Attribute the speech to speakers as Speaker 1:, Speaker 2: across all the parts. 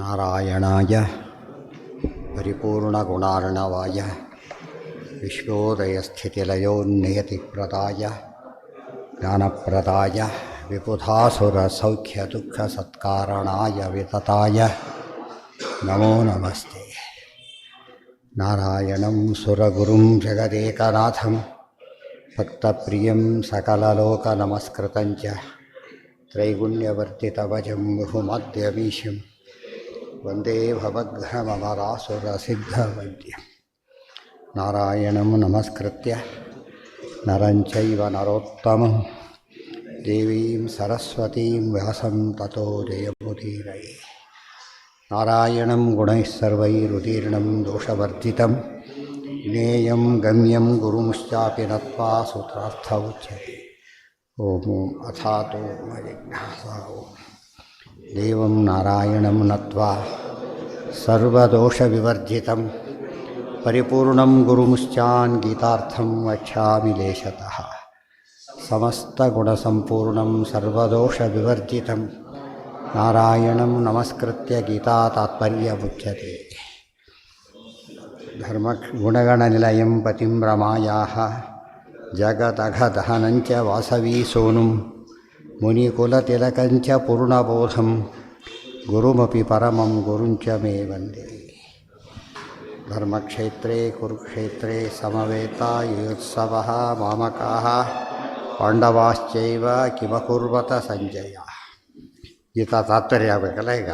Speaker 1: ನಾರಾಯಣಾಯ ಪರಿಪೂರ್ಣಗುಣಾರ್ಣವಾಯ ವಿಶ್ವೋದಯಸ್ಥಿತಿಲಯೋನ್ನಿಯತಿಪ್ರದಾಯ ಜ್ಞಾನಪ್ರದಾಯ ವಿಬುಧಾಸುರಸೌಖ್ಯದುಃಖಸತ್ಕಾರಣಾಯ ವಿತತಾಯ ನಮೋ ನಮಸ್ತೆ. ನಾರಾಯಣಂ ಸುರಗುರುಂ ಜಗದೇಕನಾಥಂ ಭಕ್ತಪ್ರಿಯಂ ಸಕಲಲೋಕನಮಸ್ಕೃತಂಚ ತ್ರೈಗುಣ್ಯವರ್ತಿತವಜಂ ಬಹುಮದ್ಯಮೀಶಂ ವಂದೇ ಭವದ್ಘ್ನಮರಾಸುರಸಿದ್ಧವೈದ್ಯಂ. ನಾರಾಯಣಂ ನಮಸ್ಕೃತ್ಯ ನರಂ ಚೈವ ನರೋತ್ತಮಂ ದೇವೀಂ ಸರಸ್ವತೀಂ ವ್ಯಾಸಂ ತತೋ ಜಯಮುದೀರಯೇ. ನಾರಾಯಣಂ ಗುಣೈಃ ಸರ್ವೈರುದೀರ್ಣಂ ದೋಷವರ್ಜಿತಂ ಜ್ಞೇಯಂ ಗಮ್ಯಂ ಗುರುಂಶ್ಚಾಪಿ ನತ್ವಾ ಸೂತ್ರಾರ್ಥ ಉಚ್ಯತೆ. ಓಂ ಅಥಾತೋ ಜಿಜ್ಞಾಸ ಓಂ ದೇವಂ ನಾರಾಯಣಂ ನತ್ವಾ ಸರ್ವದೋಷವಿವರ್ಜಿತಂ ಪರಿಪೂರ್ಣಂ ಗುರುಂಶ್ಚಾನ್ ಗೀತಾರ್ಥಂ ವಕ್ಷ್ಯಾಮಿ ಲೇಶತಃ. ಸಮಸ್ತಗುಣಸಂಪೂರ್ಣಂ ಸರ್ವದೋಷವಿವರ್ಜಿತಂ ನಾರಾಯಣಂ ನಮಸ್ಕೃತ್ಯ ಗೀತಾತಾತ್ಪರ್ಯಮುಚ್ಯತೆ. ಧರ್ಮಗುಣಗಣನಿಲಯಂ ಪತಿಂ ರಮಾಯಾಃ ಜಗದಘದಹನಂಚ ವಾಸವೀಸೂನುಂ ಮುನಿಕುಲತಿಲಕಂಚ ಪೂರ್ಣಬೋಧಂ ಗುರುಮಪಿ ಪರಮಂ ಗುರುಂಚ ಮೇ ವಂದೇ. ಧರ್ಮಕ್ಷೇತ್ರೇ ಕುರುಕ್ಷೇತ್ರೇ ಸಮವೇತಾಯುತ್ಸವಃ ಮಾಮಕಾಃ ಪಾಂಡವಾಶ್ಚೈವ ಕಿಮಕುರ್ವತ ಸಂಜಯ. ಗೀತಾ ತಾತ್ಪರ್ಯ ಆಗಬೇಕಲ್ಲ ಈಗ.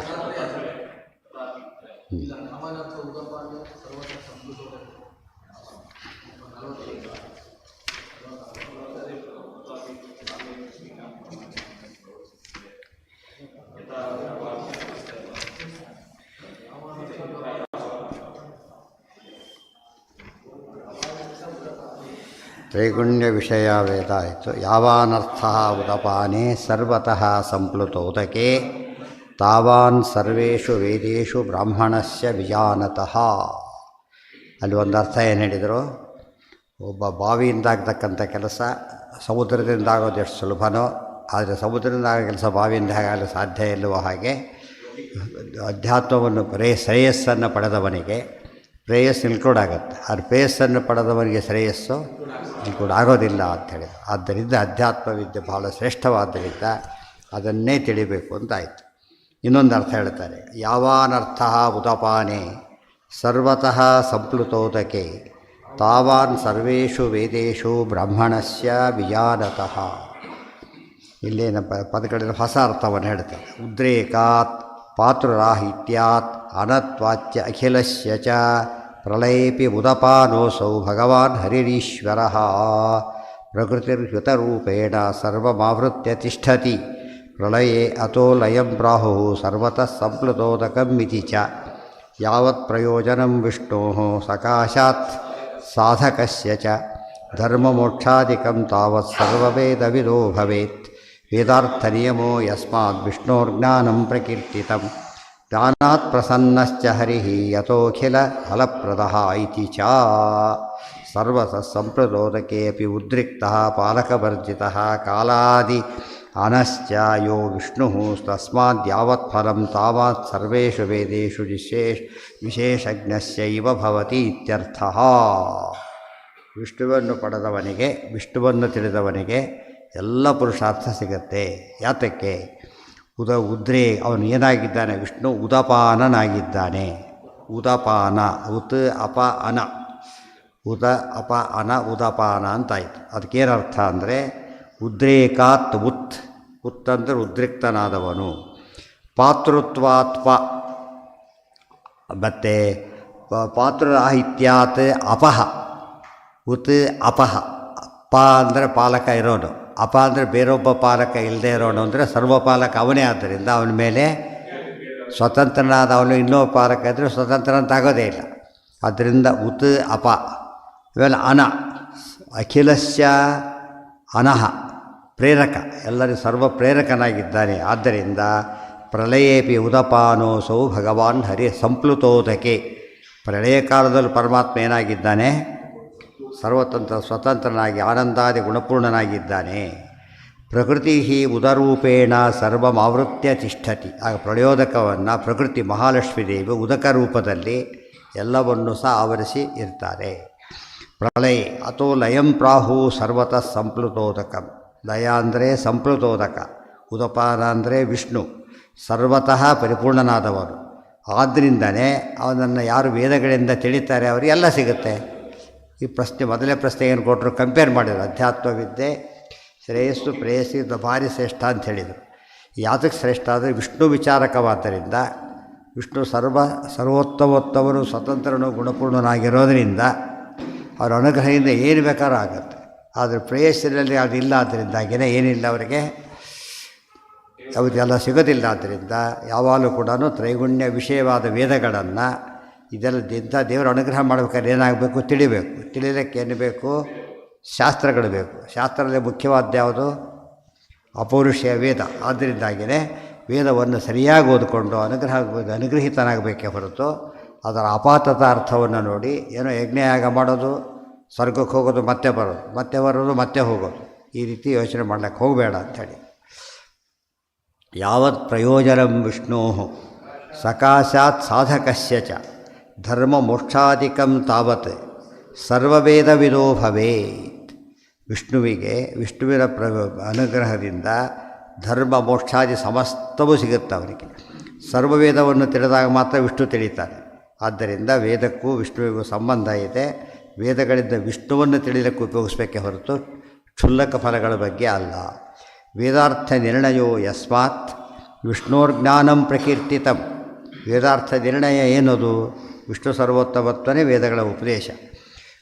Speaker 1: ತ್ರೈಗುಣ್ಯ ವಿಷಯ ವೇದ ಆಯಿತು. ಯಾವಾನರ್ಥ ಉದಪಾನೆ ಸರ್ವತಃ ಸಂಪ್ಲುತೋದಕೆ ತಾವಾನ್ ಸರ್ವೇಷು ವೇದೇಶು ಬ್ರಾಹ್ಮಣಸ್ಯ ವಿಜಾನತಃ. ಅಲ್ಲಿ ಒಂದು ಅರ್ಥ ಏನು ಹೇಳಿದರು, ಒಬ್ಬ ಬಾವಿಯಿಂದ ಆಗ್ತಕ್ಕಂಥ ಕೆಲಸ ಸಮುದ್ರದಿಂದ ಆಗೋದು ಎಷ್ಟು ಸುಲಭನೋ, ಆದರೆ ಸಮುದ್ರದಿಂದ ಆಗೋ ಕೆಲಸ ಬಾವಿಯಿಂದ ಹೇಗಾಗಲು ಸಾಧ್ಯ ಇಲ್ಲವೋ ಹಾಗೆ ಅಧ್ಯಾತ್ಮವನ್ನು ಶ್ರೇಯಸ್ಸನ್ನು ಪಡೆದವನಿಗೆ ಪ್ರೇಯಸ್ಸು ಇನ್ಕ್ಲೂಡ್ ಆಗುತ್ತೆ, ಆದರೆ ಪ್ರೇಯಸ್ಸನ್ನು ಪಡೆದವನಿಗೆ ಶ್ರೇಯಸ್ಸು ಇನ್ಕ್ಲೂಡ್ ಆಗೋದಿಲ್ಲ ಅಂಥೇಳಿ. ಆದ್ದರಿಂದ ಅಧ್ಯಾತ್ಮ ವಿದ್ಯೆ ಬಹಳ ಶ್ರೇಷ್ಠವಾದ್ದರಿಂದ ಅದನ್ನೇ ತಿಳಿಬೇಕು ಅಂತಾಯಿತು. ಇನ್ನೊಂದು ಅರ್ಥ ಹೇಳ್ತಾರೆ, ಯಾವಾನರ್ಥ ಉದಪಾನೆ ಸರ್ವತಃ ಸಂಪ್ಲುತೋದಕೆ ತಾವಾನ್ ಸರ್ವೇಷು ವೇದೇಶು ಬ್ರಾಹ್ಮಣಸ್ಯ ವಿಜಾನತಃ. ಇಲ್ಲೇನ ಪದಗಳಲ್ಲಿ ಹೊಸ ಅರ್ಥವನ್ನು ಹೇಳ್ತಾರೆ. ಉದ್ರೇಕಾತ್ ಪಾತೃರಾಹಿತ್ಯಾತ್ ಅನತ್ವಾಚ್ಯ ಅಖಿಲಸ್ಯ ಚ ಪ್ರಳಯೇಪಿ ಉದಪಾನೋಸೌ ಭಗವಾನ್ ಹರಿರೀಶ್ವರಃ ಪ್ರಕೃತಿರ್ಯುತರೂಪೇಣ ಸರ್ವಮಾವೃತ್ಯ ತಿಷ್ಠತಿ ಪ್ರಳಯೇ ಅತೋ ಲಯಂ ಪ್ರಾಹುಃ ಸರ್ವತಃ ಸಂಪ್ಲುತೋದಕಂ ಇತಿ ಚ. ಯಾವತ್ ಪ್ರಯೋಜನಂ ವಿಷ್ಣೋಃ ಸಕಾಶಾತ್ ಸಾಧಕಸ್ಯ ಚ ಧರ್ಮಮೋಕ್ಷಾದಿಕಂ ತಾವತ್ ಸರ್ವವೇದವಿದೋ ಭವೇತ್. ವೇದಾರ್ಥನಿಯಮೋ ಯಸ್ಮಾದ್ ವಿಷ್ಣೋರ್ಜ್ಞಾನಂ ಪ್ರಕೀರ್ತಿತಂ ಜ್ಞಾನಾತ್ ಪ್ರಸನ್ನಶ್ಚ ಹರಿಃ ಯತೋಖಿಲ ಫಲಪ್ರದಃ ಇತಿ ಚ. ಸರ್ವತಃ ಸಂಪ್ರದೋದಕೆ ಅಪಿ ಉದ್ರಿಕ್ತಃ ಪಾಲಕವರ್ಜಿತಃ ಕಾಲಾದಿ ಅನಶ್ಚ ಯೋ ವಿಷ್ಣುಃ ತಸ್ಮಾದ್ ಯಾವತ್ ಫಲಂ ತಾವತ್ ಸರ್ವೇಷು ವೇದೇಷು ವಿಶೇಷಜ್ಞಸ್ಯೈವ ಭವತಿ ಇತ್ಯರ್ಥಃ. ವಿಷ್ಣುವನ್ನು ಪಡೆದವನಿಗೆ, ವಿಷ್ಣುವನ್ನು ತಿಳಿದವನಿಗೆ ಎಲ್ಲ ಪುರುಷಾರ್ಥ ಸಿಗತ್ತೆ. ಯಾತಕ್ಕೆ? ಉದ್ರೇ ಅವನು ಏನಾಗಿದ್ದಾನೆ? ವಿಷ್ಣು ಉದಪಾನನಾಗಿದ್ದಾನೆ. ಉದಪಾನ ಉತ್ ಅಪ ಅನ, ಉದ ಅಪ ಅನ ಉದಪಾನ ಅಂತಾಯಿತು. ಅದಕ್ಕೇನರ್ಥ ಅಂದರೆ ಉದ್ರೇಕಾತ್ ಉತ್, ಉತ್ ಅಂದರೆ ಉದ್ರಿಕ್ತನಾದವನು. ಪಾತೃತ್ವಾತ್ಪ ಮತ್ತು ಪಾತೃರಾಹಿತ್ಯಾತ್ ಅಪಹ, ಉತ್ ಅಪಹ. ಪ ಅಂದರೆ ಪಾಲಕ ಇರೋನು, ಅಪ ಅಂದರೆ ಬೇರೊಬ್ಬ ಪಾಲಕ ಇಲ್ಲದೆ ಇರೋನು ಅಂದರೆ ಸರ್ವಪಾಲಕ ಅವನೇ. ಆದ್ದರಿಂದ ಅವನ ಮೇಲೆ ಸ್ವತಂತ್ರನಾದ ಅವನು ಇನ್ನೊಬ್ಬ ಪಾಲಕ ಇದ್ದರೆ ಸ್ವತಂತ್ರ ಅಂತ ಆಗೋದೇ ಇಲ್ಲ. ಆದ್ದರಿಂದ ಉತ್ ಅಪ. ಇವೆಲ್ಲ ಅನ, ಅಖಿಲಸ್ಯ ಅನಹ ಪ್ರೇರಕ, ಎಲ್ಲರಿಗೂ ಸರ್ವ ಪ್ರೇರಕನಾಗಿದ್ದಾನೆ. ಆದ್ದರಿಂದ ಪ್ರಳಯೇಪಿ ಉದಪಾನೋಸೌ ಭಗವಾನ್ ಹರಿ ಸಂಪ್ಲುತೋದಕೆ. ಪ್ರಳಯ ಕಾಲದಲ್ಲಿ ಪರಮಾತ್ಮ ಏನಾಗಿದ್ದಾನೆ? ಸರ್ವತಂತ್ರ ಸ್ವತಂತ್ರನಾಗಿ ಆನಂದಾದಿ ಗುಣಪೂರ್ಣನಾಗಿದ್ದಾನೆ. ಪ್ರಕೃತಿ ಉದರೂಪೇಣ ಸರ್ವಮಾವೃತ್ಯ ತಿಷ್ಠತಿ. ಆಗ ಪ್ರಳಯೋದಕವನ್ನು ಪ್ರಕೃತಿ ಮಹಾಲಕ್ಷ್ಮೀ ದೇವಿ ಉದಕ ರೂಪದಲ್ಲಿ ಎಲ್ಲವನ್ನೂ ಸಹ ಆವರಿಸಿ ಇರ್ತಾರೆ. ಪ್ರಳಯ ಅಥೋ ಲಯಂ ಪ್ರಾಹು ಸರ್ವತಃ ಸಂಪ್ಲುತೋದಕಂ. ಲಯ ಅಂದರೆ ಸಂಪ್ಲುತೋದಕ, ಉದಪಾನ ಅಂದರೆ ವಿಷ್ಣು, ಸರ್ವತಃ ಪರಿಪೂರ್ಣನಾದವನು. ಆದ್ದರಿಂದನೇ ಅವನನ್ನು ಯಾರು ವೇದಗಳಿಂದ ತಿಳಿತಾರೆ ಅವರಿಗೆಲ್ಲ ಸಿಗುತ್ತೆ. ಈ ಪ್ರಶ್ನೆ ಮೊದಲೇ ಪ್ರಶ್ನೆ ಏನು ಕೊಟ್ಟರು, ಕಂಪೇರ್ ಮಾಡಿದರು. ಅಧ್ಯಾತ್ಮವಿದ್ಯೆ ಶ್ರೇಯಸ್ಸು ಪ್ರೇಯಸ್ಸು ಭಾರಿ ಶ್ರೇಷ್ಠ ಅಂತ ಹೇಳಿದರು. ಯಾತಕ್ಕೆ ಶ್ರೇಷ್ಠ ಅಂದರೆ ವಿಷ್ಣು ವಿಚಾರಕವಾದ್ದರಿಂದ, ವಿಷ್ಣು ಸರ್ವೋತ್ತಮೋತ್ತಮನು ಸ್ವತಂತ್ರನು ಗುಣಪೂರ್ಣನಾಗಿರೋದರಿಂದ ಅವರ ಅನುಗ್ರಹದಿಂದ ಏನು ಬೇಕಾದ್ರೂ ಆಗುತ್ತೆ. ಆದರೆ ಪ್ರೇಯಸ್ಸಿನಲ್ಲಿ ಅದಿಲ್ಲ, ಆದ್ದರಿಂದಾಗಿಯೇ ಏನಿಲ್ಲ ಅವರಿಗೆ, ಅವರಿಗೆಲ್ಲ ಸಿಗೋದಿಲ್ಲ. ಆದ್ದರಿಂದ ಯಾವಾಗಲೂ ಕೂಡ ತ್ರೈಗುಣ್ಯ ವಿಷಯವಾದ ವೇದಗಳನ್ನು ಇದೆಲ್ಲ ಇಂಥ ದೇವರ ಅನುಗ್ರಹ ಮಾಡಬೇಕಾದ್ರೆ ಏನಾಗಬೇಕು, ತಿಳಿಬೇಕು. ತಿಳಿಲಿಕ್ಕೆ ಏನು ಬೇಕು, ಶಾಸ್ತ್ರಗಳು ಬೇಕು. ಶಾಸ್ತ್ರದಲ್ಲಿ ಮುಖ್ಯವಾದ ಯಾವುದು, ಅಪೌರುಷೇಯ ವೇದ. ಆದ್ದರಿಂದಾಗಿಯೇ ವೇದವನ್ನು ಸರಿಯಾಗಿ ಓದಿಕೊಂಡು ಅನುಗ್ರಹಿತನಾಗಬೇಕೇ ಹೊರತು ಅದರ ಅಪಾತತ ಅರ್ಥವನ್ನು ನೋಡಿ ಏನೋ ಯಜ್ಞಯಾಗ ಮಾಡೋದು, ಸ್ವರ್ಗಕ್ಕೆ ಹೋಗೋದು, ಮತ್ತೆ ಬರೋದು, ಮತ್ತೆ ಬರೋದು, ಮತ್ತೆ ಹೋಗೋದು, ಈ ರೀತಿ ಯೋಚನೆ ಮಾಡಲಿಕ್ಕೆ ಹೋಗಬೇಡ ಅಂಥೇಳಿ. ಯಾವತ್ ಪ್ರಯೋಜನಂ ವಿಷ್ಣೋ ಸಕಾಶಾತ್ ಸಾಧಕಸ್ಯ ಚ ಧರ್ಮ ಮೋಕ್ಷಾದಿಕಂ ತಾವತ್ ಸರ್ವವೇದವಿದೋ ಭವೇತ್. ವಿಷ್ಣುವಿನ ಅನುಗ್ರಹದಿಂದ ಧರ್ಮ ಮೋಕ್ಷಾದಿ ಸಮಸ್ತವೂ ಸಿಗುತ್ತೆ ಅವನಿಗೆ. ಸರ್ವವೇದವನ್ನು ತಿಳಿದಾಗ ಮಾತ್ರ ವಿಷ್ಣು ತಿಳಿತಾನೆ. ಆದ್ದರಿಂದ ವೇದಕ್ಕೂ ವಿಷ್ಣುವಿಗೂ ಸಂಬಂಧ ಇದೆ. ವೇದಗಳಿಂದ ವಿಷ್ಣುವನ್ನು ತಿಳಿಯಲಿಕ್ಕೆ ಉಪಯೋಗಿಸಬೇಕೇ ಹೊರತು ಕ್ಷುಲ್ಲಕ ಫಲಗಳ ಬಗ್ಗೆ ಅಲ್ಲ. ವೇದಾರ್ಥ ನಿರ್ಣಯೋ ಯಸ್ಮಾತ್ ವಿಷ್ಣೋರ್ಜ್ಞಾನಂ ಪ್ರಕೀರ್ತಿತಂ. ವೇದಾರ್ಥ ನಿರ್ಣಯ ಏನದು, ವಿಷ್ಣು ಸರ್ವೋತ್ತಮತ್ವನೇ ವೇದಗಳ ಉಪದೇಶ.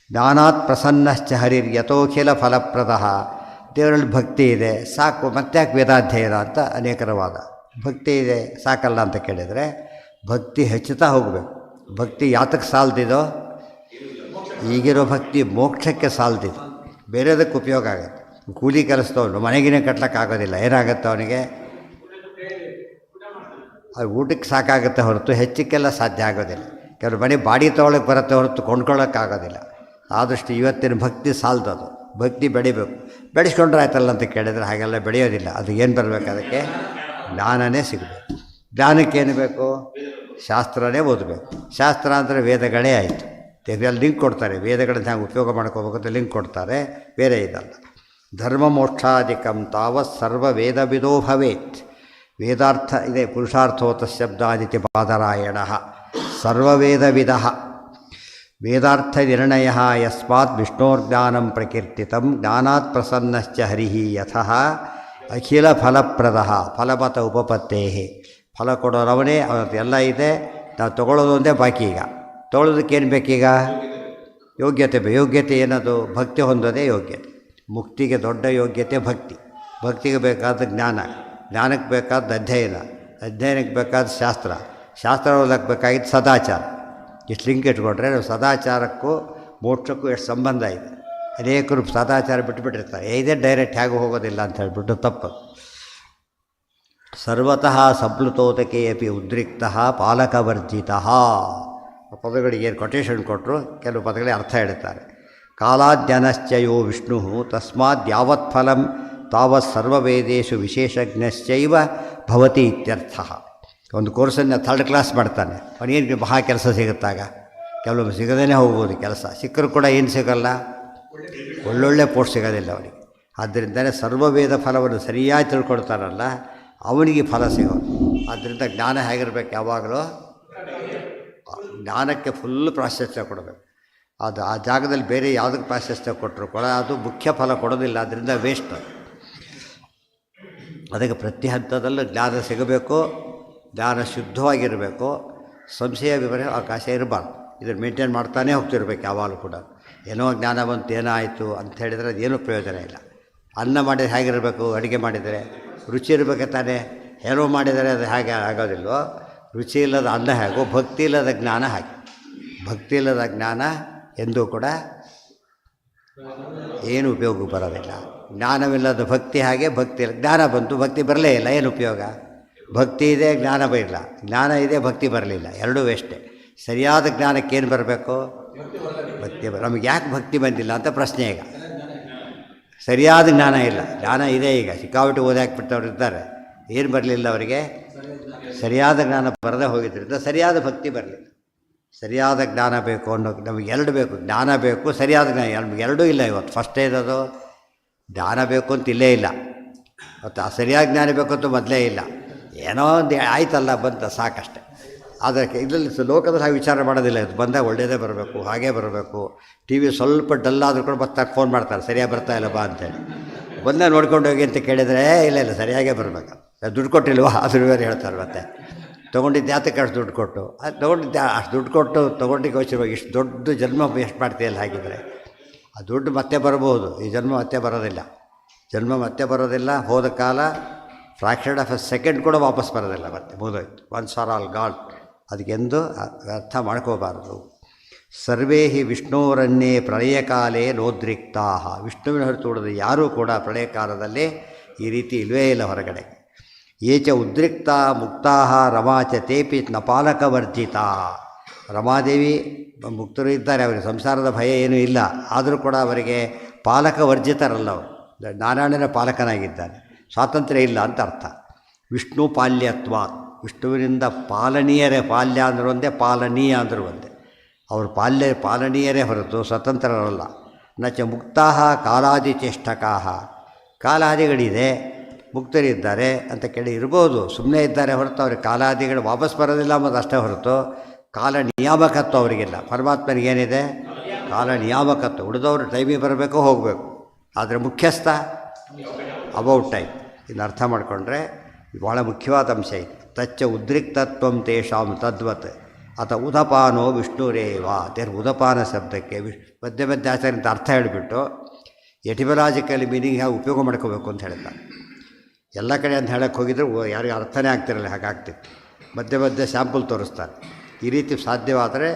Speaker 1: ಜ್ಞಾನಾತ್ ಪ್ರಸನ್ನಶ್ಚ ಹರಿರ್ಯಥೋಖಿಲ ಫಲಪ್ರದಃ. ದೇವರಲ್ಲಿ ಭಕ್ತಿ ಇದೆ ಸಾಕು, ಮತ್ತೆ ಯಾಕೆ ವೇದಾಧ್ಯಯನ ಅಂತ ಅನೇಕರ ವಾದ. ಭಕ್ತಿ ಇದೆ ಸಾಕಲ್ಲ ಅಂತ ಕೇಳಿದರೆ, ಭಕ್ತಿ ಹೆಚ್ಚುತ್ತಾ ಹೋಗಬೇಕು. ಭಕ್ತಿ ಯಾತಕ್ಕೆ ಸಾಲ್ದಿದೋ, ಈಗಿರೋ ಭಕ್ತಿ ಮೋಕ್ಷಕ್ಕೆ ಸಾಲ್ದಿದ್ದು, ಬೇರೆದಕ್ಕೆ ಉಪಯೋಗ ಆಗುತ್ತೆ. ಕೂಲಿ ಕೆಲಸದವನು ಮನೆಗಿನೇ ಕಟ್ಲಿಕ್ಕಾಗೋದಿಲ್ಲ, ಏನಾಗುತ್ತೆ ಅವನಿಗೆ, ಅದು ಊಟಕ್ಕೆ ಸಾಕಾಗುತ್ತೆ ಹೊರತು ಹೆಚ್ಚಕ್ಕೆಲ್ಲ ಸಾಧ್ಯ ಆಗೋದಿಲ್ಲ. ಕೆಲವು ಮನೆ ಬಾಡಿ ತೊಗೊಳಕ್ಕೆ ಬರುತ್ತೆ ಹೊರತು ಕೊಂಡ್ಕೊಳ್ಳೋಕ್ಕಾಗೋದಿಲ್ಲ. ಆದಷ್ಟು ಇವತ್ತಿನ ಭಕ್ತಿ ಸಾಲ್ದದು. ಭಕ್ತಿ ಬೆಳಿಬೇಕು. ಬೆಳೆಸ್ಕೊಂಡ್ರೆ ಆಯ್ತಲ್ಲ ಅಂತ ಕೇಳಿದರೆ ಹಾಗೆಲ್ಲ ಬೆಳೆಯೋದಿಲ್ಲ. ಅದು ಏನು ಬರಬೇಕು, ಅದಕ್ಕೆ ಜ್ಞಾನನೇ ಸಿಗಬೇಕು. ಜ್ಞಾನಕ್ಕೆ ಏನು ಬೇಕು, ಶಾಸ್ತ್ರನೇ ಓದಬೇಕು. ಶಾಸ್ತ್ರ ಅಂದರೆ ವೇದಗಳೇ ಆಯಿತು. ಇದೆಲ್ಲ ಲಿಂಕ್ ಕೊಡ್ತಾರೆ, ವೇದಗಳನ್ನ ಹೆಂಗೆ ಉಪಯೋಗ ಮಾಡ್ಕೋಬೇಕು ಅಂತ ಲಿಂಕ್ ಕೊಡ್ತಾರೆ, ಬೇರೆ ಇದಲ್ಲ. ಧರ್ಮ ಮೋಕ್ಷಾದಿಕಂ ತಾವತ್ ಸರ್ವ ವೇದವಿದೋ ಭವೇತ್. ವೇದಾರ್ಥ ಇದೆ, ಪುರುಷಾರ್ಥೋತ ಶಬ್ದಾದಿತಿ ಬಾದರಾಯಣ ಸರ್ವವೇದವಿದ. ವೇದಾರ್ಥ ನಿರ್ಣಯ ಯಸ್ಮಾತ್ ವಿಷ್ಣೋರ್ಜ್ಞಾನಂ ಪ್ರಕೀರ್ತಿತಂ ಜ್ಞಾನಾತ್ ಪ್ರಸನ್ನಶ್ಚ ಹರಿಃ ಯಥಃ ಅಖಿಲ ಫಲಪ್ರದಃ ಫಲಮತ ಉಪಪತ್ತೇ. ಫಲ ಕೊಡೋರವನೇ, ಅವತ್ತು ಎಲ್ಲ ಇದೆ, ನಾವು ತೊಗೊಳ್ಳೋದು ಒಂದೇ ಬಾಕಿ. ಈಗ ತೊಗೊಳ್ಳೋದಕ್ಕೇನು ಬೇಕೀಗ, ಯೋಗ್ಯತೆ ಯೋಗ್ಯತೆ ಏನದು, ಭಕ್ತಿ ಹೊಂದೋದೇ ಯೋಗ್ಯತೆ. ಮುಕ್ತಿಗೆ ದೊಡ್ಡ ಯೋಗ್ಯತೆ ಭಕ್ತಿ. ಭಕ್ತಿಗೆ ಬೇಕಾದ ಜ್ಞಾನ, ಜ್ಞಾನಕ್ಕೆ ಬೇಕಾದ ಅಧ್ಯಯನ, ಅಧ್ಯಯನಕ್ಕೆ ಬೇಕಾದ ಶಾಸ್ತ್ರ, ಶಾಸ್ತ್ರ ಓದಕ್ಕೆ ಬೇಕಾಗಿದ್ದು ಸದಾಚಾರ. ಇಷ್ಟು ಲಿಂಕ್ ಇಟ್ಕೊಂಡ್ರೆ ನಾವು ಸದಾಚಾರಕ್ಕೂ ಮೋಕ್ಷಕ್ಕೂ ಎಷ್ಟು ಸಂಬಂಧ ಇದೆ. ಅನೇಕರು ಸದಾಚಾರ ಬಿಟ್ಟುಬಿಟ್ಟಿರ್ತಾರೆ, ಇದೇ ಡೈರೆಕ್ಟ್ ಹೇಗೂ ಹೋಗೋದಿಲ್ಲ ಅಂತ ಹೇಳಿಬಿಟ್ಟು ತಪ್ಪು. ಸರ್ವತಃ ಸಂಪ್ಲುತೋದಕೆ ಅಪಿ ಉದ್ರಿಕ್ತ ಪಾಲಕವರ್ಜಿತ. ಪದಗಳಿಗೆ ಏನು ಕೊಟೇಶನ್ ಕೊಟ್ಟರು, ಕೆಲವು ಪದಗಳಿಗೆ ಅರ್ಥ ಹೇಳ್ತಾರೆ. ಕಾಲಾದ್ಯನಶ್ಚಯೋ ವಿಷ್ಣು ತಸ್ಮಾದ್ ಯಾವತ್ ಫಲಂ ತಾವತ್ ಸರ್ವವೇದೇಶು ವಿಶೇಷಜ್ಞಶ್ಚೈವ ಭವತಿ ಇತ್ಯರ್ಥ. ಒಂದು ಕೋರ್ಸನ್ನು 3rd ಕ್ಲಾಸ್ ಮಾಡ್ತಾನೆ, ಅವನಿಗೇನು ಮಹಾ ಕೆಲಸ ಸಿಗುತ್ತಾಗ, ಕೆಲವೊಮ್ಮೆ ಸಿಗದೇ ಹೋಗ್ಬೋದು ಕೆಲಸ. ಸಿಕ್ಕರೂ ಕೂಡ ಏನು ಸಿಗೋಲ್ಲ, ಒಳ್ಳೊಳ್ಳೆ ಪೋಸ್ಟ್ ಸಿಗೋದಿಲ್ಲ ಅವನಿಗೆ. ಆದ್ದರಿಂದಲೇ ಸರ್ವವೇದ ಫಲವನ್ನು ಸರಿಯಾಗಿ ತಿಳ್ಕೊಡ್ತಾರಲ್ಲ ಅವನಿಗೆ ಫಲ ಸಿಗೋದು. ಆದ್ದರಿಂದ ಜ್ಞಾನ ಹೇಗಿರ್ಬೇಕು, ಯಾವಾಗಲೂ ಜ್ಞಾನಕ್ಕೆ ಫುಲ್ ಪ್ರಾಶಸ್ತ್ಯ ಕೊಡಬೇಕು. ಅದು ಆ ಜಾಗದಲ್ಲಿ ಬೇರೆ ಯಾವುದಕ್ಕೆ ಪ್ರಾಶಸ್ತ್ಯ ಕೊಟ್ಟರು ಕೂಡ ಅದು ಮುಖ್ಯ ಫಲ ಕೊಡೋದಿಲ್ಲ. ಅದರಿಂದ ವೇಸ್ಟ್. ಅದಕ್ಕೆ ಪ್ರತಿ ಹಂತದಲ್ಲೂ ಜ್ಞಾನ ಸಿಗಬೇಕು, ಜ್ಞಾನ ಶುದ್ಧವಾಗಿರಬೇಕು, ಸಂಶಯ ವಿವರ ಅವಕಾಶ ಇರಬಾರ್ದು. ಇದನ್ನು ಮೇಂಟೈನ್ ಮಾಡ್ತಾನೇ ಹೋಗ್ತಿರ್ಬೇಕು ಯಾವಾಗಲೂ ಕೂಡ. ಏನೋ ಜ್ಞಾನ ಬಂತು ಏನಾಯಿತು ಅಂತ ಹೇಳಿದರೆ ಅದೇನೂ ಪ್ರಯೋಜನ ಇಲ್ಲ. ಅನ್ನ ಮಾಡಿದರೆ ಹೇಗಿರಬೇಕು, ಅಡುಗೆ ಮಾಡಿದರೆ ರುಚಿ ಇರಬೇಕು ತಾನೇ. ಏನೋ ಮಾಡಿದರೆ ಅದು ಹೇಗೆ ಆಗೋದಿಲ್ವೋ, ರುಚಿ ಇಲ್ಲದ ಅನ್ನ ಹೇಗೋ ಭಕ್ತಿ ಇಲ್ಲದ ಜ್ಞಾನ ಹಾಗೆ. ಭಕ್ತಿ ಇಲ್ಲದ ಜ್ಞಾನ ಎಂದೂ ಕೂಡ ಏನು ಉಪಯೋಗ ಬರೋದಿಲ್ಲ. ಜ್ಞಾನವಿಲ್ಲದ ಭಕ್ತಿ ಹಾಗೆ, ಭಕ್ತಿ ಇಲ್ಲ, ಜ್ಞಾನ ಬಂತು ಭಕ್ತಿ ಬರಲೇ ಇಲ್ಲ, ಏನು ಉಪಯೋಗ. ಭಕ್ತಿ ಇದೆ ಜ್ಞಾನ ಬರಲಿಲ್ಲ, ಜ್ಞಾನ ಇದೆ ಭಕ್ತಿ ಬರಲಿಲ್ಲ, ಎರಡೂ ವೇಸ್ಟೆ. ಸರಿಯಾದ ಜ್ಞಾನಕ್ಕೆ ಏನು ಬರಬೇಕು, ಭಕ್ತಿ ನಮಗೆ ಯಾಕೆ ಭಕ್ತಿ ಬಂದಿಲ್ಲ ಅಂತ ಪ್ರಶ್ನೆ. ಈಗ ಸರಿಯಾದ ಜ್ಞಾನ ಇಲ್ಲ. ಜ್ಞಾನ ಇದೆ, ಈಗ ಸಿಕ್ಕಾಬಿಟ್ಟು ಓದಿ ಹಾಕ್ಬಿಟ್ಟವ್ರು ಇದ್ದಾರೆ. ಏನು ಬರಲಿಲ್ಲ ಅವರಿಗೆ? ಸರಿಯಾದ ಜ್ಞಾನ ಬರದೇ ಹೋಗಿದ್ದರಿಂದ ಸರಿಯಾದ ಭಕ್ತಿ ಬರಲಿಲ್ಲ. ಸರಿಯಾದ ಜ್ಞಾನ ಬೇಕು ಅನ್ನೋ, ನಮಗೆ ಎರಡು ಬೇಕು, ಜ್ಞಾನ ಬೇಕು, ಸರಿಯಾದ ಜ್ಞಾನ, ನಮಗೆ ಎರಡೂ ಇಲ್ಲ. ಇವತ್ತು ಫಸ್ಟ್ ಇರೋದು ಜ್ಞಾನ ಬೇಕು ಅಂತ ಇಲ್ಲೇ ಇಲ್ಲ, ಮತ್ತು ಆ ಸರಿಯಾದ ಜ್ಞಾನ ಬೇಕು ಅಂತ ಮೊದಲೇ ಇಲ್ಲ. ಏನೋ ಒಂದು ಆಯ್ತಲ್ಲ ಬಂತ ಸಾಕಷ್ಟೆ. ಅದಕ್ಕೆ ಇದರಲ್ಲಿ ಲೋಕದಲ್ಲಿ ಹಾಗೆ ವಿಚಾರ ಮಾಡೋದಿಲ್ಲ. ಇದು ಬಂದಾಗ ಒಳ್ಳೆಯದೇ ಬರಬೇಕು, ಹಾಗೇ ಬರಬೇಕು. ಟಿ ವಿ ಸ್ವಲ್ಪ ಡಲ್ ಆದರೂ ಕೂಡ ಬರ್ತಾರೆ, ಫೋನ್ ಮಾಡ್ತಾರೆ, ಸರಿಯಾಗಿ ಬರ್ತಾ ಇಲ್ಲ ಬಾ ಅಂತೇಳಿ. ಬಂದಾಗ ನೋಡ್ಕೊಂಡು ಹೋಗಿ ಅಂತ ಕೇಳಿದರೆ ಇಲ್ಲ ಸರಿಯಾಗೇ ಬರಬೇಕು. ದುಡ್ಡು ಕೊಟ್ಟಿಲ್ವಾ ಅದ್ರ ಬೇರೆ ಹೇಳ್ತಾರೆ. ಮತ್ತೆ ತೊಗೊಂಡಿದ್ದು ಯಾತಕ್ಕೆ ಅಷ್ಟು ದುಡ್ಡು ಕೊಟ್ಟು, ಅದು ತೊಗೊಂಡಿದ್ದೆ ಅಷ್ಟು ದುಡ್ಡು ಕೊಟ್ಟು ತೊಗೊಂಡಿಗೆ ಯೋಚನೆ, ಇಷ್ಟು ದೊಡ್ಡ ಜನ್ಮ ವೇಸ್ಟ್ ಮಾಡ್ತೀಯಲ್ಲ. ಹಾಗಿದ್ರೆ ಆ ದುಡ್ಡು ಮತ್ತೆ ಬರಬಹುದು, ಈ ಜನ್ಮ ಮತ್ತೆ ಬರೋದಿಲ್ಲ. ಜನ್ಮ ಮತ್ತೆ ಬರೋದಿಲ್ಲ. ಹೋದ ಕಾಲ ಫ್ರಾಕ್ಷನ್ ಆಫ್ ಎ ಸೆಕೆಂಡ್ ಕೂಡ ವಾಪಸ್ ಬರೋದಿಲ್ಲ. ಮತ್ತೆ ಮುಗಿದೋಯ್ತು. Once or all God. ಅದಕ್ಕೆಂದು ಅರ್ಥ ಮಾಡ್ಕೋಬಾರದು. ಸರ್ವೇ ಹಿ ವಿಷ್ಣೋರನ್ನೇ ಪ್ರಳಯ ಕಾಲೇ ನೋದ್ರಿಕ್ತಾ. ವಿಷ್ಣುವಿನ ಹೊರತು ಉಳಿದ ಯಾರೂ ಕೂಡ ಪ್ರಳಯ ಕಾಲದಲ್ಲಿ ಈ ರೀತಿ ಇಲ್ಲವೇ ಇಲ್ಲ ಹೊರಗಡೆ. ಏಚ ಉದ್ರಿಕ್ತಾ ಮುಕ್ತಾ ರಮಾಚ ತೇಪಿ ನಪಾಲಕವರ್ಜಿತಾ. ರಮಾದೇವಿ ಮುಕ್ತರು ಇದ್ದಾರೆ, ಅವರಿಗೆ ಸಂಸಾರದ ಭಯ ಏನೂ ಇಲ್ಲ. ಆದರೂ ಕೂಡ ಅವರಿಗೆ ಪಾಲಕವರ್ಜಿತರಲ್ಲ. ಅವರು ನಾರಾಯಣನ ಪಾಲಕನಾಗಿದ್ದಾನೆ, ಸ್ವಾತಂತ್ರ್ಯ ಇಲ್ಲ ಅಂತ ಅರ್ಥ. ವಿಷ್ಣು ಪಾಲ್ಯತ್ವ, ವಿಷ್ಣುವಿನಿಂದ ಪಾಲನೀಯರೇ. ಪಾಲ್ಯ ಅಂದರೂ ಒಂದೇ, ಪಾಲನೀಯ ಅಂದರೂ ಒಂದೇ. ಅವರು ಪಾಲನೀಯರೇ ಹೊರತು ಸ್ವತಂತ್ರರಲ್ಲ. ನಚ ಮುಕ್ತಾ ಕಾಲಾದಿಚೇಷ್ಟಕಾ. ಕಾಲಾದಿಗಳಿದೆ, ಮುಕ್ತರಿದ್ದಾರೆ ಅಂತ ಕೇಳಿ ಇರ್ಬೋದು, ಸುಮ್ಮನೆ ಇದ್ದಾರೆ ಹೊರತು ಅವ್ರಿಗೆ ಕಾಲಾದಿಗಳು ವಾಪಸ್ ಬರೋದಿಲ್ಲ ಅನ್ನೋದು ಅಷ್ಟೇ ಹೊರತು ಕಾಲ ನಿಯಾಮಕತ್ವ ಅವರಿಗಿಲ್ಲ. ಪರಮಾತ್ಮನಿಗೇನಿದೆ? ಕಾಲ ನಿಯಾಮಕತ್ವ. ಉಳಿದವರು ಟೈಮಿಗೆ ಬರಬೇಕು, ಹೋಗಬೇಕು. ಆದರೆ ಮುಖ್ಯಸ್ಥ ಅಬೌಟ್ ಟೈಮ್. ಇದನ್ನು ಅರ್ಥ ಮಾಡಿಕೊಂಡ್ರೆ ಭಾಳ ಮುಖ್ಯವಾದ ಅಂಶ ಇದೆ. ತಚ್ಚ ಉದ್ರಿಕ್ತತ್ವಂ ತೇಷಾಂ ತದ್ವತ್ ಅಥ ಉದಪಾನೋ ವಿಷ್ಣುರೇವ. ಉದಪಾನ ಶಬ್ದಕ್ಕೆ ಮಧ್ಯೆ ಮಧ್ಯೆ ಆಚಾರ್ಯ ಅಂತ ಅರ್ಥ ಹೇಳಿಬಿಟ್ಟು ಎಟಿಮಲಾಜಿಕಲ್ ಮೀನಿಂಗ್ ಹೇಗೆ ಉಪಯೋಗ ಮಾಡ್ಕೋಬೇಕು ಅಂತ ಹೇಳ್ತಾರೆ. ಎಲ್ಲ ಕಡೆ ಅಂತ ಹೇಳಕ್ಕೆ ಹೋಗಿದ್ರೆ ಯಾರಿಗೂ ಅರ್ಥನೇ ಆಗ್ತಿರಲ್ಲ, ಹಾಗಾಗ್ತಿತ್ತು. ಮಧ್ಯೆ ಮಧ್ಯೆ ಸ್ಯಾಂಪಲ್ ತೋರಿಸ್ತಾರೆ. ಈ ರೀತಿ ಸಾಧ್ಯವಾದರೆ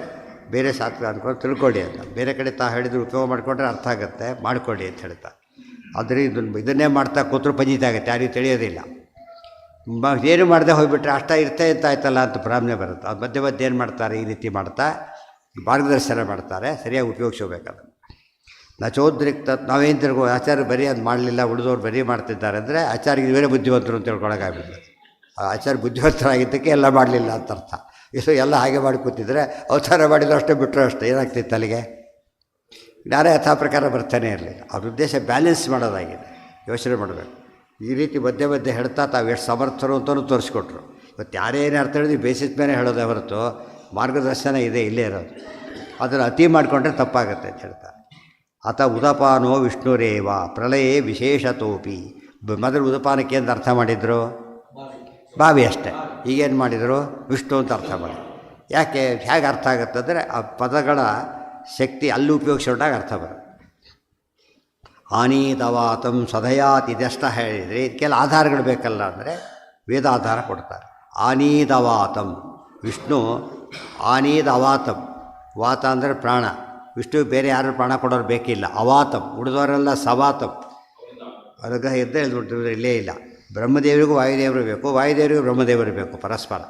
Speaker 1: ಬೇರೆ ಶಾಸ್ತ್ರ ಅಂದ್ಕೊಂಡು ತಿಳ್ಕೊಳ್ಳಿ ಅಂತ. ಬೇರೆ ಕಡೆ ಹೇಳಿದ್ರು ಉಪಯೋಗ ಮಾಡಿಕೊಂಡ್ರೆ ಅರ್ಥ ಆಗುತ್ತೆ, ಮಾಡಿಕೊಳ್ಳಿ ಅಂತ ಹೇಳ್ತಾರೆ. ಆದರೆ ಇದನ್ನೇ ಮಾಡ್ತಾ ಕೂತ್ರು ಪಂಜಿತಾಗುತ್ತೆ, ಯಾರಿಗೂ ತಿಳಿಯೋದಿಲ್ಲ. ಏನು ಮಾಡದೆ ಹೋಗಿಬಿಟ್ರೆ ಅಷ್ಟ ಇರ್ತಾ ಆಯ್ತಲ್ಲ ಅಂತ ಪ್ರಾಮ್ನೆ ಬರುತ್ತೆ. ಅದು ಮಧ್ಯೆ ಮಧ್ಯೆ ಏನು ಮಾಡ್ತಾರೆ, ಈ ರೀತಿ ಮಾಡ್ತಾ ಮಾರ್ಗದರ್ಶನ ಮಾಡ್ತಾರೆ. ಸರಿಯಾಗಿ ಉಪಯೋಗಿಸೋಬೇಕದು. ನಚೋದ್ರಿಕ್ತ ನಾವೇನು ತಿಳ್ಕೊ ಆಚಾರ್ಯ ಬರೀ ಅದು ಮಾಡಲಿಲ್ಲ, ಉಳಿದವ್ರು ಬರೀ ಮಾಡ್ತಿದ್ದಾರೆ ಅಂದರೆ ಆಚಾರ್ಯಗೆ ಬೇರೆ ಬುದ್ಧಿವಂತರು ಅಂತ ತಿಳ್ಕೊಳಕ್ಕಾಗಲಿಲ್ಲ. ಆಚಾರ್ಯ ಬುದ್ಧಿವಂತರಾಗಿದ್ದಕ್ಕೆ ಎಲ್ಲ ಮಾಡಲಿಲ್ಲ ಅಂತ ಅರ್ಥ. ಇದು ಎಲ್ಲ ಹಾಗೆ ಮಾಡಿ ಕೂತಿದ್ರೆ ಅವತಾರ ಮಾಡಿದ್ರು ಅಷ್ಟೇ, ಬಿಟ್ಟರು ಅಷ್ಟೇ, ಏನಾಗ್ತಿತ್ತು ಅಲ್ಲಿಗೆ? ಜ್ಞಾನ ಯಥಾ ಪ್ರಕಾರ ಬರ್ತಾನೆ ಇರಲಿಲ್ಲ. ಅವ್ರ ಉದ್ದೇಶ ಬ್ಯಾಲೆನ್ಸ್ ಮಾಡೋದಾಗಿದೆ, ಯೋಚನೆ ಮಾಡಬೇಕು. ಈ ರೀತಿ ಮಧ್ಯೆ ಮಧ್ಯೆ ಹೇಳ್ತಾ ತಾವು ಎಷ್ಟು ಸಮರ್ಥರು ಅಂತಲೂ ತೋರಿಸ್ಕೊಟ್ರು. ಇವತ್ತು ಯಾರೇನೇ ಅರ್ಥ ಹೇಳಿದ್ವಿ ಬೇಸಿಸ್ ಮೇಲೆ ಹೇಳೋದೇ ಹೊರತು ಮಾರ್ಗದರ್ಶನ ಇದೆ ಇಲ್ಲೇ ಇರೋದು. ಅದನ್ನು ಅತಿ ಮಾಡಿಕೊಂಡ್ರೆ ತಪ್ಪಾಗುತ್ತೆ ಅಂತ ಹೇಳ್ತಾರೆ. ಅಥ ಉದಪಾನೋ ವಿಷ್ಣುರೇವ ಪ್ರಳಯೇ ವಿಶೇಷತೋಪಿ. ಮೊದಲು ಉದಪಾನಕ್ಕೆ ಅಂತ ಅರ್ಥ ಮಾಡಿದರು, ಬಾವಿ ಅಷ್ಟೇ. ಈಗೇನು ಮಾಡಿದರು? ವಿಷ್ಣು ಅಂತ ಅರ್ಥ ಮಾಡಿ. ಯಾಕೆ ಹೇಗೆ ಅರ್ಥ ಆಗುತ್ತೆ ಅಂದರೆ ಆ ಪದಗಳ ಶಕ್ತಿ ಅಲ್ಲಿ ಉಪಯೋಗಿಸೋದಾಗ ಅರ್ಥ ಬರುತ್ತೆ. ಆನೀತವಾತಂ ಸದಯಾತ್ ಇದೆಷ್ಟ ಹೇಳಿದರೆ ಇದಕ್ಕೆಲ್ಲ ಆಧಾರಗಳು ಬೇಕಲ್ಲ ಅಂದರೆ ವೇದಾಧಾರ ಕೊಡ್ತಾರೆ. ಆನೀತವಾತಂ ವಿಷ್ಣು ಆನೀದ ಅವಾತಂ. ವಾತ ಅಂದರೆ ಪ್ರಾಣ. ವಿಷ್ಣು ಬೇರೆ ಯಾರು ಪ್ರಾಣ ಕೊಡೋರು ಬೇಕಿಲ್ಲ. ಅವಾತಂ, ಉಳಿದವರೆಲ್ಲ ಸವಾತಂ. ಅನುಗ್ರಹ ಇದ್ದರೆ ಹೇಳ್ಬಿಟ್ಟಿದ್ರೆ ಇಲ್ಲೇ ಇಲ್ಲ. ಬ್ರಹ್ಮದೇವರಿಗೂ ವಾಯುದೇವರು ಬೇಕು, ವಾಯುದೇವರಿಗೂ ಬ್ರಹ್ಮದೇವರು ಬೇಕು, ಪರಸ್ಪರ.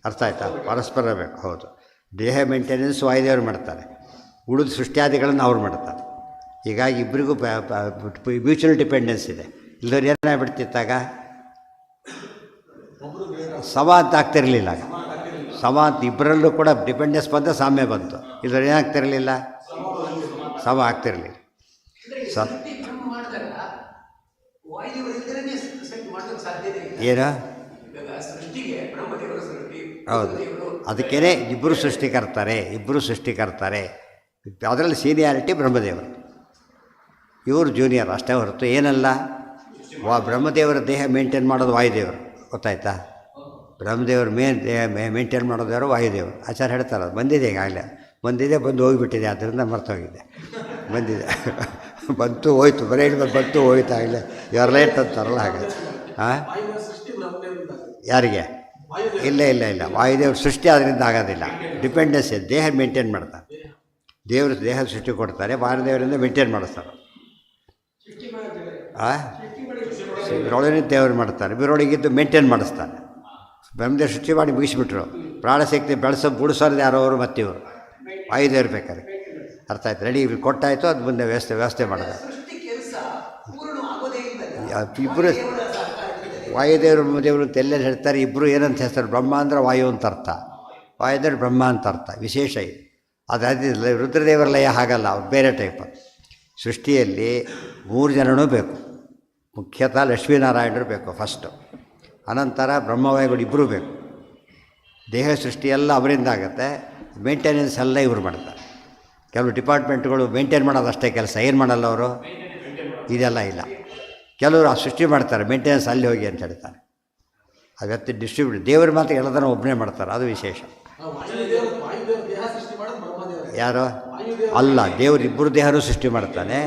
Speaker 1: ಅರ್ಥ ಆಯ್ತಾ? ಪರಸ್ಪರ ಬೇಕು. ಹೌದು, ದೇಹ ಮೇಂಟೆನೆನ್ಸ್ ವಾಯುದೇವರು ಮಾಡ್ತಾರೆ, ಉಳಿದ ಸೃಷ್ಟಿಯಾದಿಗಳನ್ನು ಅವ್ರು ಮಾಡ್ತಾರೆ. ಹೀಗಾಗಿ ಇಬ್ಬರಿಗೂ ಮ್ಯೂಚುವಲ್ ಡಿಪೆಂಡೆನ್ಸ್ ಇದೆ. ಇಲ್ಲದವ್ರು ಏನಾಗ್ಬಿಡ್ತಿತ್ತಾಗ ಸಮ ಅಂತ ಆಗ್ತಿರಲಿಲ್ಲ. ಸಮ ಅಂತ ಇಬ್ಬರಲ್ಲೂ ಕೂಡ ಡಿಪೆಂಡೆನ್ಸ್ ಬಂದ ಸಾಮ್ಯ ಬಂತು. ಇಲ್ಲದವ್ರು ಏನಾಗ್ತಿರಲಿಲ್ಲ, ಸಮ ಆಗ್ತಿರಲಿಲ್ಲ. ಏನು? ಹೌದು, ಅದಕ್ಕೇ ಇಬ್ಬರು ಸೃಷ್ಟಿಕರ್ತಾರೆ. ಅದರಲ್ಲಿ ಸೀನಿಯಾರಿಟಿ ಬ್ರಹ್ಮದೇವರು, ಇವರು ಜೂನಿಯರ್ ಅಷ್ಟೇ ಹೊರತು ಏನಲ್ಲ. ಬ್ರಹ್ಮದೇವರ ದೇಹ ಮೇಂಟೈನ್ ಮಾಡೋದು ವಾಯುದೇವರು. ಗೊತ್ತಾಯ್ತಾ? ಬ್ರಹ್ಮದೇವರು ಮೇಂಟೈನ್ ಮಾಡೋದು ಯಾರು? ವಾಯುದೇವರು. ಆಚಾರ್ಯ ಹೇಳ್ತಾರೆ, ಅದು ಬಂದಿದೆ ಈಗಾಗಲೇ, ಬಂದಿದೆ, ಬಂದು ಹೋಗಿಬಿಟ್ಟಿದೆ, ಆದ್ದರಿಂದ ಮರ್ತೋಗಿದೆ. ಬಂದಿದೆ, ಬಂತು ಹೋಯ್ತು, ಬರೀ ಬಂತು ಹೋಯ್ತು, ಆಗಲೇ ಯಾರು ಲೇಟ್ ಅಂತಾರಲ್ಲ ಹಾಗೆ. ಹಾಂ, ಯಾರಿಗೆ? ಇಲ್ಲ, ವಾಯುದೇವ್ರ ಸೃಷ್ಟಿ ಅದರಿಂದ ಆಗೋದಿಲ್ಲ. ಡಿಪೆಂಡೆನ್ಸ್ ಇದೆ, ದೇಹ ಮೇಂಟೈನ್ ಮಾಡ್ತಾರೆ. ದೇವರು ದೇಹ ಸೃಷ್ಟಿ ಕೊಡ್ತಾರೆ, ವಾಯುದೇವರಿಂದ ಮೇಂಟೈನ್ ಮಾಡಿಸ್ತಾರೆ. ಬಿರೊಳಗಿನ ದೇವರು ಮಾಡ್ತಾರೆ, ಬಿರೊಳಗಿದ್ದು ಮೇಂಟೈನ್ ಮಾಡಿಸ್ತಾರೆ. ಬ್ರಹ್ಮದೇವ್ರು ಸೃಷ್ಟಿ ಮಾಡಿ ಮುಗಿಸ್ಬಿಟ್ರು. ಪ್ರಾಣಶಕ್ತಿ ಬುಡಿಸೋದು ಯಾರೋ ಅವರು ಮತ್ತು ಇವರು ವಾಯುದೇವ್ರು ಬೇಕಾದ್ರೆ. ಅರ್ಥ ಆಯ್ತು? ರೆಡಿ, ಇವ್ರಿಗೆ ಕೊಟ್ಟಾಯಿತು, ಅದು ಮುಂದೆ ವ್ಯವಸ್ಥೆ ಮಾಡಿದೆ. ಇಬ್ಬರು ವಾಯುದೇವರು ಬ್ರಹ್ಮದೇವರು ಅಂತ ಎಲ್ಲೆಲ್ಲಿ ಹೇಳ್ತಾರೆ, ಇಬ್ಬರು ಏನಂತ ಹೆಸರು, ಬ್ರಹ್ಮ ಅಂದರೆ ವಾಯು ಅಂತ ಅರ್ಥ, ವಾಯುದೇವರು ಬ್ರಹ್ಮ ಅಂತ ಅರ್ಥ, ವಿಶೇಷ ಇದು. ಅದಾದಿಲ್ಲ ರುದ್ರದೇವರ ಲಯ ಹಾಗಲ್ಲ, ಅವ್ರು ಬೇರೆ ಟೈಪ್. ಸೃಷ್ಟಿಯಲ್ಲಿ 3 ಜನನೂ ಬೇಕು. ಮುಖ್ಯತಃ ಲಕ್ಷ್ಮೀನಾರಾಯಣರು ಬೇಕು ಫಸ್ಟು, ಅನಂತರ ಬ್ರಹ್ಮವಾಯುಗಳು ಇಬ್ಬರೂ ಬೇಕು. ದೇಹ ಸೃಷ್ಟಿಯೆಲ್ಲ ಅವರಿಂದ ಆಗುತ್ತೆ, ಮೇಂಟೆನೆನ್ಸ್ ಎಲ್ಲ ಇವರು ಮಾಡ್ತಾರೆ. ಕೆಲವು ಡಿಪಾರ್ಟ್ಮೆಂಟ್ಗಳು ಮೇಂಟೈನ್ ಮಾಡೋದು ಅಷ್ಟೇ ಕೆಲಸ, ಏನು ಮಾಡಲ್ಲ ಅವರು, ಇದೆಲ್ಲ ಇಲ್ಲ. ಕೆಲವರು ಆ ಸೃಷ್ಟಿ ಮಾಡ್ತಾರೆ, ಮೇಂಟೆನೆನ್ಸ್ ಅಲ್ಲಿ ಹೋಗಿ ಅಂತ ಹೇಳ್ತಾರೆ. ಅದಕ್ಕೆ ಡಿಸ್ಟ್ರಿಬ್ಯೂಟ್ ದೇವರು ಮಾತ್ರ ಎಲ್ಲದನ್ನು ಒಬ್ಬನೇ ಮಾಡ್ತಾರೆ, ಅದು ವಿಶೇಷ. ಯಾರು ಅಲ್ಲ, ದೇವರು ಇಬ್ಬರು ದೇಹನೂ ಸೃಷ್ಟಿ ಮಾಡ್ತಾನೆ.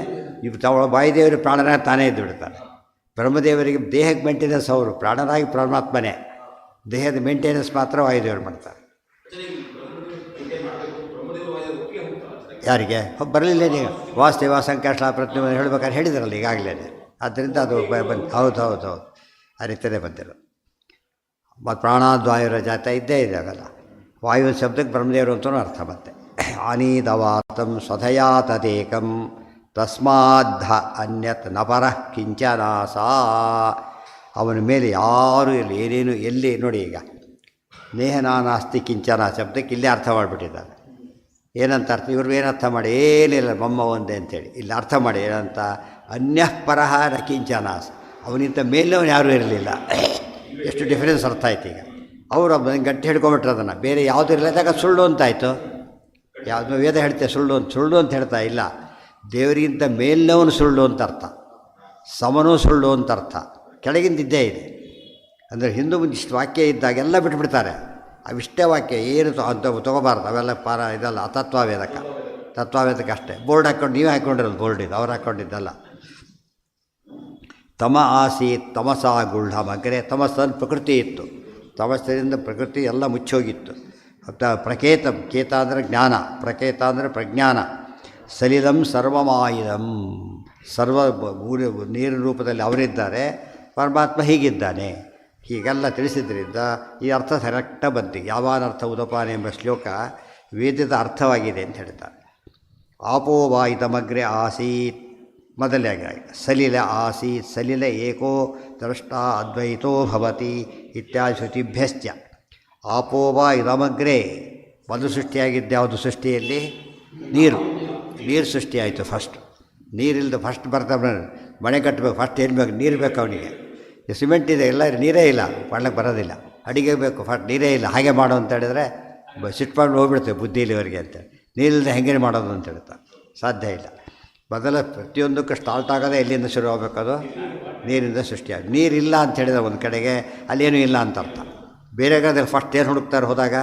Speaker 1: ವಾಯುದೇವರು ಪ್ರಾಣನಾಗಿ ತಾನೇ ಇದ್ದು ಬಿಡ್ತಾನೆ. ಬ್ರಹ್ಮದೇವರಿಗೆ ದೇಹಕ್ಕೆ ಮೇಂಟೆನೆನ್ಸ್ ಅವರು, ಪ್ರಾಣನಾಗಿ ಪರಮಾತ್ಮನೇ, ದೇಹದ ಮೇಂಟೆನೆನ್ಸ್ ಮಾತ್ರ ವಾಯುದೇವರು ಮಾಡ್ತಾರೆ. ಯಾರಿಗೆ ಬರಲಿಲ್ಲ ನೀವು ವಾಸ್ತೇವ ಸಂಕಷ್ಟ ಪ್ರತಿಯೊಂದು ಹೇಳ್ಬೇಕಾದ್ರೆ ಹೇಳಿದ್ರಲ್ಲ ಈಗಾಗಲೇ. ಆದ್ದರಿಂದ ಅದು ಹೌದು ಹೌದು ಹೌದು ಆ ರೀತಿಯೇ ಬಂದಿರೋದು. ಮತ್ತು ಪ್ರಾಣಾದ್ವಾಯುರ ಜಾತ ಇದ್ದೇ ಇದೆ, ಆಗಲ್ಲ. ವಾಯು ಶಬ್ದಕ್ಕೆ ಬ್ರಹ್ಮದೇವರು ಅಂತಲೂ ಅರ್ಥ. ಮತ್ತೆ ಆನೀದವಾತಂ ಸ್ವಧಯಾ ತದೇಕಂ ತಸ್ಮಾದ್ಧ ಅನ್ಯತ್ ನಪರಃ ಕಿಂಚನಾಸ. ಅವನ ಮೇಲೆ ಯಾರೂ ಇಲ್ಲ, ಏನೇನು ಎಲ್ಲಿ ನೋಡಿ. ಈಗ ನೇಹನಾನಾಸ್ತಿ ಕಿಂಚನ ಶಬ್ದಕ್ಕೆ ಇಲ್ಲೇ ಅರ್ಥ ಮಾಡಿಬಿಟ್ಟಿದ್ದಾರೆ. ಏನಂತ ಅರ್ಥ, ಇವ್ರು ಏನು ಅರ್ಥ ಮಾಡಿ, ಏನಿಲ್ಲ ಬ್ರಹ್ಮ ಒಂದೇ ಅಂತೇಳಿ. ಇಲ್ಲಿ ಅರ್ಥ ಮಾಡಿ ಏನಂತ, ಅನ್ಯಃಪರಃ ನ ಕಿಂಚನಾಸ, ಅವನಿಂತ ಮೇಲವನು ಯಾರೂ ಇರಲಿಲ್ಲ. ಎಷ್ಟು ಡಿಫರೆನ್ಸ್ ಅರ್ಥ ಆಯ್ತು. ಈಗ ಅವರು ಗಟ್ಟಿ ಹಿಡ್ಕೊಂಬಿಟ್ರೆ ಅದನ್ನು, ಬೇರೆ ಯಾವುದೂ ಇರಲಿದ್ದಾಗ ಸುಳ್ಳು ಅಂತಾಯಿತು. ಯಾವುದು ವೇದ ಹೇಳ್ತೇವೆ ಸುಳ್ಳು ಅಂತ ಹೇಳ್ತಾ ಇಲ್ಲ. ದೇವರಿಗಿಂತ ಮೇಲಿನವನು ಸುಳ್ಳು ಅಂತ ಅರ್ಥ, ಸಮನೂ ಸುಳ್ಳು ಅಂತ ಅರ್ಥ, ಕೆಳಗಿಂದಿದ್ದೇ ಇದೆ. ಅಂದರೆ ಹಿಂದೂ ಮುಂದಿಷ್ಟು ವಾಕ್ಯ ಇದ್ದಾಗೆಲ್ಲ ಬಿಟ್ಬಿಡ್ತಾರೆ. ಅವಿಷ್ಟೇ ವಾಕ್ಯ ಏನು ಅಂತ ತೊಗೋಬಾರ್ದು, ಅವೆಲ್ಲ ಇದಲ್ಲ ತತ್ವವೇದಕ್ಕೆ ಅಷ್ಟೇ. ಬೋರ್ಡ್ ಹಾಕ್ಕೊಂಡು ನೀವೇ ಹಾಕ್ಕೊಂಡಿರೋದು, ಬೋರ್ಡ್ ಇದು ಅವ್ರು ಹಾಕ್ಕೊಂಡಿದ್ದಲ್ಲ. ತಮ ಆಸೀತ್ ತಮಸಾ ಗುಳ್ಹಮಗ್ರೆ, ತಮಸ್ಸಲ್ಲಿ ಪ್ರಕೃತಿ ಇತ್ತು, ತಮಸ್ಸರಿಂದ ಪ್ರಕೃತಿ ಎಲ್ಲ ಮುಚ್ಚೋಗಿತ್ತು. ಪ್ರಕೇತಂ, ಕೇತ ಅಂದರೆ ಜ್ಞಾನ, ಪ್ರಕೇತ ಅಂದರೆ ಪ್ರಜ್ಞಾನ. ಸಲಿಲಂ ಸರ್ವಮಾಯಿದಂ, ಸರ್ವ ನೀರಿನ ರೂಪದಲ್ಲಿ ಅವರಿದ್ದಾರೆ, ಪರಮಾತ್ಮ ಹೀಗಿದ್ದಾನೆ. ಹೀಗೆಲ್ಲ ತಿಳಿಸಿದ್ರಿಂದ ಈ ಅರ್ಥ ಕರೆಕ್ಟಾಗಿ ಬಂತು. ಯಾವಾನರ್ಥ ಉದಪಾನೆ ಎಂಬ ಶ್ಲೋಕ ವೇದದ ಅರ್ಥವಾಗಿದೆ ಅಂತ ಹೇಳ್ತಾರೆ. ಆಪೋವಾಯಿತಮಗ್ರೆ ಆಸೀತ್ ಮೊದಲಾಗಿ ಸಲಿಲ ಆಸೀತ್, ಸಲಿಲ ಏಕೋ ದ್ರಷ್ಟ ಅದ್ವೈತೋ ಭವತಿ ಇತ್ಯಾದಿ ಶ್ರುತಿಭ್ಯಶ್ಚ. ಆಪೋವಾ ಇದಮಗ್ರೆ, ಮೊದಲು ಸೃಷ್ಟಿಯಾಗಿದ್ದು ಯಾವುದು ಸೃಷ್ಟಿಯಲ್ಲಿ? ನೀರು ಸೃಷ್ಟಿಯಾಯಿತು ಫಸ್ಟ್. ನೀರಿಲ್ಲದೆ ಫಸ್ಟ್ ಬರ್ತಾ ಮನೆ ಕಟ್ಟಬೇಕು, ಫಸ್ಟ್ ಏನು ಬೇಕು? ನೀರು ಬೇಕು ಅವನಿಗೆ. ಸಿಮೆಂಟ್ ಇದೆ, ಎಲ್ಲ ನೀರೇ ಇಲ್ಲ, ಮಾಡ್ಲಿಕ್ಕೆ ಬರೋದಿಲ್ಲ. ಅಡಿಗೆ ಬೇಕು, ಫಸ್ಟ್ ನೀರೇ ಇಲ್ಲ. ಹಾಗೆ ಮಾಡು ಅಂತ ಹೇಳಿದ್ರೆ ಸಿಟ್ಕೊಂಡು ಹೋಗ್ಬಿಡ್ತೇವೆ ಬುದ್ಧಿ ಇಲ್ಲಿವರೆಗೆ ಅಂತ. ನೀರಿಲ್ಲದೆ ಹೆಂಗೆ ಮಾಡೋದು ಅಂತ ಹೇಳ್ತಾರೆ, ಸಾಧ್ಯ ಇಲ್ಲ. ಮೊದಲ ಪ್ರತಿಯೊಂದಕ್ಕೂ ಸ್ಟಾರ್ಟ್ ಆಗೋದೇ ಎಲ್ಲಿಂದ ಶುರು ಆಗಬೇಕದು? ನೀರಿಂದ ಸೃಷ್ಟಿಯಾಗ. ನೀರಿಲ್ಲ ಅಂತ ಹೇಳಿದ್ರೆ ಒಂದು ಕಡೆಗೆ ಅಲ್ಲೇನೂ ಇಲ್ಲ ಅಂತ ಅರ್ಥ. ಬೇರೆ ಕಡೆ ಫಸ್ಟ್ ಏನು ಹುಡುಕ್ತಾರೆ ಹೋದಾಗ?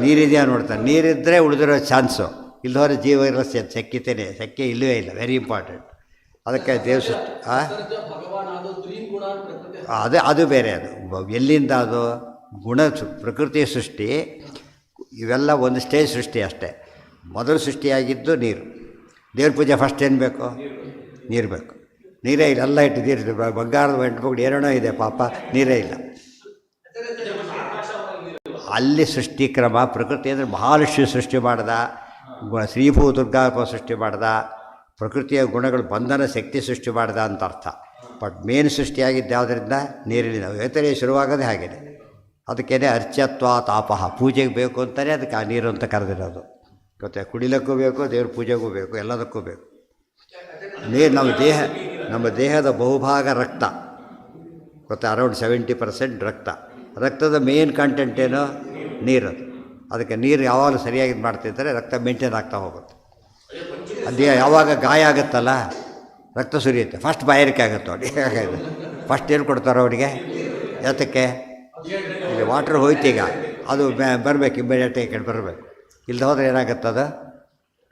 Speaker 1: ನೀರಿದೆಯಾ ನೋಡ್ತಾರೆ. ನೀರಿದ್ದರೆ ಉಳಿದಿರೋ ಚಾನ್ಸು, ಇಲ್ಲದವರೆ ಜೀವ ಇರೋ ಸೆಕ್ಕೆ ಇಲ್ಲವೇ ಇಲ್ಲ. Very important. ಅದಕ್ಕೆ ದೇವ ಸೃಷ್ಟಿ ಅದು ಬೇರೆ. ಅದು ಎಲ್ಲಿಂದ? ಅದು ಗುಣ ಪ್ರಕೃತಿಯ ಸೃಷ್ಟಿ. ಇವೆಲ್ಲ ಒಂದು ಸ್ಟೇಜ್ ಸೃಷ್ಟಿ ಅಷ್ಟೇ. ಮೊದಲು ಸೃಷ್ಟಿಯಾಗಿದ್ದು ನೀರು. ದೇವ್ರ ಪೂಜೆ ಫಸ್ಟ್ ಏನು ಬೇಕು? ನೀರು ಬೇಕು. ನೀರೇ ಇಲ್ಲ, ಎಲ್ಲ ಇಟ್ಟು ನೀರು. ಬಂಗಾರದ ಎಂಟು ಏನೇನೋ ಇದೆ, ಪಾಪ ನೀರೇ ಇಲ್ಲ. ಅಲ್ಲಿ ಸೃಷ್ಟಿಕ್ರಮ ಪ್ರಕೃತಿ ಅಂದರೆ ಮಹಾಲಕ್ಷ್ಮಿ ಸೃಷ್ಟಿ ಮಾಡ್ದ, ಶ್ರೀಭೂ ದುರ್ಗಾಪ ಸೃಷ್ಟಿ ಮಾಡ್ದ, ಪ್ರಕೃತಿಯ ಗುಣಗಳು ಬಂಧನ ಶಕ್ತಿ ಸೃಷ್ಟಿ ಮಾಡ್ದ ಅಂತ ಅರ್ಥ. ಬಟ್ ಮೇನ್ ಸೃಷ್ಟಿಯಾಗಿದ್ದು ಯಾವುದರಿಂದ? ನೀರಿನಿಂದ. ವೇತನೆ ಶುರುವಾಗೋದೇ ಹಾಗಿದೆ. ಅದಕ್ಕೇನೆ ಅರ್ಚತ್ವ ತಾಪಃ, ಪೂಜೆಗೆ ಬೇಕು ಅಂತಲೇ ಅದಕ್ಕೆ ಆ ನೀರು ಅಂತ ಕರೆದಿರೋದು. ಗೊತ್ತೆ, ಕುಡಿಲಕ್ಕೂ ಬೇಕು, ದೇವ್ರ ಪೂಜೆಗೂ ಬೇಕು, ಎಲ್ಲದಕ್ಕೂ ಬೇಕು ನೀರು. ನಮ್ಮ ದೇಹದ ಬಹುಭಾಗ ರಕ್ತ ಗೊತ್ತಾ, ಅರೌಂಡ್ 70% ರಕ್ತ. ರಕ್ತದ ಮೇನ್ ಕಂಟೆಂಟ್ ಏನು? ನೀರು. ಅದಕ್ಕೆ ನೀರು ಯಾವಾಗಲೂ ಸರಿಯಾಗಿ ಮಾಡ್ತಿದ್ದರೆ ರಕ್ತ ಮೇಂಟೈನ್ ಆಗ್ತಾ ಹೋಗುತ್ತೆ. ಅದೇ ಯಾವಾಗ ಗಾಯ ಆಗುತ್ತಲ್ಲ, ರಕ್ತ ಸುರಿಯುತ್ತೆ, ಫಸ್ಟ್ ಬಾಯಾರಿಕೆ ಆಗುತ್ತೆ ಅವ್ರಿಗೆ. ಹೇಗಾಗಿದೆ ಫಸ್ಟ್ ಏನು ಕೊಡ್ತಾರೋ ಅವರಿಗೆ? ಯಾತಕ್ಕೆ? ಇಲ್ಲಿ ವಾಟ್ರ್ ಹೋಯ್ತೀಗ, ಅದು ಬರಬೇಕು, ಇಮ್ಮಿಡಿಯೇಟಾಗಿ ಈ ಕಡೆ ಬರಬೇಕು. ಇಲ್ಲದೆ ಹೋದರೆ ಏನಾಗುತ್ತದು?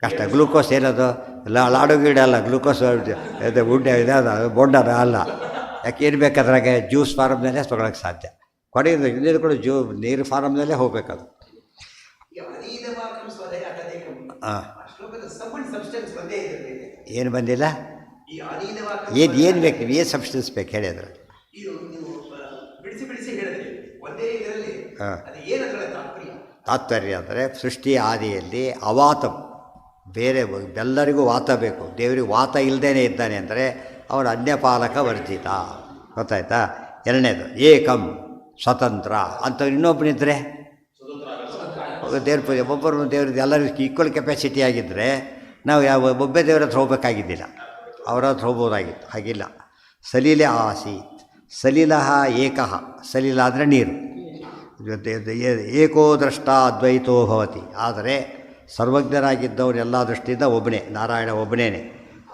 Speaker 1: ಕಷ್ಟ. ಗ್ಲೂಕೋಸ್ ಏನದು? ಲಾಡು ಗೀಡ ಅಲ್ಲ, ಗ್ಲೂಕೋಸ್ ಇದು ಉಂಡೆ ಇದೆ, ಅದು ಬೋಂಡನ ಅಲ್ಲ. ಯಾಕೆ ಏನು ಬೇಕಾದ್ರಾಗೆ ಜ್ಯೂಸ್ ಫಾರಮ್ನಲ್ಲೇ ತೊಗೊಳಕ್ಕೆ ಸಾಧ್ಯ. ಕೊನೆಯಿಂದ ಇನ್ನೇನು ಕೂಡ ನೀರು ಫಾರಮ್ನಲ್ಲೇ ಹೋಗ್ಬೇಕದು. ಹಾಂ, ಏನು ಬಂದಿಲ್ಲ? ಏನು ಬೇಕು? ನೀವು ಏನು ಸಬ್ಸ್ಟೆನ್ಸ್ ಬೇಕು ಹೇಳಿ ಅದರಲ್ಲಿ? ಹಾಂ, ತಾತ್ಪರ್ಯ ಅಂದರೆ ಸೃಷ್ಟಿಯ ಆದಿಯಲ್ಲಿ ಅವಾತಂ, ಬೇರೆ ಎಲ್ಲರಿಗೂ ವಾತ ಬೇಕು. ದೇವರಿಗೆ ವಾತ ಇಲ್ಲದೇ ಇದ್ದಾನೆ ಅಂದರೆ ಅವನು ಅನ್ಯಪಾಲಕ ವರ್ಜಿತ. ಗೊತ್ತಾಯ್ತಾ? ಎರಡನೇದು ಏಕಂ ಸ್ವತಂತ್ರ ಅಂತ ಇನ್ನೊಬ್ಬನಿದ್ರೆ ದೇವ್ರ ಪೂಜೆ ಒಬ್ಬರು ದೇವ್ರದ್ದು ಎಲ್ಲರಿಗೂ ಈಕ್ವಲ್ ಕೆಪಾಸಿಟಿ ಆಗಿದ್ದರೆ ನಾವು ಒಬ್ಬೇ ದೇವ್ರ ಹತ್ರ ಹೋಗ್ಬೇಕಾಗಿದ್ದಿಲ್ಲ, ಅವರ ಹತ್ರ ಹೋಗ್ಬೋದಾಗಿತ್ತು. ಹಾಗಿಲ್ಲ. ಸಲೀಲ ಆಸೀತ್ ಸಲೀಲ ಏಕಃ. ಸಲೀಲ ಅಂದರೆ ನೀರು. ಏಕೋ ದ್ರಷ್ಟ ಅದ್ವೈತೋ ಭವತಿ. ಆದರೆ ಸರ್ವಜ್ಞನಾಗಿದ್ದವನು ಎಲ್ಲ ದೃಷ್ಟಿಯಿಂದ ಒಬ್ಬನೇ, ನಾರಾಯಣ ಒಬ್ಬನೇ.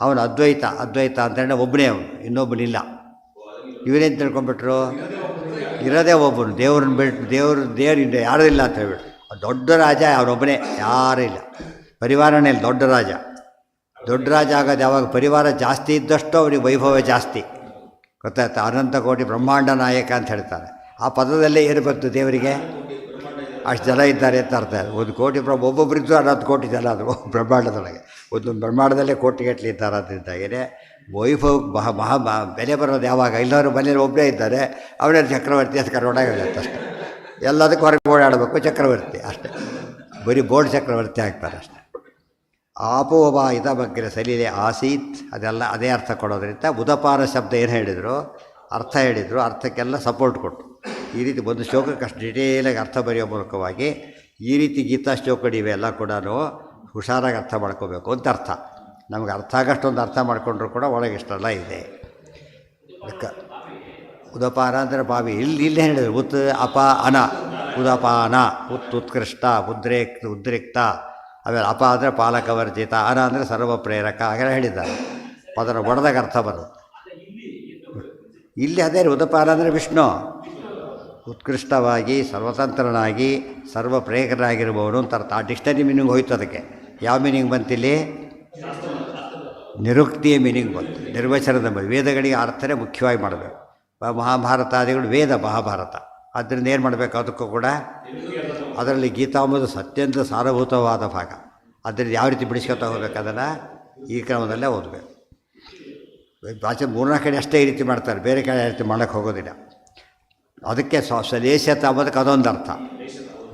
Speaker 1: ಅವನು ಅದ್ವೈತ. ಅದ್ವೈತ ಅಂತಂದರೆ ಒಬ್ಬನೇ, ಅವನು ಇನ್ನೊಬ್ಬನಿಲ್ಲ. ಇವನೇನು ತಿಳ್ಕೊಂಡ್ಬಿಟ್ರು? ಇರೋದೇ ಒಬ್ಬನು, ದೇವ್ರನ್ನ ಬಿಟ್ಟು ದೇವ್ರಿಂದ ಯಾರೂ ಇಲ್ಲ ಅಂತ ಹೇಳ್ಬಿಟ್ರು. ದೊಡ್ಡ ರಾಜ ಅವನೊಬ್ಬನೇ, ಯಾರೂ ಇಲ್ಲ. ಪರಿವಾರನೇ ಇಲ್ಲ, ದೊಡ್ಡ ರಾಜ. ದೊಡ್ಡ ರಾಜ ಆಗೋದು ಯಾವಾಗ? ಪರಿವಾರ ಜಾಸ್ತಿ ಇದ್ದಷ್ಟು ಅವನಿಗೆ ವೈಭವ ಜಾಸ್ತಿ. ಗೊತ್ತಾಯ್ತಾ? ಅನಂತ ಕೋಟಿ ಬ್ರಹ್ಮಾಂಡ ನಾಯಕ ಅಂತ ಹೇಳ್ತಾರೆ. ಆ ಪದದಲ್ಲೇ ಏನು ಬಂತು ದೇವರಿಗೆ? ಅಷ್ಟು ಜನ ಇದ್ದಾರೆ ಅಂತ ಅರ್ಥ. 1 ಕೋಟಿ ಒಬ್ಬೊಬ್ಬರಿದ್ದು 10 ಕೋಟಿ ಜನ ಅದು ಬ್ರಹ್ಮಾಂಡದೊಳಗೆ. ಒಂದು ಬ್ರಹ್ಮಾಂಡದಲ್ಲೇ ಕೋಟಿಗಟ್ಟಲೆ ಇದ್ದಾರೆ. ಅದರಿಂದಾಗೇ ವೈಭವಕ್ಕೆ ಮಹಾ ಬೆಲೆ ಬರೋದು ಯಾವಾಗ? ಎಲ್ಲರೂ ಮನೇಲಿ ಒಬ್ಬರೇ ಇದ್ದಾರೆ, ಅವನೇ ಚಕ್ರವರ್ತಿ ಅಂತ ಕರ್ಕೊಂಡಾಗುತ್ತೆ ಅಷ್ಟೇ. ಎಲ್ಲದಕ್ಕೂ ಹೊರಗೆ ಓಡಾಡಬೇಕು, ಚಕ್ರವರ್ತಿ ಅಷ್ಟೇ. ಬರೀ ಬೋರ್ಡ್ ಚಕ್ರವರ್ತಿ ಆಗ್ತಾರೆ ಅಷ್ಟೇ. ಆಪೋವ ಇದ ಬಗ್ಗೆ ಸಲೀಲೆ ಆಸೀತ್ ಅದೆಲ್ಲ ಅದೇ ಅರ್ಥ ಕೊಡೋದ್ರಿಂದ ಉದಪಾನ ಶಬ್ದ ಏನು ಹೇಳಿದರು, ಅರ್ಥ ಹೇಳಿದರು, ಅರ್ಥಕ್ಕೆಲ್ಲ ಸಪೋರ್ಟ್ ಕೊಟ್ಟರು. ಈ ರೀತಿ ಒಂದು ಶ್ಲೋಕಕ್ಕೆ ಅಷ್ಟು ಡಿಟೇಲಾಗಿ ಅರ್ಥ ಬರೆಯೋ ಮೂಲಕವಾಗಿ ಈ ರೀತಿ ಗೀತಾ ಶ್ಲೋಕಗಳಿವೆ ಎಲ್ಲ ಕೂಡ ಹುಷಾರಾಗಿ ಅರ್ಥ ಮಾಡ್ಕೋಬೇಕು ಅಂತ ಅರ್ಥ. ನಮಗೆ ಅರ್ಥ ಆಗಷ್ಟೊಂದು ಅರ್ಥ ಮಾಡ್ಕೊಂಡ್ರೂ ಕೂಡ ಒಳಗೆ ಇಷ್ಟೆಲ್ಲ ಇದೆ. ಉದಪಾನ ಅಂದರೆ ಬಾವಿ. ಇಲ್ಲೇ ಹೇಳಿದರು ಉತ್ ಅಪ ಅನ. ಉದಪಾನ ಉತ್ಕೃಷ್ಟ, ಉದ್ರಿಕ್ತ. ಆಮೇಲೆ ಅಪ ಅಂದರೆ ಪಾಲಕವರ್ಜಿತ, ಅನ ಅಂದರೆ ಸರ್ವ ಪ್ರೇರಕ ಹಾಗೆಲ್ಲ ಹೇಳಿದ್ದಾರೆ. ಅದರ ಒಡೆದಾಗ ಅರ್ಥ ಬರೋದು. ಇಲ್ಲಿ ಅದೇ ಉದಪಾನ ಅಂದರೆ ವಿಷ್ಣು ಉತ್ಕೃಷ್ಟವಾಗಿ ಸರ್ವತಂತ್ರನಾಗಿ ಸರ್ವ ಪ್ರೇರಕನಾಗಿರ್ಬೋದು ಅಂತ ಅರ್ಥ. ಆ ಡಿಕ್ಷನರಿ ಮೀನಿಂಗ್ ಹೋಯ್ತು. ಅದಕ್ಕೆ ಯಾವ ಮೀನಿಂಗ್ ಬಂತಿಲ್ಲಿ? ನಿರುಕ್ತಿಯ ಮೀನಿಂಗ್ ಬಂತು, ನಿರ್ವಚನದ ವೇದಗಳಿಗೆ ಅರ್ಥನೇ ಮುಖ್ಯವಾಗಿ ಮಾಡಬೇಕು. ಮಹಾಭಾರತಾದಿಗಳು ವೇದ ಮಹಾಭಾರತ. ಆದ್ದರಿಂದ ಏನು ಮಾಡಬೇಕು? ಅದಕ್ಕೂ ಕೂಡ ಅದರಲ್ಲಿ ಗೀತಾ ಎಂಬುದು ಅತ್ಯಂತ ಸಾರಭೂತವಾದ ಭಾಗ. ಅದರಿಂದ ಯಾವ ರೀತಿ ಬಿಡಿಸ್ಕೊತಾ ಹೋಗ್ಬೇಕು ಅದನ್ನು ಈ ಕ್ರಮದಲ್ಲೇ ಓದಬೇಕು. ಭಾಷೆ 3-4 ಕಡೆ ಅಷ್ಟೇ ಈ ರೀತಿ ಮಾಡ್ತಾರೆ, ಬೇರೆ ಕಡೆ ರೀತಿ ಮಾಡೋಕ್ಕೆ ಹೋಗೋದಿಲ್ಲ. ಅದಕ್ಕೆ ಲೇಷತ ಅಂಬೋದಕ್ಕೆ ಅದೊಂದು ಅರ್ಥ.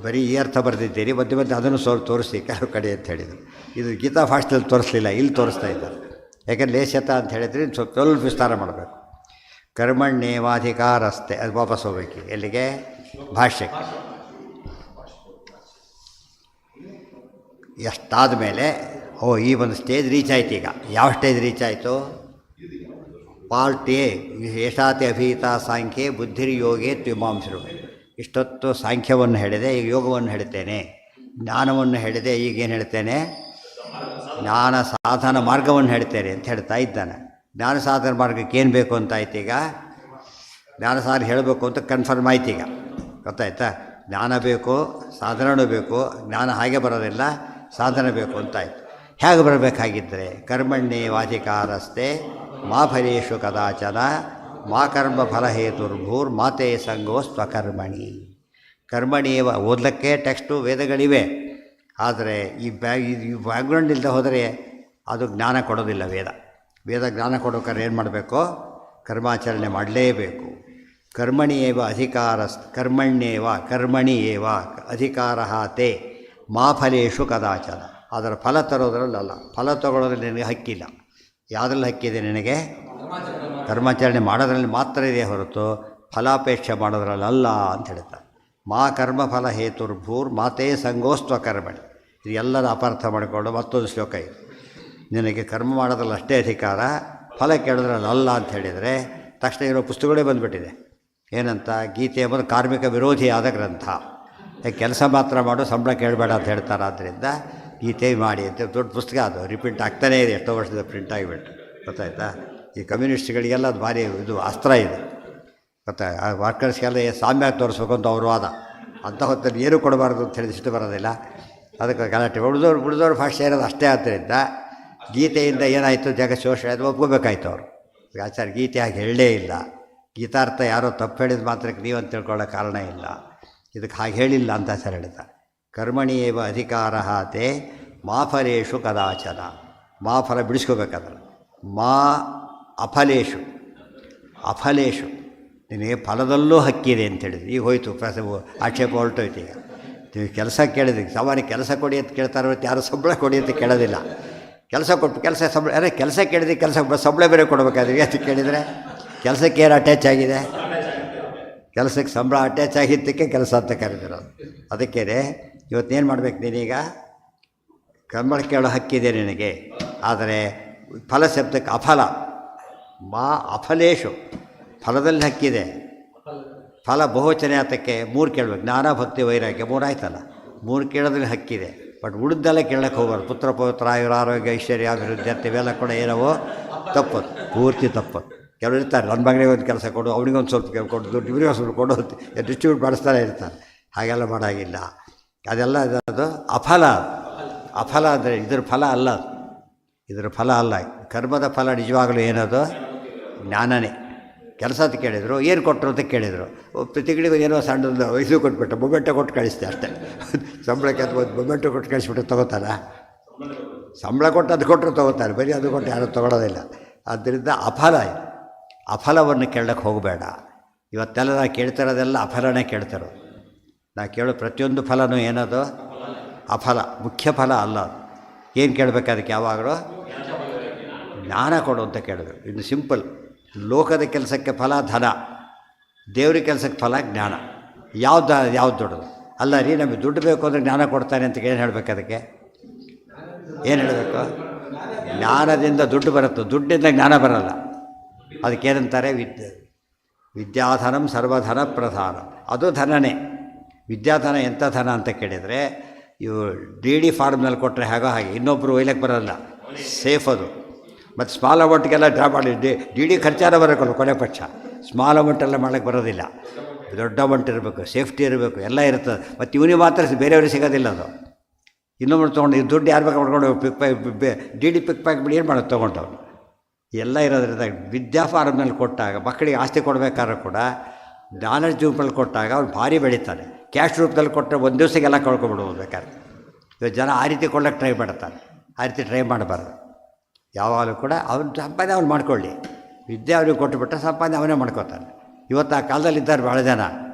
Speaker 1: ಬರೀ ಈ ಅರ್ಥ ಬರೆದಿದ್ದೀರಿ, ಮಧ್ಯೆ ಅದನ್ನು ತೋರಿಸಿ ಕೆಲವು ಕಡೆ ಅಂತ ಹೇಳಿದರು. ಇದು ಗೀತಾ ಭಾಷೆಯಲ್ಲಿ ತೋರಿಸಲಿಲ್ಲ, ಇಲ್ಲಿ ತೋರಿಸ್ತಾ ಇದ್ದಾರೆ. ಯಾಕೆಂದರೆ ಲೇಷತ ಅಂತ ಹೇಳಿದರೆ ಸ್ವಲ್ಪ ವಿಸ್ತಾರ ಮಾಡಬೇಕು. ಕರ್ಮಣ್ಯೇವಾಧಿಕಾರಸ್ತೆ, ಅದು ವಾಪಸ್ ಹೋಗ್ಬೇಕು. ಎಲ್ಲಿಗೆ? ಭಾಷ್ಯಕ್ಕೆ. ಎಷ್ಟಾದ ಮೇಲೆ ಈ ಒಂದು ಸ್ಟೇಜ್ ರೀಚ್ ಆಯ್ತು. ಈಗ ಯಾವ ಸ್ಟೇಜ್ ರೀಚ್ ಆಯಿತು? Part A. ಯಶಾತಿ ಅಭೀತ ಸಾಂಖ್ಯೆ ಬುದ್ಧಿರ್ಯೋಗೇ ತ್ವಿಮಾಂಸರು. ಇಷ್ಟೊತ್ತು ಸಾಂಖ್ಯವನ್ನು ಹೇಳಿದೆ, ಈಗ ಯೋಗವನ್ನು ಹೇಳ್ತೇನೆ. ಜ್ಞಾನವನ್ನು ಹೇಳಿದೆ, ಈಗೇನು ಹೇಳ್ತೇನೆ? ಜ್ಞಾನ ಸಾಧನ ಮಾರ್ಗವನ್ನು ಹೇಳ್ತೇನೆ ಅಂತ ಹೇಳ್ತಾ ಇದ್ದಾನೆ. ಜ್ಞಾನ ಸಾಧನ ಮಾರ್ಗಕ್ಕೆ ಏನು ಬೇಕು ಅಂತ ಆಯ್ತು. ಈಗ ಜ್ಞಾನ ಸಾಧನ ಹೇಳಬೇಕು ಅಂತ ಕನ್ಫರ್ಮ್ ಆಯ್ತು. ಈಗ ಗೊತ್ತಾಯ್ತಾ? ಜ್ಞಾನ ಬೇಕು, ಸಾಧನವೂ ಬೇಕು. ಜ್ಞಾನ ಹಾಗೆ ಬರೋದಿಲ್ಲ, ಸಾಧನ ಬೇಕು ಅಂತಾಯ್ತು. ಹೇಗೆ ಬರಬೇಕಾಗಿದ್ದರೆ ಕರ್ಮಣ್ಯೇವಾಧಿಕಾರಸ್ತೆ ಮಾ ಫಲೇಷು ಕದಾಚನ ಮಾ ಕರ್ಮ ಫಲಹೇತುರ್ಭೂರ್ ಮಾತೇ ಸಂಗೋ ಸ್ವಕರ್ಮಣಿ. ಕರ್ಮಣಿಯೇವ ಓದಲಿಕ್ಕೆ ಟೆಕ್ಸ್ಟು ವೇದಗಳಿವೆ. ಆದರೆ ಈ ಬ್ಯಾಕ್ಗ್ರೌಂಡ್ ಇಲ್ಲದೆ ಹೋದರೆ ಅದು ಜ್ಞಾನ ಕೊಡೋದಿಲ್ಲ. ವೇದ ಜ್ಞಾನ ಕೊಡೋಕ್ಕಾರೆ ಏನು ಮಾಡಬೇಕು? ಕರ್ಮಾಚರಣೆ ಮಾಡಲೇಬೇಕು. ಕರ್ಮಣಿಯೇವ ಕರ್ಮಣಿ ಏವ ಅಧಿಕಾರ ತೇ ಮಾ ಫಲೇಷು ಕದಾಚನ. ಅದರ ಫಲ ತರೋದ್ರಲ್ಲಲ್ಲ, ಫಲ ತಗೊಳ್ಳೋದ್ರಲ್ಲಿ ನಿನಗೆ ಹಕ್ಕಿಲ್ಲ. ಯಾವುದ್ರಲ್ಲಿ ಹಕ್ಕಿದೆ ನಿನಗೆ? ಕರ್ಮಾಚರಣೆ ಮಾಡೋದ್ರಲ್ಲಿ ಮಾತ್ರ ಇದೆ ಹೊರತು ಫಲಾಪೇಕ್ಷೆ ಮಾಡೋದ್ರಲ್ಲಲ್ಲ ಅಂತ ಹೇಳ್ತಾರೆ. ಮಾ ಕರ್ಮ ಫಲ ಹೇತುರ್ಭೂರ್ ಮಾತೇ ಸಂಗೋಸ್ತ್ವ ಕರ್ಮಣಿ. ಇದು ಎಲ್ಲರ ಅಪಾರ್ಥ ಮಾಡಿಕೊಂಡು ಮತ್ತೊಂದು ಶ್ಲೋಕ ಇದೆ. ನಿನಗೆ ಕರ್ಮ ಮಾಡೋದ್ರಲ್ಲಿ ಅಷ್ಟೇ ಅಧಿಕಾರ, ಫಲ ಕೇಳೋದ್ರಲ್ಲ ಅಂತ ಹೇಳಿದರೆ ತಕ್ಷಣ ಇರೋ ಪುಸ್ತಕಗಳೇ ಬಂದುಬಿಟ್ಟಿದೆ. ಏನಂತ? ಗೀತೆ ಎಂಬುದು ಕಾರ್ಮಿಕ ವಿರೋಧಿಯಾದ ಗ್ರಂಥ. ಕೆಲಸ ಮಾತ್ರ ಮಾಡು, ಸಂಬಳ ಕೇಳಬೇಡ ಅಂತ ಹೇಳ್ತಾರೆ. ಆದ್ದರಿಂದ ಗೀತೆ ಮಾಡಿ ಅಂತ ದೊಡ್ಡ ಪುಸ್ತಕ. ಅದು ರಿಪ್ರಿಂಟ್ ಆಗ್ತಾನೇ ಇದೆ, ಎಷ್ಟೋ ವರ್ಷದ ಪ್ರಿಂಟ್ ಆಗಿಬಿಟ್ಟು. ಗೊತ್ತಾಯ್ತಾ? ಈ ಕಮ್ಯುನಿಸ್ಟ್ಗಳಿಗೆಲ್ಲ ಅದು ಭಾರಿ ಇದು ಅಸ್ತ್ರ ಇದೆ. ಗೊತ್ತಾ? ಆ ವರ್ಕರ್ಸ್ಗೆಲ್ಲ ಸಾಮ್ಯ ತೋರಿಸ್ಬೇಕು ಅಂತ ಅವರು ವಾದ. ಅಂಥ ಹೊತ್ತಲ್ಲಿ ಏನೂ ಕೊಡಬಾರ್ದು ಅಂತ ಹೇಳಿ ಇಷ್ಟು ಬರೋದಿಲ್ಲ. ಅದಕ್ಕೆ ಗಲಾಟೆ. ಉಳಿದವ್ರ ಭಾಷೆ ಇರೋದು ಅಷ್ಟೇ. ಆದ್ದರಿಂದ ಗೀತೆಯಿಂದ ಏನಾಯಿತು? ಜಗಶೋಷಣೆ ಅದು ಒಪ್ಕೋಬೇಕಾಯ್ತು ಅವರು. ಆಚಾರ್ಯ ಗೀತೆ ಹಾಗೆ ಹೇಳಲೇ ಇಲ್ಲ. ಗೀತಾರ್ಥ ಯಾರೋ ತಪ್ಪು ಹೇಳಿದ ಮಾತ್ರಕ್ಕೆ ನೀವಂತ ತಿಳ್ಕೊಳ್ಳೋ ಕಾರಣ ಇಲ್ಲ. ಇದಕ್ಕೆ ಹಾಗೆ ಹೇಳಿಲ್ಲ ಅಂತ ಆಚಾರ್ಯ ಹೇಳ್ತಾರೆ. ಕರ್ಮಣಿಯೇವ ಅಧಿಕಾರ ತೇ ಮಾ ಫಲೇಷು ಕದಾಚನ. ಮಾ ಫಲ ಬಿಡಿಸ್ಕೋಬೇಕಾದ್ರೆ ಮಾ ಅಫಲೇಷು ನಿನಗೆ ಫಲದಲ್ಲೂ ಹಕ್ಕಿದೆ ಅಂತೇಳಿದ್ರು. ಈಗ ಹೋಯ್ತು ಆಕ್ಷೇಪ ಹೊರಟೋಯ್ತು. ಈಗ ನೀವು ಕೆಲಸ ಕೇಳಿದ್ರಿ, ಸಾಮಾನ್ಯ ಕೆಲಸ ಕೊಡಿ ಅಂತ ಕೇಳ್ತಾರೆ ಹೊರತು ಯಾರು ಸಂಬಳ ಕೊಡಿ ಅಂತ ಕೇಳೋದಿಲ್ಲ. ಕೆಲಸ ಕೊಟ್ಟು ಕೆಲಸ ಸಂಬಳ ಅರೆ ಕೆಲಸ ಕೇಳಿದ್ರೆ ಕೆಲಸ ಸಂಬಳ ಬೇರೆ ಕೊಡಬೇಕಾದ್ರೆ ಅದು ಕೇಳಿದರೆ ಕೆಲಸಕ್ಕೆ ಏನು ಅಟ್ಯಾಚ್ ಆಗಿದೆ, ಕೆಲಸಕ್ಕೆ ಸಂಬಳ ಅಟ್ಯಾಚ್ ಆಗಿದ್ದಕ್ಕೆ ಕೆಲಸ ಅಂತ ಕರೆದಿರೋದು. ಅದಕ್ಕೇ ಇವತ್ತೇನು ಮಾಡ್ಬೇಕು ನೀನೀಗ, ಸಂಬಳ ಕೇಳೋ ಹಕ್ಕಿದೆ ನಿನಗೆ, ಆದರೆ ಫಲ ಶಬ್ದಕ್ಕೆ ಅಫಲ, ಮಾ ಅಫಲೇಶು, ಫಲದಲ್ಲಿ ಹಕ್ಕಿದೆ. ಫಲ ಬಹುವಚನೆ ಆತಕ್ಕೆ 3 ಕೇಳಬೇಕು, ಜ್ಞಾನ ಭಕ್ತಿ ವೈರಾಗ್ಯ 3 ಆಯ್ತಲ್ಲ, 3 ಕೇಳೋದ್ರಲ್ಲಿ ಹಕ್ಕಿದೆ. ಬಟ್ ಉಳಿದೆಲ್ಲ ಕೇಳಕ್ಕೆ ಹೋಗೋರು, ಪುತ್ರ ಪವಿತ್ರ ಆಯುರ ಆರೋಗ್ಯ ಐಶ್ವರ್ಯ ಅಭಿವೃದ್ಧಿ ಅಂತ ಇವೆಲ್ಲ ಕೂಡ ಏನವೋ ತಪ್ಪದು, ಪೂರ್ತಿ ತಪ್ಪದು. ಕೆಲವರು ಇರ್ತಾರೆ, ನನ್ನ ಮಗನಿಗೆ ಒಂದು ಕೆಲಸ ಕೊಡು, ಅವನಿಗೊಂದು ಸ್ವಲ್ಪ ಕೊಡು, ದುಡ್ಡು ಇವರಿಗೆ ಸ್ವಲ್ಪ ಕೊಡು, ಡಿಸ್ಟ್ರಿಬ್ಯೂಟ್ ಮಾಡಿಸ್ತಾನೆ ಇರ್ತಾರೆ. ಹಾಗೆಲ್ಲ ಮಾಡೋಂಗಿಲ್ಲ. ಅದೆಲ್ಲ ಅದು ಅಫಲ. ಅಫಲ ಅಂದರೆ ಇದ್ರ ಫಲ ಅಲ್ಲ, ಇದರ ಫಲ ಅಲ್ಲ. ಕರ್ಮದ ಫಲ ನಿಜವಾಗಲೂ ಏನದು ಜ್ಞಾನನೇ. ಕೆಲಸ ಅಂತ ಕೇಳಿದರು, ಏನು ಕೊಟ್ಟರು ಅಂತ ಕೇಳಿದರು, ಪ್ರತಿಗಳಿಗೂ ಏನೋ ಸಣ್ಣದು ವಯಸ್ಸು ಕೊಟ್ಬಿಟ್ಟು ಮೊಮೆಂಟೋ ಕೊಟ್ಟು ಕಳಿಸ್ತೆ ಅಷ್ಟೇ. ಸಂಬಳಕ್ಕೆ ಅಥವಾ ಮೊಮೆಂಟೋ ಕೊಟ್ಟು ಕಳಿಸ್ಬಿಟ್ಟು ತೊಗೋತಾನೆ, ಸಂಬಳ ಕೊಟ್ಟು ಅದು ಕೊಟ್ಟರು ತೊಗೋತಾರೆ, ಬರೀ ಅದು ಕೊಟ್ಟು ಯಾರೂ ತೊಗೊಳೋದಿಲ್ಲ. ಆದ್ದರಿಂದ ಅಫಲ, ಅಫಲವನ್ನು ಕೇಳಕ್ಕೆ ಹೋಗಬೇಡ. ಇವತ್ತೆಲ್ಲ ನಾವು ಕೇಳ್ತಿರೋದೆಲ್ಲ ಅಫಲನೇ ಕೇಳ್ತಿರೋ. ನಾವು ಕೇಳೋ ಪ್ರತಿಯೊಂದು ಫಲನೂ ಏನದು ಅಫಲ, ಮುಖ್ಯ ಫಲ ಅಲ್ಲ. ಏನು ಕೇಳಬೇಕು ಅದಕ್ಕೆ ಯಾವಾಗಲೂ ಜ್ಞಾನ ಕೊಡು ಅಂತ ಕೇಳಬೇಕು. ಇನ್ನು ಸಿಂಪಲ್. ಲೋಕದ ಕೆಲಸಕ್ಕೆ ಫಲ ಧನ, ದೇವ್ರ ಕೆಲಸಕ್ಕೆ ಫಲ ಜ್ಞಾನ. ಯಾವ್ದು ದೊಡ್ಡದು ಅಲ್ಲ ರೀ. ನಮಗೆ ದುಡ್ಡು ಬೇಕು ಅಂದರೆ ಜ್ಞಾನ ಕೊಡ್ತಾನೆ ಅಂತ ಏನು ಹೇಳಬೇಕು ಅದಕ್ಕೆ? ಏನು ಹೇಳಬೇಕು? ಜ್ಞಾನದಿಂದ ದುಡ್ಡು ಬರುತ್ತೆ, ದುಡ್ಡಿಂದ ಜ್ಞಾನ ಬರಲ್ಲ. ಅದಕ್ಕೇನಂತಾರೆ? ವಿದ್ಯಾಧನಂ ಸರ್ವಧನ ಪ್ರಧಾನ. ಅದು ಧನನೇ. ವಿದ್ಯಾಧನ ಎಂಥ ಧನ ಅಂತ ಕೇಳಿದರೆ, ಇವು DD ಫಾರ್ಮ್ನಲ್ಲಿ ಕೊಟ್ಟರೆ ಹಾಗೋ ಹಾಗೆ, ಇನ್ನೊಬ್ಬರು ಒಯ್ಲಕ್ಕೆ ಬರೋಲ್ಲ, ಸೇಫ್ ಅದು. ಮತ್ತು ಸ್ಮಾಲ್ ಅಮೌಂಟ್ಗೆಲ್ಲ ಡ್ರಾ ಮಾಡಿ DD ಖರ್ಚಾರ ಬರೋಕ್ಕಲ್ಲ ಕೊನೆ ಪಕ್ಷ. ಸ್ಮಾಲ್ ಅಮೌಂಟೆಲ್ಲ ಮಾಡೋಕ್ಕೆ ಬರೋದಿಲ್ಲ, ದೊಡ್ಡ ಅಮೌಂಟ್ ಇರಬೇಕು, ಸೇಫ್ಟಿ ಇರಬೇಕು, ಎಲ್ಲ ಇರ್ತದೆ. ಮತ್ತು ಇವನಿಗೆ ಮಾತ್ರ ಬೇರೆಯವ್ರಿಗೆ ಸಿಗೋದಿಲ್ಲ ಅದು. ಇನ್ನೊಬ್ಬರು ತೊಗೊಂಡು ಇದು ದುಡ್ಡು ಯಾರು ಬೇಕಾಗಿ ಮಾಡ್ಕೊಂಡು DD ಪಿಕ್ ಪ್ಯಾಕ್ ಬಿಡಿ ಏನು ಮಾಡೋದು ತೊಗೊಂಡವ್ರು ಎಲ್ಲ ಇರೋದ್ರಿಂದ ವಿದ್ಯಾ ಫಾರ್ಮ್ನಲ್ಲಿ ಕೊಟ್ಟಾಗ ಮಕ್ಕಳಿಗೆ ಆಸ್ತಿ ಕೊಡಬೇಕಾದ್ರೂ ಕೂಡ ನಾಲೆಡ್ಜ್ ರೂಪದಲ್ಲಿ ಕೊಟ್ಟಾಗ ಅವ್ರು ಭಾರಿ ಬೆಳೀತಾರೆ. ಕ್ಯಾಶ್ ರೂಪದಲ್ಲಿ ಕೊಟ್ಟರೆ ಒಂದು ದಿವಸಕ್ಕೆಲ್ಲ ಕಳ್ಕೊಬಿಡ್ಬೋದು ಬೇಕಾದ್ರೆ. ಇವಾಗ ಜನ ಆ ರೀತಿ ಕೊಡೋಕ್ಕೆ ಟ್ರೈ ಮಾಡ್ತಾರೆ, ಆ ರೀತಿ ಟ್ರೈ ಮಾಡಬಾರ್ದು. ಯಾವಾಗಲೂ ಕೂಡ ಅವ್ನು ಸಂಪಾದನೆ ಅವ್ನು ಮಾಡ್ಕೊಳ್ಳಿ, ವಿದ್ಯೆ ಅವ್ರಿಗೆ ಕೊಟ್ಟುಬಿಟ್ರೆ ಸಂಪಾದನೆ ಅವನೇ ಮಾಡ್ಕೋತಾನೆ. ಇವತ್ತು ಆ ಕಾಲದಲ್ಲಿ ಇದ್ದಾರೆ ಭಾಳ ಜನ,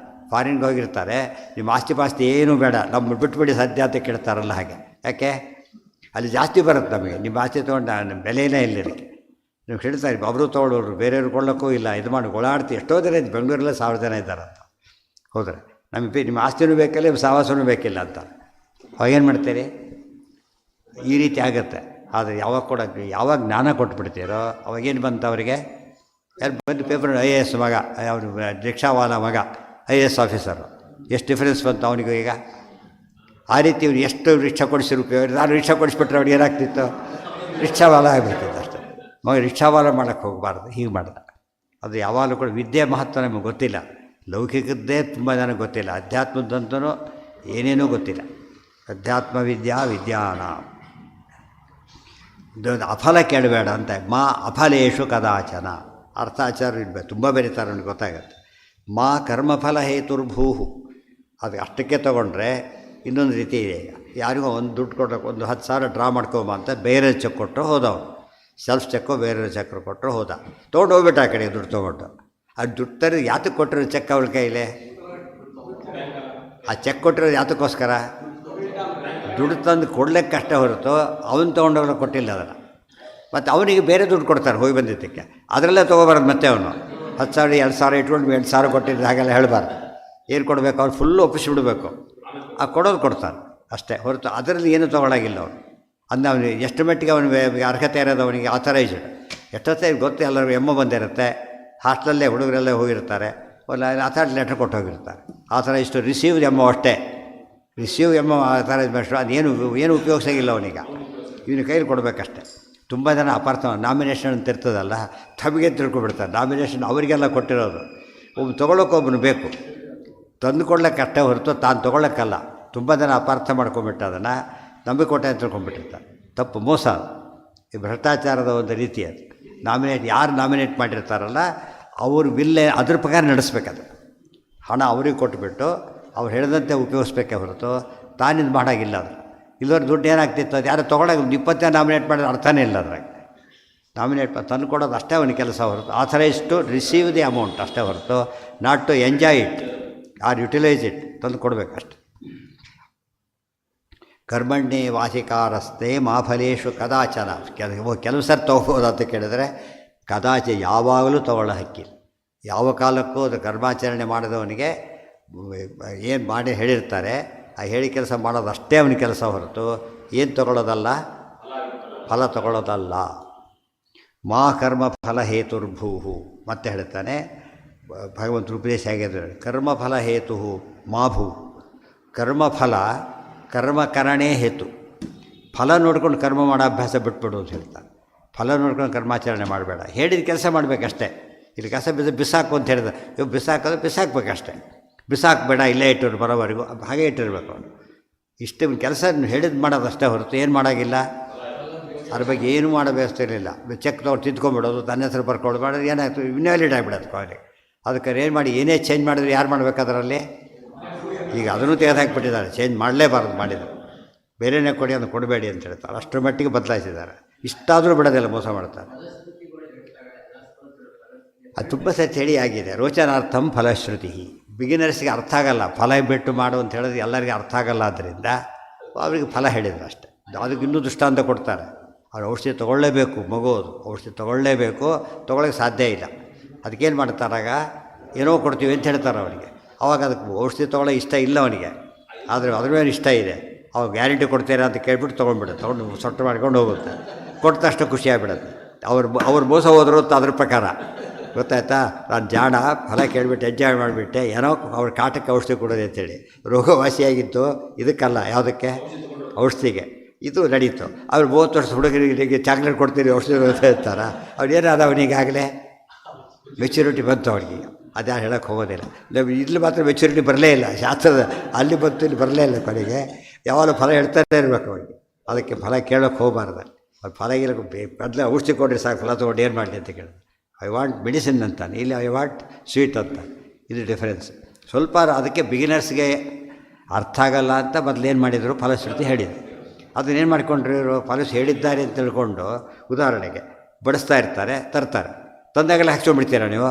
Speaker 1: ಫಾರಿನ್ಗೆ ಹೋಗಿರ್ತಾರೆ, ನಿಮ್ಮ ಆಸ್ತಿ ಪಾಸ್ತಿ ಏನೂ ಬೇಡ ನಮ್ಮ ಬಿಟ್ಬಿಡಿ ಸದ್ಯ ಅಂತ ಕೇಳ್ತಾರಲ್ಲ. ಹಾಗೆ ಯಾಕೆ? ಅಲ್ಲಿ ಜಾಸ್ತಿ ಬರುತ್ತೆ ನಮಗೆ. ನಿಮ್ಮ ಆಸ್ತಿ ತೊಗೊಂಡು ನಮ್ಮ ಬೆಲೆಯೇ ಇಲ್ಲ ಇದಕ್ಕೆ. ನೀವು ಹೇಳ್ತಾರೆ ಒಬ್ಬರು ತೊಗೊಳ್ಳೋರು, ಬೇರೆಯವ್ರು ಕೊಳ್ಳೋಕ್ಕೂ ಇಲ್ಲ, ಇದು ಮಾಡಿ ಓಡಾಡ್ತಿ. ಎಷ್ಟೋ ಜನ ಇದು ಬೆಂಗಳೂರಲ್ಲೇ 1000 ಜನ ಇದ್ದಾರಂತ. ಹೌದ್ರೆ ನಮಗೆ ನಿಮ್ಮ ಆಸ್ತಿನೂ ಬೇಕಿಲ್ಲ, ನಿಮ್ಮ ಸಹವಾಸನೂ ಬೇಕಿಲ್ಲ ಅಂತ. ಅವಾಗೇನು ಮಾಡ್ತೀರಿ? ಈ ರೀತಿ ಆಗುತ್ತೆ. ಆದರೆ ಯಾವಾಗ ಜ್ಞಾನ ಕೊಟ್ಬಿಡ್ತೀರೋ ಅವಾಗೇನು ಬಂತು ಅವರಿಗೆ? ಯಾರು ಬಂದು ಪೇಪರ್ IAS ಮಗ, ಅವರು ರಿಕ್ಷಾವಾಲ ಮಗ IAS ಆಫೀಸರು, ಎಷ್ಟು ಡಿಫ್ರೆನ್ಸ್ ಬಂತು ಅವನಿಗೂ ಈಗ. ಆ ರೀತಿ ಇವ್ರು ಎಷ್ಟು ರಿಕ್ಷಾ ಕೊಡಿಸಿರು, ನಾನು ರಿಕ್ಷಾ ಕೊಡಿಸ್ಬಿಟ್ರೆ ಅವ್ರಿಗೆ ಏನಾಗ್ತಿತ್ತು? ರಿಕ್ಷಾವಾಲ ಆಗಿಬಿಡ್ತಿತ್ತು ಅಷ್ಟೇ. ಮಗ ರಿಕ್ಷಾವಾಲ ಮಾಡೋಕ್ಕೆ ಹೋಗಬಾರ್ದು, ಹೀಗೆ ಮಾಡಿದ. ಅದು ಯಾವಾಗಲೂ ಕೂಡ ವಿದ್ಯೆ ಮಹತ್ವ ನಮಗೆ ಗೊತ್ತಿಲ್ಲ. ಲೌಕಿಕದ್ದೇ ತುಂಬ ಜನಕ್ಕೆ ಗೊತ್ತಿಲ್ಲ, ಅಧ್ಯಾತ್ಮದಂತೂ ಏನೇನೂ ಗೊತ್ತಿಲ್ಲ. ಅಧ್ಯಾತ್ಮ ವಿದ್ಯಾನ ಅಫಲ ಕೇಳಬೇಡ ಅಂತ. ಮಾ ಅಫಲೇಶು ಕದಾಚನ. ಅರ್ಥಾಚಾರ ಇರಬೇಕು, ತುಂಬ ಬರೀತಾರೆ, ನನಗೆ ಗೊತ್ತಾಗತ್ತೆ. ಮಾ ಕರ್ಮಫಲ ಹೇತುರ್ಭೂಹು. ಅದು ಅಷ್ಟಕ್ಕೆ ತೊಗೊಂಡ್ರೆ ಇನ್ನೊಂದು ರೀತಿ ಇದೆ. ಈಗ ಯಾರಿಗೋ ಒಂದು ದುಡ್ಡು ಕೊಟ್ಟಕ್ಕೆ ಒಂದು 10,000 ಡ್ರಾ ಮಾಡ್ಕೊಬ ಅಂತ ಬೇರೆ ಚೆಕ್ ಕೊಟ್ಟರು ಹೋದವನು, ಸೆಲ್ಫ್ ಚೆಕ್ಕು ಬೇರೆ ಚೆಕ್ ಕೊಟ್ಟರು ಹೋದ, ತೊಗೊಂಡು ಹೋಗ್ಬಿಟ್ಟು ಆ ಕಡೆ ದುಡ್ಡು ತೊಗೊಂಡು. ಅದು ದುಡ್ಡು ತರೋದು ಯಾತಕ್ಕೆ ಕೊಟ್ಟಿರೋದು ಚೆಕ್ ಅವಳ ಕೈಲೇ? ಆ ಚೆಕ್ ಕೊಟ್ಟಿರೋದು ಯಾತಕ್ಕೋಸ್ಕರ? ದುಡ್ಡು ತಂದು ಕೊಡ್ಲಿಕ್ಕೆ ಅಷ್ಟೇ ಹೊರತು ಅವನು ತೊಗೊಂಡೋಗ್ಲಿಕ್ಕೆ ಕೊಟ್ಟಿಲ್ಲ ಅದನ್ನು. ಮತ್ತು ಅವನಿಗೆ ಬೇರೆ ದುಡ್ಡು ಕೊಡ್ತಾರೆ ಹೋಗಿ ಬಂದಿದ್ದಕ್ಕೆ, ಅದರಲ್ಲೇ ತೊಗೊಬಾರ್ದು. ಮತ್ತೆ ಅವನು 10,000 2,000 ಇಟ್ಕೊಂಡು 8,000 ಕೊಟ್ಟಿದ್ದು ಹಾಗೆಲ್ಲ ಹೇಳಬಾರ್ದು. ಏನು ಕೊಡಬೇಕು? ಅವ್ರು ಫುಲ್ಲು ಒಪ್ಪಿಸಿಬಿಡ್ಬೇಕು. ಆ ಕೊಡೋದು ಕೊಡ್ತಾರೆ ಅಷ್ಟೇ ಹೊರತು ಅದರಲ್ಲಿ ಏನೂ ತೊಗೊಳಾಗಿಲ್ಲ ಅವನು. ಅಂದರೆ ಅವನು ಎಷ್ಟು ಮಟ್ಟಿಗೆ ಅವನಿಗೆ ಅರ್ಹತೆ ಇರೋದು, ಅವನಿಗೆ ಆಥರೈಸ್ಡ್. ಎಷ್ಟೊತ್ತೇ ಗೊತ್ತು, ಎಲ್ಲರಿಗೂ ಎಮ್ಮೆ ಬಂದಿರುತ್ತೆ. ಹಾಸ್ಟೆಲಲ್ಲೇ ಹುಡುಗರೆಲ್ಲ ಹೋಗಿರ್ತಾರೆ, ಒಂದು ಅಥಾರಿಟಿ ಲೆಟ್ರ್ ಕೊಟ್ಟು ಹೋಗಿರ್ತಾರೆ. ಆ ಥರ ಇಷ್ಟು ರಿಸೀವ್ ಎಮ್ಮೋ ಅಷ್ಟೇ, ರಿಸೀವ್ ಎಮ್ಮೋ ಅಥರೈಸ್ ಮಾಡಿಸ್ರು. ಅದೇನು ಉಪಯೋಗಿಸಾಗಿಲ್ಲ ಅವನಿಗೆ, ಇವನ ಕೈಲಿ ಕೊಡಬೇಕಷ್ಟೆ. ತುಂಬ ಜನ ಅಪಾರ್ಥ ನಾಮಿನೇಷನ್ ಅಂತ ಇರ್ತದಲ್ಲ, ತಮಗೆ ತಿಳ್ಕೊಬಿಡ್ತಾರೆ. ನಾಮಿನೇಷನ್ ಅವರಿಗೆಲ್ಲ ಕೊಟ್ಟಿರೋದು. ತೊಗೊಳಕ್ಕೊಬ್ಬನು ಬೇಕು, ತಂದು ಕೊಡ್ಲಿಕ್ಕೆ ಅಷ್ಟೇ ಹೊರತು ತಾನು ತೊಗೊಳಕ್ಕಲ್ಲ. ತುಂಬ ಜನ ಅಪಾರ್ಥ ಮಾಡ್ಕೊಂಬಿಟ್ಟು ಅದನ್ನು ನಂಬಿ ಕೊಟ್ಟೆ ಅಂತ ತಿಳ್ಕೊಂಡ್ಬಿಟ್ಟಿರ್ತಾರೆ. ತಪ್ಪು, ಮೋಸ. ಈ ಭ್ರಷ್ಟಾಚಾರದ ಒಂದು ರೀತಿ ಅದು. ಯಾರು ನಾಮಿನೇಟ್ ಮಾಡಿರ್ತಾರಲ್ಲ ಅವರು ಬಿಲ್ಲೇ ಅದ್ರ ಪ್ರಕಾರ ನಡೆಸ್ಬೇಕದು. ಹಣ ಅವ್ರಿಗೆ ಕೊಟ್ಟುಬಿಟ್ಟು ಅವ್ರು ಹೇಳಿದಂತೆ ಉಪಯೋಗಿಸ್ಬೇಕೇ ಹೊರತು ತಾನಿದು ಮಾಡೋಂಗಿಲ್ಲ. ಅದು ಇಲ್ಲವ್ರ ದುಡ್ಡು ಏನಾಗ್ತಿತ್ತು, ಅದು ಯಾರು ತೊಗೊಳಕ್ಕೆ 20 ನಾಮಿನೇಟ್ ಮಾಡಿದ್ರೆ ಅರ್ಥನೇ ಇಲ್ಲ. ಅದ್ರಾಗ ನಾಮಿನೇಟ್ ತಂದು ಕೊಡೋದು ಅಷ್ಟೇ ಅವನ ಕೆಲಸ ಹೊರತು, authorise to receive the amount ಅಷ್ಟೇ ಹೊರತು not to enjoy it or utilise it ತಂದು ಕೊಡಬೇಕಷ್ಟೆ. ಕರ್ಮಣ್ಯೇ ವಾಸಿಕಾರಸ್ತೆ ಮಾ ಫಲೇಶು ಕದಾಚನ. ಕೆಲವು ಸರಿ ತೊಗೋಬೋದು ಅಂತ ಕೇಳಿದ್ರೆ ಕದಾಚ ಯಾವಾಗಲೂ ತಗೊಳ್ಳೋ ಹಕ್ಕಿಲ್ಲ. ಯಾವ ಕಾಲಕ್ಕೂ ಅದು ಕರ್ಮಾಚರಣೆ ಮಾಡಿದವನಿಗೆ ಏನು ಮಾಡಿ ಹೇಳಿರ್ತಾರೆ ಆ ಹೇಳಿ ಕೆಲಸ ಮಾಡೋದು ಅಷ್ಟೇ ಅವನ ಕೆಲಸ ಹೊರತು ಏನು ತಗೊಳ್ಳೋದಲ್ಲ, ಫಲ ತಗೊಳ್ಳೋದಲ್ಲ. ಮಾ ಕರ್ಮ ಫಲ ಹೇತುರ್ಭೂ ಮತ್ತೆ ಹೇಳ್ತಾನೆ ಭಗವಂತ ಉಪದೇಶ ಆಗಿದೆ. ಕರ್ಮಫಲ ಹೇತು ಮಾ ಭೂ. ಕರ್ಮಫಲ ಕರ್ಮಕರಣೇ ಹೇತು. ಫಲ ನೋಡ್ಕೊಂಡು ಕರ್ಮ ಮಾಡೋ ಅಭ್ಯಾಸ ಬಿಟ್ಬಿಡು ಅಂತ ಹೇಳ್ತಾನೆ. ಫಲ ನೋಡ್ಕೊಂಡು ಕರ್ಮಾಚರಣೆ ಮಾಡಬೇಡ, ಹೇಳಿದ ಕೆಲಸ ಮಾಡಬೇಕಷ್ಟೇ. ಇಲ್ಲಿ ಕಸ ಬಿಸಾಕು ಅಂತ ಹೇಳಿದ, ಇವು ಬಿಸಾಕೋದು ಬಿಸಾಕ್ಬೇಕಷ್ಟೇ. ಬಿಸಾಕಬೇಡ, ಇಲ್ಲೇ ಇಟ್ಟಿರು ಬರೋವರೆಗೂ ಹಾಗೆ ಇಟ್ಟಿರ್ಬೇಕು ಅವನು. ಇಷ್ಟು ಕೆಲಸ ಹೇಳಿದ್ದು ಮಾಡೋದಷ್ಟೇ ಹೊರತು ಏನು ಮಾಡೋಂಗಿಲ್ಲ, ಅದ್ರ ಬಗ್ಗೆ ಏನು ಮಾಡಬೇಕಿರಲಿಲ್ಲ. ಚೆಕ್ ತೊಗೊಂಡು ತಿದ್ಕೊಂಡ್ಬಿಡೋದು, ತನ್ನ ಹೆಸರು ಬರ್ಕೊಂಡು ಮಾಡೋದು ಏನಾಯ್ತು, ಇನ್ವ್ಯಾಲಿಡ್ ಆಗಿಬಿಡೋದು ಕಾಯಿಲೆ. ಅದಕ್ಕೆ ಏನು ಮಾಡಿ ಏನೇ ಚೇಂಜ್ ಮಾಡಿದ್ರೆ ಯಾರು ಮಾಡಬೇಕಾದ್ರಲ್ಲಿ, ಈಗ ಅದನ್ನು ತೆಗೆದುಹಾಕಿಬಿಟ್ಟಿದ್ದಾರೆ. ಚೇಂಜ್ ಮಾಡಲೇಬಾರ್ದು, ಮಾಡಿದರು ಬೇರೆಯೇ ಕೊಡಿ ಅಂತ ಕೊಡಬೇಡಿ ಅಂತ ಹೇಳ್ತಾರೆ. ಅಷ್ಟರ ಮಟ್ಟಿಗೆ ಬದಲಾಯಿಸಿದ್ದಾರೆ. ಇಷ್ಟಾದರೂ ಬಿಡೋದಿಲ್ಲ, ಮೋಸ ಮಾಡ್ತಾರೆ. ಅದು ತುಂಬ ಸತಿ ಹೇಳಿ ಆಗಿದೆ. ರೋಚನಾರ್ಥಂ ಫಲಶ್ರುತಿ. ಬಿಗಿನರ್ಸ್ಗೆ ಅರ್ಥ ಆಗಲ್ಲ, ಫಲ ಬಿಟ್ಟು ಮಾಡು ಅಂತ ಹೇಳಿದ್ರೆ ಎಲ್ಲರಿಗೆ ಅರ್ಥ ಆಗಲ್ಲ. ಆದ್ದರಿಂದ ಅವರಿಗೆ ಫಲ ಹೇಳಿದ್ರು ಅಷ್ಟೇ. ಅದಕ್ಕೆ ಇನ್ನೂ ದೃಷ್ಟಾಂತ ಕೊಡ್ತಾರೆ. ಅವ್ರು ಔಷಧಿ ತೊಗೊಳ್ಳೇಬೇಕು, ಮಗುವುದು ಔಷಧಿ ತೊಗೊಳ್ಳೇಬೇಕು, ತೊಗೊಳ್ಳೋಕ್ಕೆ ಸಾಧ್ಯ ಇಲ್ಲ. ಅದಕ್ಕೇನು ಮಾಡ್ತಾರಾಗ, ಏನೋ ಕೊಡ್ತೀವಿ ಅಂತ ಹೇಳ್ತಾರೆ ಅವನಿಗೆ. ಅವಾಗ ಅದಕ್ಕೆ ಔಷಧಿ ತೊಗೊಳ್ಳೋ ಇಷ್ಟ ಇಲ್ಲ ಅವನಿಗೆ, ಆದರೆ ಅದ್ರ ಮೇಲೆ ಇಷ್ಟ ಇದೆ. ಅವಾಗ ಗ್ಯಾರಂಟಿ ಕೊಡ್ತೀರಾ ಅಂತ ಕೇಳ್ಬಿಟ್ಟು ತೊಗೊಂಡ್ಬಿಡುತ್ತೆ, ತೊಗೊಂಡು ಸೊಟ್ಟು ಮಾಡ್ಕೊಂಡು ಹೋಗುತ್ತೆ. ಕೊಟ್ಟ ತಕ್ಷಣ ಖುಷಿಯಾಗಿಬಿಡುತ್ತೆ. ಅವ್ರು ಮೋಸ ಹೋದ್ರು ಅದ್ರ ಪ್ರಕಾರ ಗೊತ್ತಾಯ್ತಾ. ನಾನು ಜಾಣ, ಫಲ ಕೇಳಿಬಿಟ್ಟು ಎಂಜಾಯ್ ಮಾಡಿಬಿಟ್ಟೆ, ಏನೋ ಅವ್ರ ಕಾಟಕ್ಕೆ ಔಷಧಿ ಕೊಡೋದು ಅಂತೇಳಿ. ರೋಗವಾಸಿಯಾಗಿತ್ತು ಇದಕ್ಕಲ್ಲ, ಯಾವುದಕ್ಕೆ, ಔಷಧಿಗೆ. ಇದು ನಡೀತು. ಅವ್ರು 30 ವರ್ಷ ಹುಡುಗರಿಗೆ ಚಾಕ್ಲೇಟ್ ಕೊಡ್ತೀರಿ ಔಷಧಿ ಇರ್ತಾರ. ಅವ್ರು ಏನಾದ ಅವನಿಗಾಗಲೇ ಮೆಚ್ಯೂರಿಟಿ ಬಂತು ಅವನಿಗೆ. ಅದ್ಯಾರು ಹೇಳೋಕ್ಕೆ ಹೋಗೋದಿಲ್ಲ. ಇಲ್ಲಿ ಮಾತ್ರ ಮೆಚ್ಯೂರಿಟಿ ಬರಲೇ ಇಲ್ಲ. ಶಾಸ್ತ್ರದ ಅಲ್ಲಿ ಬಂತು, ಇಲ್ಲಿ ಬರಲೇ ಇಲ್ಲ. ಕೊನೆಗೆ ಯಾವಾಗ ಫಲ ಹೇಳ್ತಾನೆ ಇರಬೇಕು ಅವನಿಗೆ. ಅದಕ್ಕೆ ಫಲ ಕೇಳೋಕ್ಕೆ ಹೋಗಬಾರ್ದು. ಅವ್ರು ಫಲ ಬದಲೇ ಔಷಧಿ ಕೊಡ್ರಿ ಸಾಕು, ಫಲ ತೊಗೊಂಡು ಏನು ಮಾಡಲಿ ಅಂತ ಕೇಳಿದ್ರು. ಐ ವಾಂಟ್ ಮೆಡಿಸಿನ್ ಅಂತಾನೆ, ಇಲ್ಲಿ ಐ ವಾಂಟ್ ಸ್ವೀಟ್ ಅಂತ. ಇದು ಡಿಫರೆನ್ಸ್ ಸ್ವಲ್ಪ. ಅದಕ್ಕೆ ಬಿಗಿನರ್ಸ್ಗೆ ಅರ್ಥ ಆಗಲ್ಲ ಅಂತ ಮೊದಲೇನು ಮಾಡಿದರು, ಫಲಶ್ರುತಿ ಹೇಳಿದರು. ಅದನ್ನೇನು ಮಾಡ್ಕೊಂಡ್ರು, ಫಲಸ್ ಹೇಳಿದ್ದಾರೆ ಅಂತ ತಿಳ್ಕೊಂಡು ಉದಾಹರಣೆಗೆ ಬಡಿಸ್ತಾ ಇರ್ತಾರೆ, ತರ್ತಾರೆ. ತಂದಾಗೆಲ್ಲ ಹಾಕ್ಸ್ಕೊಂಡ್ಬಿಡ್ತೀರಾ ನೀವು?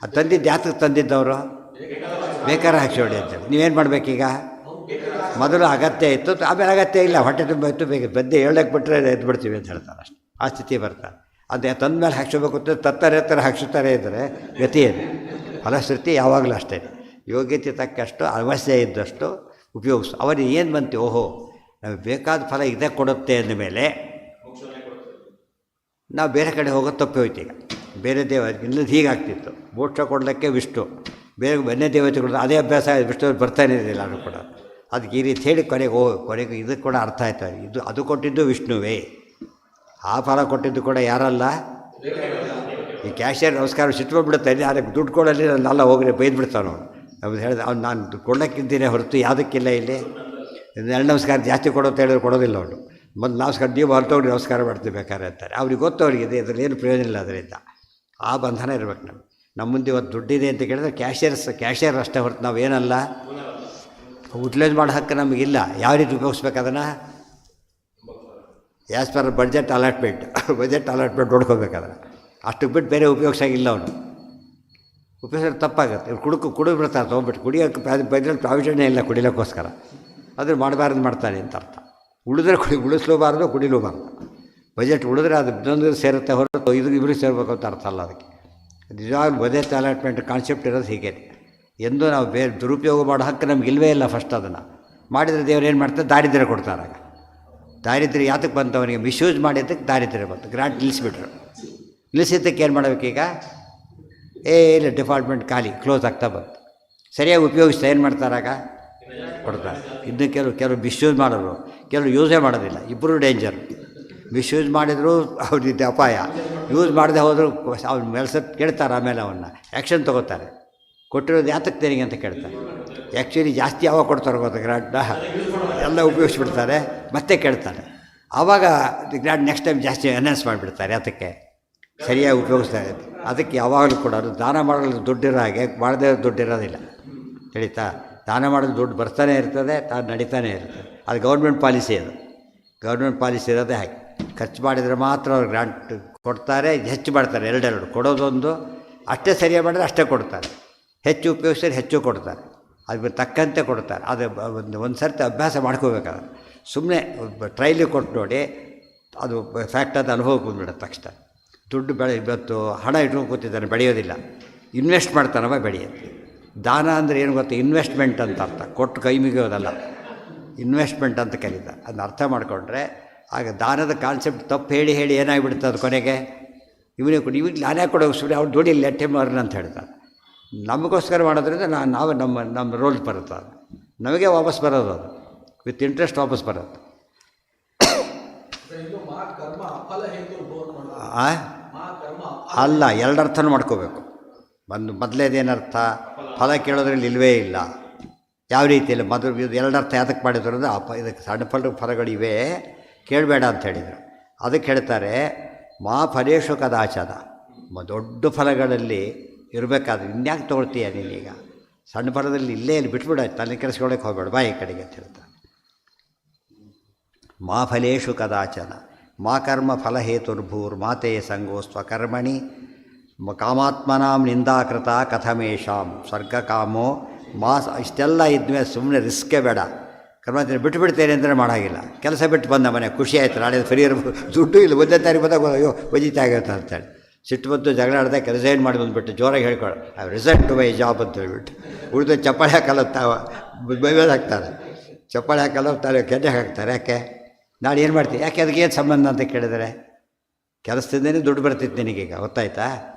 Speaker 1: ಅದು ತಂದಿದ್ದು ಯಾತಕ್ಕೆ ತಂದಿದ್ದವರು? ಬೇಕಾದ್ರೆ ಹಾಕ್ಸ್ಕೊಳ್ಳಿ ಅಂತೇಳಿ. ನೀವೇನು ಮಾಡಬೇಕೀಗ? ಮೊದಲು ಅಗತ್ಯ ಇತ್ತು, ಆಮೇಲೆ ಅಗತ್ಯ ಇಲ್ಲ, ಹೊಟ್ಟೆ ತುಂಬ ಇತ್ತು, ಬೇಗ ಬೆದ್ದೆ ಹೇಳಕ್ಕೆ ಬಿಟ್ಟರೆ ಎದ್ದು ಬಿಡ್ತೀವಿ ಅಂತ ಹೇಳ್ತಾರೆ. ಅಷ್ಟು ಆ ಸ್ಥಿತಿ ಬರ್ತಾರೆ. ಅದೇ ತಂದ ಮೇಲೆ ಹಾಕ್ಸ್ಕೋಬೇಕು ಅಂತ ತತ್ತಾರೆ ಹಾಕ್ಸುತ್ತಾರೆ ಇದ್ದರೆ ಗತಿ ಏನು? ಫಲಶ್ರುತಿ ಯಾವಾಗಲೂ ಅಷ್ಟೇ. ಯೋಗ್ಯತೆ ತಕ್ಕಷ್ಟು ಅವಶ್ಯ ಇದ್ದಷ್ಟು ಉಪಯೋಗಿಸು. ಅವರಿಗೆ ಏನು ಬಂತು, ಓಹೋ ನಮಗೆ ಬೇಕಾದ ಫಲ ಇದೇ ಕೊಡುತ್ತೆ ಅಂದಮೇಲೆ ನಾವು ಬೇರೆ ಕಡೆ ಹೋಗೋದು ತಪ್ಪಿ ಹೋಯ್ತು. ಈಗ ಬೇರೆ ಇಲ್ಲದ ಹೀಗಾಗ್ತಿತ್ತು. ಮೋಕ್ಷ ಕೊಡಲಿಕ್ಕೆ ವಿಷ್ಣು, ಬೇರೆ ಬೇರೆ ದೇವತೆಗಳು ಅದೇ ಅಭ್ಯಾಸ ವಿಷ್ಣು ಬರ್ತಾನೆ ಇರಲಿಲ್ಲ. ಅದು ಕೂಡ ಅದಕ್ಕೆ ಈ ರೀತಿ ಹೇಳಿ ಕೊನೆಗೆ ಇದಕ್ಕೆ ಕೂಡ ಅರ್ಥ ಆಯ್ತು. ಇದು ಅದು ಕೊಟ್ಟಿದ್ದು ವಿಷ್ಣುವೇ, ಆ ಫಲ ಕೊಟ್ಟಿದ್ದು ಕೂಡ ಯಾರಲ್ಲ, ಈ ಕ್ಯಾಶಿಯರ್ ನಮಸ್ಕಾರ ಸಿಟ್ಕೊಂಡ್ಬಿಡುತ್ತೆ. ಅದಕ್ಕೆ ದುಡ್ಡು ಕೊಡಲಿ ನಲ್ಲ ಹೋಗ್ರಿ ಬೈದ್ಬಿಡ್ತಾನೆ ಅವನು. ನಮ್ದು ಹೇಳಿದೆ ಅವ್ನು ನಾನು ಕೊಡೋಕ್ಕಿದ್ದೀನಿ ಹೊರತು ಯಾವುದಕ್ಕಿಲ್ಲ. ಇಲ್ಲಿ ಎರಡು ನಮಸ್ಕಾರ ಜಾಸ್ತಿ ಕೊಡೋದು ಹೇಳಿದ್ರೆ ಕೊಡೋದಿಲ್ಲ ಅವನು. ಮೊದಲು ನಮಸ್ಕಾರ ನೀವು ಹೊರತೋಗಿ ನಮಸ್ಕಾರ ಮಾಡ್ತೀವಿ ಬೇಕಾದ್ರೆ ಅಂತಾರೆ. ಅವ್ರಿಗೆ ಗೊತ್ತು, ಅವ್ರಿಗೆ ಇದೆ ಇದರಲ್ಲಿ ಏನು ಪ್ರಯೋಜನ ಇಲ್ಲ. ಅದರಿಂದ ಆ ಬಂಧನ ಇರಬೇಕು. ನಮ್ಮ ಮುಂದೆ ಇವತ್ತು ದುಡ್ಡಿದೆ ಅಂತ ಕೇಳಿದ್ರೆ ಕ್ಯಾಶಿಯರ್ ಅಷ್ಟೇ ಹೊರತು ನಾವೇನಲ್ಲ, ಯುಟಿಲೈಸ್ ಮಾಡೋ ಹಕ್ಕು ನಮಗಿಲ್ಲ. ಯಾವ ರೀತಿ ಉಪಯೋಗಿಸ್ಬೇಕು ಅದನ್ನು? ಆ್ಯಸ್ ಪರ್ ಬಡ್ಜೆಟ್ ಅಲಾಟ್ಮೆಂಟ್ ನೋಡ್ಕೋಬೇಕಾದ್ರೆ ಅಷ್ಟು ಬಿಟ್ಟು ಬೇರೆ ಉಪಯೋಗಿಸಾಗಿಲ್ಲ ಅವನು. ಉಪಯೋಗಿಸಿದ್ರೆ ತಪ್ಪಾಗುತ್ತೆ. ಇವ್ರು ಕುಡಿದ್ಬಿಡ್ತಾರೆ, ತೊಗೊಂಡ್ಬಿಟ್ಟು ಕುಡಿಯೋಕ್ಕೆ ಬದಲು ಪ್ರಾವಿಷನ್ನೇ ಇಲ್ಲ ಕುಡಿಯೋಕ್ಕೋಸ್ಕರ. ಅದ್ರ ಮಾಡಬಾರ್ದು ಮಾಡ್ತಾನೆ ಅಂತ ಅರ್ಥ. ಉಳಿದ್ರೆ ಉಳಿಸ್ಲೂಬಾರ್ದು, ಕುಡಿಲೂಬಾರ್ದು. ಬಜೆಟ್ ಉಳಿದ್ರೆ ಅದು ಇನ್ನೊಂದು ಸೇರುತ್ತೆ ಹೊರತು ಇಬ್ಬರಿಗೆ ಸೇರಬೇಕು ಅಂತ ಅರ್ಥ ಅಲ್ಲ. ಅದಕ್ಕೆ ನಿಜವಾಗ್ಲೂ ಬಜೆಟ್ ಅಲಾಟ್ಮೆಂಟ್ ಕಾನ್ಸೆಪ್ಟ್ ಇರೋದು ಹೀಗೆ. ಎಂದೂ ನಾವು ಬೇರೆ ದುರುಪಯೋಗ ಮಾಡೋ ಹಕ್ಕು ನಮ್ಗೆ ಇಲ್ಲವೇ ಇಲ್ಲ. ಫಸ್ಟ್ ಅದನ್ನು ಮಾಡಿದರೆ ದೇವ್ರು ಏನು ಮಾಡ್ತಾರೆ, ದಾರಿದ್ರ್ಯ ಕೊಡ್ತಾರೆ. ದಾರಿದ್ರ್ಯ ಯಾತಕ್ಕೆ ಬಂತು ಅವನಿಗೆ? ಮಿಸ್ಯೂಸ್ ಮಾಡಿದ್ದಕ್ಕೆ ದಾರಿದ್ರ್ಯ ಬಂತು. ಗ್ರಾಂಟ್ ನಿಲ್ಲಿಸ್ಬಿಟ್ರು. ನಿಲ್ಲಿಸಿದ್ದಕ್ಕೆ ಏನು ಮಾಡಬೇಕೀಗ? ಇಲ್ಲ, ಡಿಪಾರ್ಟ್ಮೆಂಟ್ ಖಾಲಿ ಕ್ಲೋಸ್ ಆಗ್ತಾ ಬಂತು. ಸರಿಯಾಗಿ ಉಪಯೋಗಿಸ್ತಾ ಏನು ಮಾಡ್ತಾರಾಗ ಕೊಡ್ತಾರೆ. ಇನ್ನು ಕೆಲವು ಮಿಸ್ಯೂಸ್ ಮಾಡೋರು, ಕೆಲವರು ಯೂಸೇ ಮಾಡೋದಿಲ್ಲ. ಇಬ್ಬರು ಡೇಂಜರ್. ಮಿಸ್ಯೂಸ್ ಮಾಡಿದ್ರು ಅವ್ರಿಗೆ ಅಪಾಯ, ಯೂಸ್ ಮಾಡದೆ ಹೋದರೂ ಅವ್ನ ಮೇಲ್ಸತ್ ಕೇಳ್ತಾರೆ. ಆಮೇಲೆ ಅವನ್ನ ಆ್ಯಕ್ಷನ್ ತೊಗೋತಾರೆ. ಕೊಟ್ಟಿರೋದು ಯಾತಕ್ಕೆ ತೆರಿಗೆ ಅಂತ ಕೇಳ್ತಾರೆ. ಆ್ಯಕ್ಚುಲಿ ಜಾಸ್ತಿ ಯಾವಾಗ ಕೊಡ್ತಾರೆ ಗೊತ್ತಾ ಗ್ರಾಂಟ್ನ? ಎಲ್ಲ ಉಪಯೋಗಿಸ್ಬಿಡ್ತಾರೆ, ಮತ್ತೆ ಕೇಳ್ತಾರೆ. ಆವಾಗ ಗ್ರಾಂಟ್ ನೆಕ್ಸ್ಟ್ ಟೈಮ್ ಜಾಸ್ತಿ ಎನ್ಹಾನ್ಸ್ ಮಾಡಿಬಿಡ್ತಾರೆ. ಯಾತಕ್ಕೆ? ಸರಿಯಾಗಿ ಉಪಯೋಗಿಸ್ತಾರೆ. ಅದಕ್ಕೆ ಯಾವಾಗಲೂ ಕೂಡ ದಾನ ಮಾಡಲು ದುಡ್ಡಿರೋ ಹಾಗೆ ಮಾಡದೇ ದುಡ್ಡಿರೋದಿಲ್ಲ. ತಿಳಿತಾ? ದಾನ ಮಾಡೋದು ದುಡ್ಡು ಬರ್ತಾನೆ ಇರ್ತದೆ, ತಾನು ನಡೀತಾನೆ ಇರ್ತದೆ. ಅದು ಗೌರ್ಮೆಂಟ್ ಪಾಲಿಸಿ. ಅದು ಗೌರ್ಮೆಂಟ್ ಪಾಲಿಸಿ ಇರೋದೇ ಹಾಗೆ. ಖರ್ಚು ಮಾಡಿದರೆ ಮಾತ್ರ ಅವ್ರು ಗ್ರಾಂಟ್ ಕೊಡ್ತಾರೆ, ಹೆಚ್ಚು ಮಾಡ್ತಾರೆ. ಎರಡೆರಡು ಕೊಡೋದೊಂದು, ಅಷ್ಟೇ ಸರಿಯಾಗಿ ಮಾಡಿದ್ರೆ ಅಷ್ಟೇ ಕೊಡ್ತಾರೆ. ಹೆಚ್ಚು ಉಪಯೋಗಿಸಿದ್ರೆ ಹೆಚ್ಚು ಕೊಡ್ತಾರೆ. ಅದಕ್ಕೆ ತಕ್ಕಂತೆ ಕೊಡ್ತಾರೆ. ಅದು ಒಂದು ಸರ್ತಿ ಅಭ್ಯಾಸ ಮಾಡ್ಕೋಬೇಕಾದ್ರೆ ಸುಮ್ಮನೆ ಟ್ರೈಲಿಗೆ ಕೊಟ್ಟು ನೋಡಿ ಅದು ಫ್ಯಾಕ್ಟ್ ಅನುಭವಕ್ಕೆ ಬಂದುಬಿಡುತ್ತೆ ತಕ್ಷಣ. ದುಡ್ಡು ಇವತ್ತು ಹಣ ಇಟ್ಕೊಂಡು ಕೂತಿದ್ದಾನೆ, ಬೆಳೆಯೋದಿಲ್ಲ. ಇನ್ವೆಸ್ಟ್ ಮಾಡ್ತಾನವ ಬೆಳೆಯುತ್ತೆ. ದಾನ ಅಂದರೆ ಏನು ಗೊತ್ತಾ? ಇನ್ವೆಸ್ಟ್ಮೆಂಟ್ ಅಂತ ಅರ್ಥ, ಕೊಟ್ಟು ಕೈ ಮುಗಿಯೋದಲ್ಲ, ಇನ್ವೆಸ್ಟ್ಮೆಂಟ್ ಅಂತ ಕರೀತಾರೆ. ಅದನ್ನ ಅರ್ಥ ಮಾಡಿಕೊಂಡ್ರೆ ಆಗ ದಾನದ ಕಾನ್ಸೆಪ್ಟ್ ತಪ್ಪು ಹೇಳಿ ಹೇಳಿ ಏನಾಗಿಬಿಡುತ್ತೆ ಅದು ಕೊನೆಗೆ, ಇವನೇ ಕೊಡಿ, ಇವಾಗ ನಾನೇ ಕೊಡೋಕೆ ಸುಮ್ಮನೆ ಅವ್ರು ದುಡ್ಡಿಲ್ಲ ಲೆಟ್ಟೆ ಮಾರನ ಅಂತ ಹೇಳ್ತಾರೆ. ನಮಗೋಸ್ಕರ ಮಾಡೋದ್ರಿಂದ ನಾವು ನಮ್ಮ ರೋಲ್ ಬರುತ್ತೆ, ಅದು ನಮಗೆ ವಾಪಸ್ ಬರೋದು, ಅದು ವಿತ್ ಇಂಟ್ರೆಸ್ಟ್ ವಾಪಸ್ ಬರೋದು. ಅಲ್ಲ, ಎರಡರ್ಥನೂ ಮಾಡ್ಕೋಬೇಕು. ಮೊದಲೇದೇನರ್ಥ, ಫಲ ಕೇಳೋದ್ರಲ್ಲಿ ಇಲ್ಲವೇ ಇಲ್ಲ. ಯಾವ ರೀತಿಯಲ್ಲಿ ಮೊದಲು ಇದು ಎರಡರ್ಥ ಯಾತಕ್ಕೆ ಮಾಡಿದ್ರು ಅಂದರೆ ಇದಕ್ಕೆ ಸಣ್ಣ ಫಲಗಳಿವೆ ಕೇಳಬೇಡ ಅಂತ ಹೇಳಿದರು. ಅದಕ್ಕೆ ಹೇಳ್ತಾರೆ ಮಾ ಫಲೇಶು ಕದಾಚನ, ದೊಡ್ಡ ಫಲಗಳಲ್ಲಿ ಇರಬೇಕಾದ್ರೆ ಇನ್ಯಾಕೆ ತೊಗೊಳ್ತೀಯ ನೀನೀಗ, ಸಣ್ಣ ಫಲದಲ್ಲಿ ಇಲ್ಲೇ ಇಲ್ಲಿ ಬಿಟ್ಬಿಡ, ತಲೆ ಕೆರೆಸ್ಕೊಳ್ಳೋಕೆ ಹೋಗಬೇಡ, ಬಾ ಈ ಕಡೆಗೆ ಅಂತ ಹೇಳ್ತಾರೆ. ಮಾ ಫಲೇಶು ಕದಾಚನ ಮಾ ಕರ್ಮ ಫಲಹೇತುರ್ಭೂರ್ ಮಾತೆ ಸಂಗೋಸ್ತ್ವ ಕರ್ಮಣಿ ಕಾಮಾತ್ಮನಾಂ ನಿಂದಾಕೃತ ಕಥಮೇಶಾಂ ಸ್ವರ್ಗ ಕಾಮೋ ಮಾಸ್. ಇಷ್ಟೆಲ್ಲ ಇದ್ಮೇಲೆ ಸುಮ್ಮನೆ ರಿಸ್ಕೇ ಬೇಡ. ಕರ್ಮ ಬಿಟ್ಟುಬಿಡ್ತೇನೆ ಅಂದರೆ ಮಾಡೋಂಗಿಲ್ಲ. ಕೆಲಸ ಬಿಟ್ಟು ಬಂದ ಮನೆ ಖುಷಿ ಆಯಿತು, ನಾಳೆ ಫ್ರೀ ದುಡ್ಡು ಇಲ್ಲ, ಒಂದೇ ತಾರೀಕು ಬಂದಾಗ ಅಯ್ಯೋ ವಜಿತ ಆಗುತ್ತೆ ಅಂತೇಳಿ ಸಿಟ್ಟು ಬಂತು, ಜಗಳ ಆಡ್ದೆ, ಕೆಲಸ ಏನು ಮಾಡಿ ಬಂದುಬಿಟ್ಟು ಜೋರಾಗಿ ಹೇಳ್ಕೊಳ್ಳೋ I resign to my job ಅಂತ ಹೇಳ್ಬಿಟ್ಟು ಉಳಿದು ಚಪ್ಪಾಳೆ ಹಾಕಲ್ಲ ಬೈಯೋದು ಹಾಕ್ತಾರೆ, ಚಪ್ಪಾಳೆ ಹಾಕಲ್ಲ ತಾಳೆ ಕೆನ್ನೆ ಹಾಕ್ತಾರೆ. ಯಾಕೆ ನಾಳೆ ಏನು ಮಾಡ್ತೀವಿ, ಯಾಕೆ ಅದಕ್ಕೆ ಏನು ಸಂಬಂಧ ಅಂತ ಕೇಳಿದರೆ, ಕೆಲಸದಿಂದನೇ ದುಡ್ಡು ಬರ್ತಿತ್ತು ನಿನಗೀಗ, ಗೊತ್ತಾಯ್ತಾ?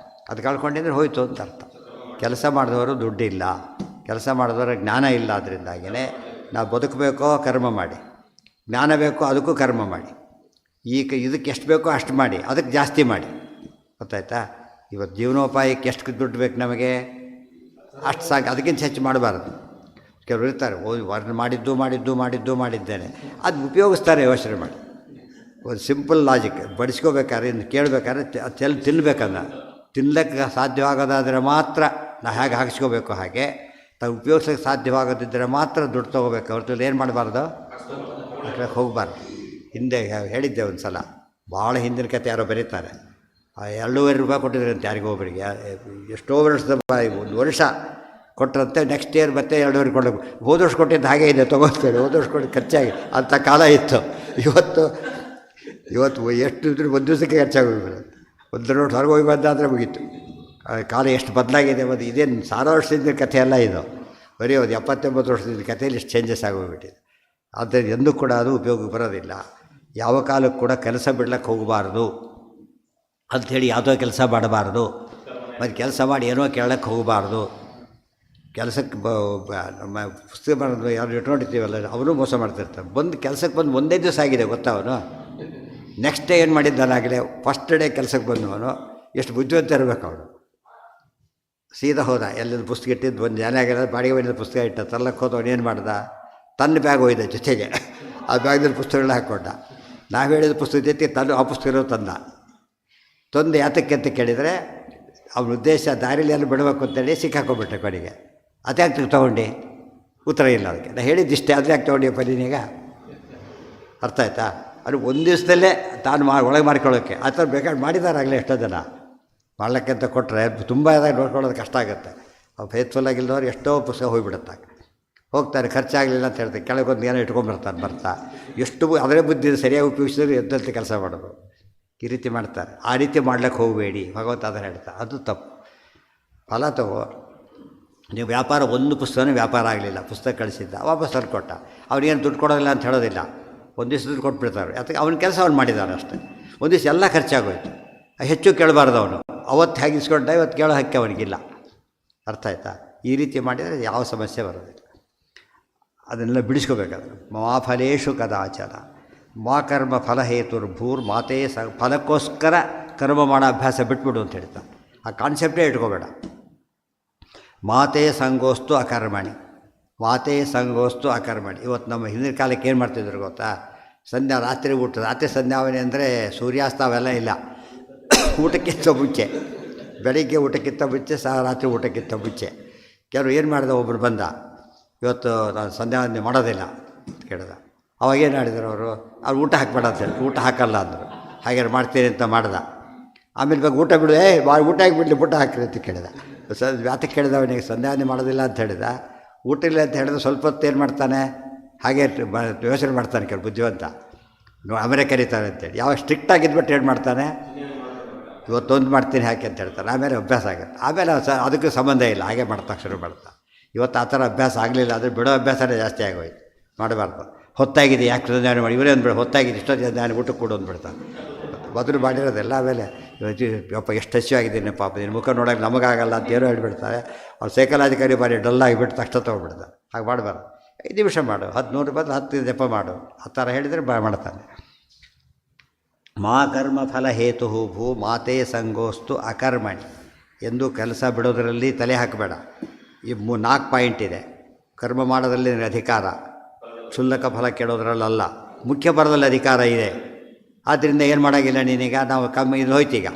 Speaker 1: ಅದು ಕಳ್ಕೊಂಡಿದ್ರೆ ಹೋಯ್ತು ಅಂತ ಅರ್ಥ. ಕೆಲಸ ಮಾಡಿದವರು ದುಡ್ಡಿಲ್ಲ, ಕೆಲಸ ಮಾಡಿದವರ ಜ್ಞಾನ ಇಲ್ಲ. ಅದರಿಂದಾಗಿಯೇ ನಾವು ಬದುಕಬೇಕೋ ಕರ್ಮ ಮಾಡಿ, ಜ್ಞಾನ ಬೇಕೋ ಅದಕ್ಕೂ ಕರ್ಮ ಮಾಡಿ, ಈಗ ಇದಕ್ಕೆ ಎಷ್ಟು ಬೇಕೋ ಅಷ್ಟು ಮಾಡಿ, ಅದಕ್ಕೆ ಜಾಸ್ತಿ ಮಾಡಿ, ಗೊತ್ತಾಯ್ತಾ? ಇವತ್ತು ಜೀವನೋಪಾಯಕ್ಕೆ ಎಷ್ಟು ದುಡ್ಡು ಬೇಕು ನಮಗೆ, ಅಷ್ಟು ಸಾಕು, ಅದಕ್ಕಿಂತ ಹೆಚ್ಚು ಮಾಡಬಾರ್ದು. ಕೆಲವರು ಇರ್ತಾರೆ, ವರ್ಣ ಮಾಡಿದ್ದೇನೆ, ಅದು ಉಪಯೋಗಿಸ್ತಾರೆ. ಯೋಚನೆ ಮಾಡಿ, ಒಂದು ಸಿಂಪಲ್ ಲಾಜಿಕ್, ಬಡಿಸ್ಕೋಬೇಕಾದ್ರೆ ಇನ್ನು ಕೇಳಬೇಕಾದ್ರೆ ತಿನ್ನಬೇಕನ್ನ ತಿನ್ನಲಿಕ್ಕೆ ಸಾಧ್ಯವಾಗೋದಾದರೆ ಮಾತ್ರ ನಾವು ಹೇಗೆ ಹಾಕಿಸ್ಕೋಬೇಕು ಹಾಗೆ ತಾವು ಉಪಯೋಗಿಸೋಕ್ಕೆ ಸಾಧ್ಯವಾಗೋದಿದ್ದರೆ ಮಾತ್ರ ದುಡ್ಡು ತೊಗೋಬೇಕು. ಹೊರತು ಏನು ಮಾಡಬಾರ್ದು, ಆ ಕಡೆ ಹೋಗಬಾರ್ದು. ಹಿಂದೆ ಹೇಳಿದ್ದೆ ಒಂದು ಸಲ, ಭಾಳ ಹಿಂದಿನ ಕತೆ ಯಾರೋ ಬರೀತಾರೆ, 2.5 ರೂಪಾಯಿ ಕೊಟ್ಟಿದ್ರಂತೆ ಯಾರಿಗೋ ಒಬ್ಬರಿಗೆ, ಎಷ್ಟೋ ವರ್ಷದ 1 ವರ್ಷ ಕೊಟ್ಟರಂತೆ, ನೆಕ್ಸ್ಟ್ ಇಯರ್ ಮತ್ತೆ 2.5 ಕೊಡಬೇಕು. ಹೋದ ವರ್ಷ ಕೊಟ್ಟಿದ್ದು ಹಾಗೆ ಇದೆ, ತೊಗೋತಾರೆ. ಹೋದ ವರ್ಷ ಕೊಟ್ಟು ಖರ್ಚಾಗಿ ಅಂಥ ಕಾಲ ಇತ್ತು. ಇವತ್ತು ಎಷ್ಟು ಇದ್ರೂ ಒಂದು ದಿವಸಕ್ಕೆ ಖರ್ಚಾಗೋಗ್ಬಿಡುತ್ತೆ. 1 ನೋಟ್ ಹೊರಗೆ ಹೋಗಿ ಬಂದ ಅಂದರೆ ಮುಗೀತು. ಕಾಲ ಎಷ್ಟು ಬದಲಾಗಿದೆ. ಮತ್ತು ಇದೇನು 1000 ವರ್ಷದಿಂದ ಕಥೆ ಅಲ್ಲ ಇದು, ಬರೀ ಒಂದು 79 ವರ್ಷದಿಂದ ಕಥೆಯಲ್ಲಿ ಇಷ್ಟು ಚೇಂಜಸ್ ಆಗೋಗ್ಬಿಟ್ಟಿದೆ. ಆದ್ದರಿಂದ ಎಂದೂ ಕೂಡ ಅದು ಉಪಯೋಗಕ್ಕೆ ಬರೋದಿಲ್ಲ. ಯಾವ ಕಾಲಕ್ಕೆ ಕೂಡ ಕೆಲಸ ಬಿಡ್ಲಿಕ್ಕೆ ಹೋಗಬಾರ್ದು ಅಂಥೇಳಿ ಯಾವುದೋ ಕೆಲಸ ಮಾಡಬಾರ್ದು. ಮತ್ತು ಕೆಲಸ ಮಾಡಿ ಏನೋ ಕೇಳಕ್ಕೆ ಹೋಗಬಾರ್ದು. ಕೆಲಸಕ್ಕೆ ನಮ್ಮ ಪುಸ್ತಕ ಬರೋದು ಯಾರು ಇಟ್ಕೊಂಡಿರ್ತೀವಲ್ಲ, ಅವನು ಮೋಸ ಮಾಡ್ತಿರ್ತಾರೆ. ಕೆಲಸಕ್ಕೆ ಬಂದು ಒಂದೇ ದಿವಸ ಆಗಿದೆ ಗೊತ್ತಾ, ಅವನು ನೆಕ್ಸ್ಟ್ ಡೇ ಏನು ಮಾಡಿದ್ದಾನಾಗಲೇ, ಫಸ್ಟ್ ಡೇ ಕೆಲಸಕ್ಕೆ ಬಂದವನು ಎಷ್ಟು ಬುದ್ಧಿವಂತ ಇರಬೇಕು. ಅವನು ಸೀದಾ ಹೋದ, ಎಲ್ಲದ ಪುಸ್ತಕ ಇಟ್ಟಿದ್ದು ಒಂದು ಜನ ಆಗಿಲ್ಲ, ಬಾಡಿಗೆ ಬಂದಿದ್ದ ಪುಸ್ತಕ ಇಟ್ಟ, ತರ್ಲಕ್ಕೆ ಹೋದವನು ಏನು ಮಾಡ್ದ, ತನ್ನ ಬ್ಯಾಗ್ ಒಯ್ದ ಜೊತೆಗೆ, ಆ ಬ್ಯಾಗ್ದಲ್ಲಿ ಪುಸ್ತಕಗಳನ್ನ ಹಾಕ್ಕೊಂಡ. ನಾವು ಹೇಳಿದ ಪುಸ್ತಕ ಜೊತೆ ಆ ಪುಸ್ತಕ ತಂದು ಯಾತಕ್ಕೆ ಅಂತ ಕೇಳಿದರೆ, ಅವನ ಉದ್ದೇಶ ದಾರಿಲಿ ಎಲ್ಲ ಬಿಡಬೇಕು ಅಂತೇಳಿ ಸಿಕ್ಕಾಕೊಂಡ್ಬಿಟ್ಟೆ ಕೊನೆಗೆ. ಅದ್ಯಾಕೆ ತೊಗೊಂಡು ಉತ್ತರ ಇಲ್ಲ ಅದಕ್ಕೆ. ನಾನು ಹೇಳಿದ್ದಿಷ್ಟೇ, ಅದ್ರ ಯಾಕೆ ತೊಗೊಂಡಿಯಪ್ಪ ನೀನೀಗ, ಅರ್ಥ ಆಯ್ತಾ? ಅದು ಒಂದು ದಿವಸದಲ್ಲೇ ತಾನು ಒಳಗೆ ಮಾಡ್ಕೊಳ್ಳೋಕ್ಕೆ ಆ ಥರ ಬೇಕಾದ್ರೆ ಮಾಡಿದಾರಾಗಲೇ ಎಷ್ಟೋ ಜನ. ಮಾಡ್ಲಿಕ್ಕೆ ಅಂತ ಕೊಟ್ಟರೆ ತುಂಬ ಇದಾಗ ನೋಡ್ಕೊಳ್ಳೋದು ಕಷ್ಟ ಆಗುತ್ತೆ. ಅವ್ರು ಫೇತ್ಫುಲ್ಲಾಗಿಲ್ದವ್ರು ಎಷ್ಟೋ ಪುಸ್ತಕ ಹೋಗಿಬಿಡುತ್ತೆ, ಹೋಗ್ತಾರೆ, ಖರ್ಚಾಗಲಿಲ್ಲ ಅಂತ ಹೇಳ್ತಾರೆ, ಕೆಳಗೊಂದು ಏನೋ ಬರ್ತಾ ಎಷ್ಟು ಅದರೇ ಬುದ್ಧಿ ಸರಿಯಾಗಿ ಉಪಯೋಗಿಸಿದ್ರೆ ಎದ್ದಂತೆ ಕೆಲಸ ಮಾಡೋದು. ಈ ರೀತಿ ಮಾಡ್ತಾರೆ. ಆ ರೀತಿ ಮಾಡ್ಲಿಕ್ಕೆ ಹೋಗಬೇಡಿ, ಭಗವಂತ ಅದನ್ನು ಹೇಳ್ತಾರೆ, ಅದು ತಪ್ಪು. ಫಲ ತಗೋ. ನೀವು ವ್ಯಾಪಾರ, ಒಂದು ಪುಸ್ತಕನೇ ವ್ಯಾಪಾರ ಆಗಲಿಲ್ಲ, ಪುಸ್ತಕ ಕಳಿಸಿದ್ದ, ವಾಪಸ್ ತಂದು ಕೊಟ್ಟ, ಅವ್ರಿಗೇನು ದುಡ್ಡು ಕೊಡೋದಿಲ್ಲ ಅಂತ ಹೇಳೋದಿಲ್ಲ. ಒಂದು ದಿವಸ ದುಡ್ಡು ಕೊಟ್ಬಿಡ್ತಾರೆ. ಅದಕ್ಕೆ ಅವನ ಕೆಲಸ ಅವ್ನು ಮಾಡಿದ್ದಾನೆ ಅಷ್ಟೇ. ಒಂದು ದಿವಸ ಎಲ್ಲ ಖರ್ಚಾಗೋಯ್ತು, ಹೆಚ್ಚು ಕೇಳಬಾರ್ದು. ಅವನು ಅವತ್ತು ಹೇಗೆ ಇಸ್ಕೊಂಡ, ಇವತ್ತು ಕೇಳೋ ಹಕ್ಕಿ ಅವನಿಗಿಲ್ಲ. ಅರ್ಥ ಆಯ್ತಾ? ಈ ರೀತಿ ಮಾಡಿದರೆ ಯಾವ ಸಮಸ್ಯೆ ಬರೋದಿಲ್ಲ. ಅದನ್ನೆಲ್ಲ ಬಿಡಿಸ್ಕೋಬೇಕಾದ್ರೆ ಮಾ ಫಲೇಶು ಕದಾಚನ ಮಾ ಕರ್ಮ ಫಲಹೇತುರ್ಭೂರ್ ಮಾತೇ ಫಲಕ್ಕೋಸ್ಕರ ಕರ್ಮ ಮಾಡೋ ಅಭ್ಯಾಸ ಬಿಟ್ಬಿಡು ಅಂತ ಹೇಳ್ತಾರೆ. ಆ ಕಾನ್ಸೆಪ್ಟೇ ಇಟ್ಕೋಬೇಡ. ಮಾತೇ ಸಂಗೋಸ್ತು ಅಕರ್ಮಣಿ, ಮಾತೇ ಸಂಗೋಸ್ತು ಅಕರ್ಮಣಿ. ಇವತ್ತು ನಮ್ಮ ಹಿಂದಿನ ಕಾಲಕ್ಕೆ ಏನು ಮಾಡ್ತಿದ್ರು ಗೊತ್ತಾ, ರಾತ್ರಿ ಸಂಧ್ಯಾವನೆ ಅಂದರೆ ಸೂರ್ಯಾಸ್ತ ಅವೆಲ್ಲ ಇಲ್ಲ. ಊಟಕ್ಕಿಂತ ಮುಂಚೆ, ಬೆಳಿಗ್ಗೆ ಊಟಕ್ಕಿಂತ ಮುಂಚೆ ರಾತ್ರಿ ಊಟಕ್ಕಿಂತ ಮುಂಚೆ ಕೆಲವರು ಏನು ಮಾಡಿದ, ಒಬ್ಬರು ಬಂದ, ಇವತ್ತು ನಾನು ಸಂಧ್ಯಾವಂದನೆ ಮಾಡೋದಿಲ್ಲ ಅಂತ ಕೇಳಿದ. ಅವಾಗೇನು ಮಾಡಿದ್ರು ಅವ್ರು ಊಟ ಹಾಕಬೇಡ ಅಂತ ಹೇಳಿ, ಊಟ ಹಾಕಲ್ಲ ಅಂದರು. ಹಾಗೆ ಮಾಡ್ತೀನಿ ಅಂತ ಮಾಡ್ದ. ಆಮೇಲೆ ಇವಾಗ ಊಟ ಬಿಡು, ಊಟ ಹಾಕಿಬಿಡ್ಲಿ, ಊಟ ಹಾಕ್ರಿ ಅಂತ ಕೇಳಿದ. ವ್ಯಾತಕ್ಕೆ ಕೇಳಿದ, ಅವನಿಗೆ ಸಂಧ್ಯಾವಂದನೆ ಮಾಡೋದಿಲ್ಲ ಅಂತ ಹೇಳಿದ. ಊಟ ಇಲ್ಲ ಅಂತ ಹೇಳಿದ್ರೆ ಸ್ವಲ್ಪ ಹೊತ್ತು ಏನು ಮಾಡ್ತಾನೆ, ಹಾಗೆ ಯೋಚನೆ ಮಾಡ್ತಾನೆ ಕೆಲವು ಬುದ್ಧಿವಂತ. ಆಮೇಲೆ ಕರೀತಾರೆ ಅಂತೇಳಿ ಯಾವಾಗ ಸ್ಟ್ರಿಕ್ಟ್ ಆಗಿದ್ಬಿಟ್ಟು ಏನು ಮಾಡ್ತಾನೆ, ಇವತ್ತೊಂದು ಮಾಡ್ತೀನಿ ಹಾಕಿ ಅಂತ ಹೇಳ್ತಾನೆ. ಆಮೇಲೆ ಅಭ್ಯಾಸ ಆಗುತ್ತೆ. ಆಮೇಲೆ ಅದಕ್ಕೆ ಸಂಬಂಧ ಇಲ್ಲ, ಹಾಗೆ ಮಾಡ್ತಾ ಶುರು ಮಾಡ್ತಾ. ಇವತ್ತು ಆ ಥರ ಅಭ್ಯಾಸ ಆಗಲಿಲ್ಲ ಅಂದರೆ ಬಿಡೋ ಅಭ್ಯಾಸನೇ ಜಾಸ್ತಿ ಆಗೋಯ್ತು. ಮಾಡಬಾರ್ದು. ಹೊತ್ತಾಗಿದೆ ಯಾಕೆ ಸಂಧಾನ ಮಾಡಿ, ಇವರೇ ಅಂದ್ಬಿಡ ಹೊತ್ತಾಗಿದೆ ಇಷ್ಟೊತ್ತು ನಾನು ಊಟಕ್ಕೆ ಕೊಡು ಅಂದ್ಬಿಡ್ತಾನೆ. ಮೊದಲು ಮಾಡಿರೋದೆಲ್ಲ ಆಮೇಲೆ ಯಪ್ಪ ಎಷ್ಟು ಹಸಿವಾಗಿದ್ದೀನಿ ಪಾಪ ನಿನ್ನ ಮುಖ ನೋಡೋಕೆ ನಮಗಾಗಲ್ಲ ಅಂತ ಏನೋ ಹೇಳ್ಬಿಡ್ತಾರೆ. ಅವ್ರು ಸೈಕಲಾಜಿಕಲಿ ಬಾರಿ ಡಲ್ ಆಗಿಬಿಟ್ಟು ತಕ್ಷಣ ತೊಗೊಬಿಡ್ತಾರೆ. ಹಾಗೆ ಮಾಡಬಾರ್ದು. 5 ನಿಮಿಷ ಮಾಡು, 10 ಬದಲು 10 ಜಪ ಮಾಡು, ಆ ಥರ ಹೇಳಿದರೆ ಮಾಡ್ತಾನೆ. ಮಾ ಕರ್ಮ ಫಲ ಹೇತು ಭೂ ಮಾತೇ ಸಂಗೋಸ್ತು ಅಕರ್ಮಣಿ. ಎಂದು ಕೆಲಸ ಬಿಡೋದರಲ್ಲಿ ತಲೆ ಹಾಕಬೇಡ. ಈ 4 ಪಾಯಿಂಟ್ ಇದೆ. ಕರ್ಮ ಮಾಡೋದ್ರಲ್ಲಿ ನಿನಗೆ ಅಧಿಕಾರ, ಕ್ಷುಲ್ಲಕ ಫಲ ಕೇಳೋದ್ರಲ್ಲ, ಮುಖ್ಯ ಫಲದಲ್ಲಿ ಅಧಿಕಾರ ಇದೆ. ಆದ್ದರಿಂದ ಏನು ಮಾಡೋಂಗಿಲ್ಲ ನೀನೀಗ. ನಾವು ಇದು ಹೋಯ್ತೀಗ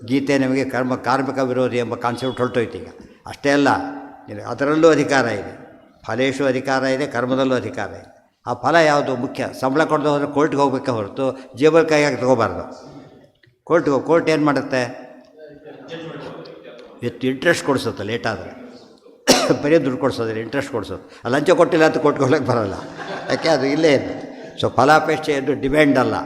Speaker 1: ಗೀತೆ ನಮಗೆ ಕಾರ್ಮಿಕ ವಿರೋಧಿ ಎಂಬ ಕಾನ್ಸೆಪ್ಟ್ ಹೊರಟೋಯ್ತೀಗ. ಅಷ್ಟೇ ಅಲ್ಲ, ಅದರಲ್ಲೂ ಅಧಿಕಾರ ಇದೆ, ಫಲೇಶು ಅಧಿಕಾರ ಇದೆ, ಕರ್ಮದಲ್ಲೂ ಅಧಿಕಾರ ಇದೆ. ಆ ಫಲ ಯಾವುದು ಮುಖ್ಯ. ಸಂಬಳ ಕೊಡದೆ ಹೋದರೆ ಕೋರ್ಟ್ಗೆ ಹೋಗಬೇಕೆ ಹೊರತು ಜೇಬಲ್ ಕೈಯಾಗಿ ತೊಗೋಬಾರ್ದು. ಕೋರ್ಟ್ ಏನು ಮಾಡುತ್ತೆ, ಇಂಟ್ರೆಸ್ಟ್ ಕೊಡಿಸುತ್ತೆ ಲೇಟಾದರೆ. ಬರೀ ದುಡ್ಡು ಕೊಡಿಸೋದಿಲ್ಲ, ಇಂಟ್ರೆಸ್ಟ್ ಕೊಡಿಸೋದು. ಲಂಚ ಕೊಟ್ಟಿಲ್ಲ ಅಂತ ಕೋರ್ಟ್ಗೆ ಹೋಗ್ಲಿಕ್ಕೆ ಬರೋಲ್ಲ. ಯಾಕೆ ಅದು ಇಲ್ಲೇ ಇದೆ. ಸೊ ಫಲಾಪೇಕ್ಷೆ ಎಂದು ಡಿಮ್ಯಾಂಡ್ ಅಲ್ಲ,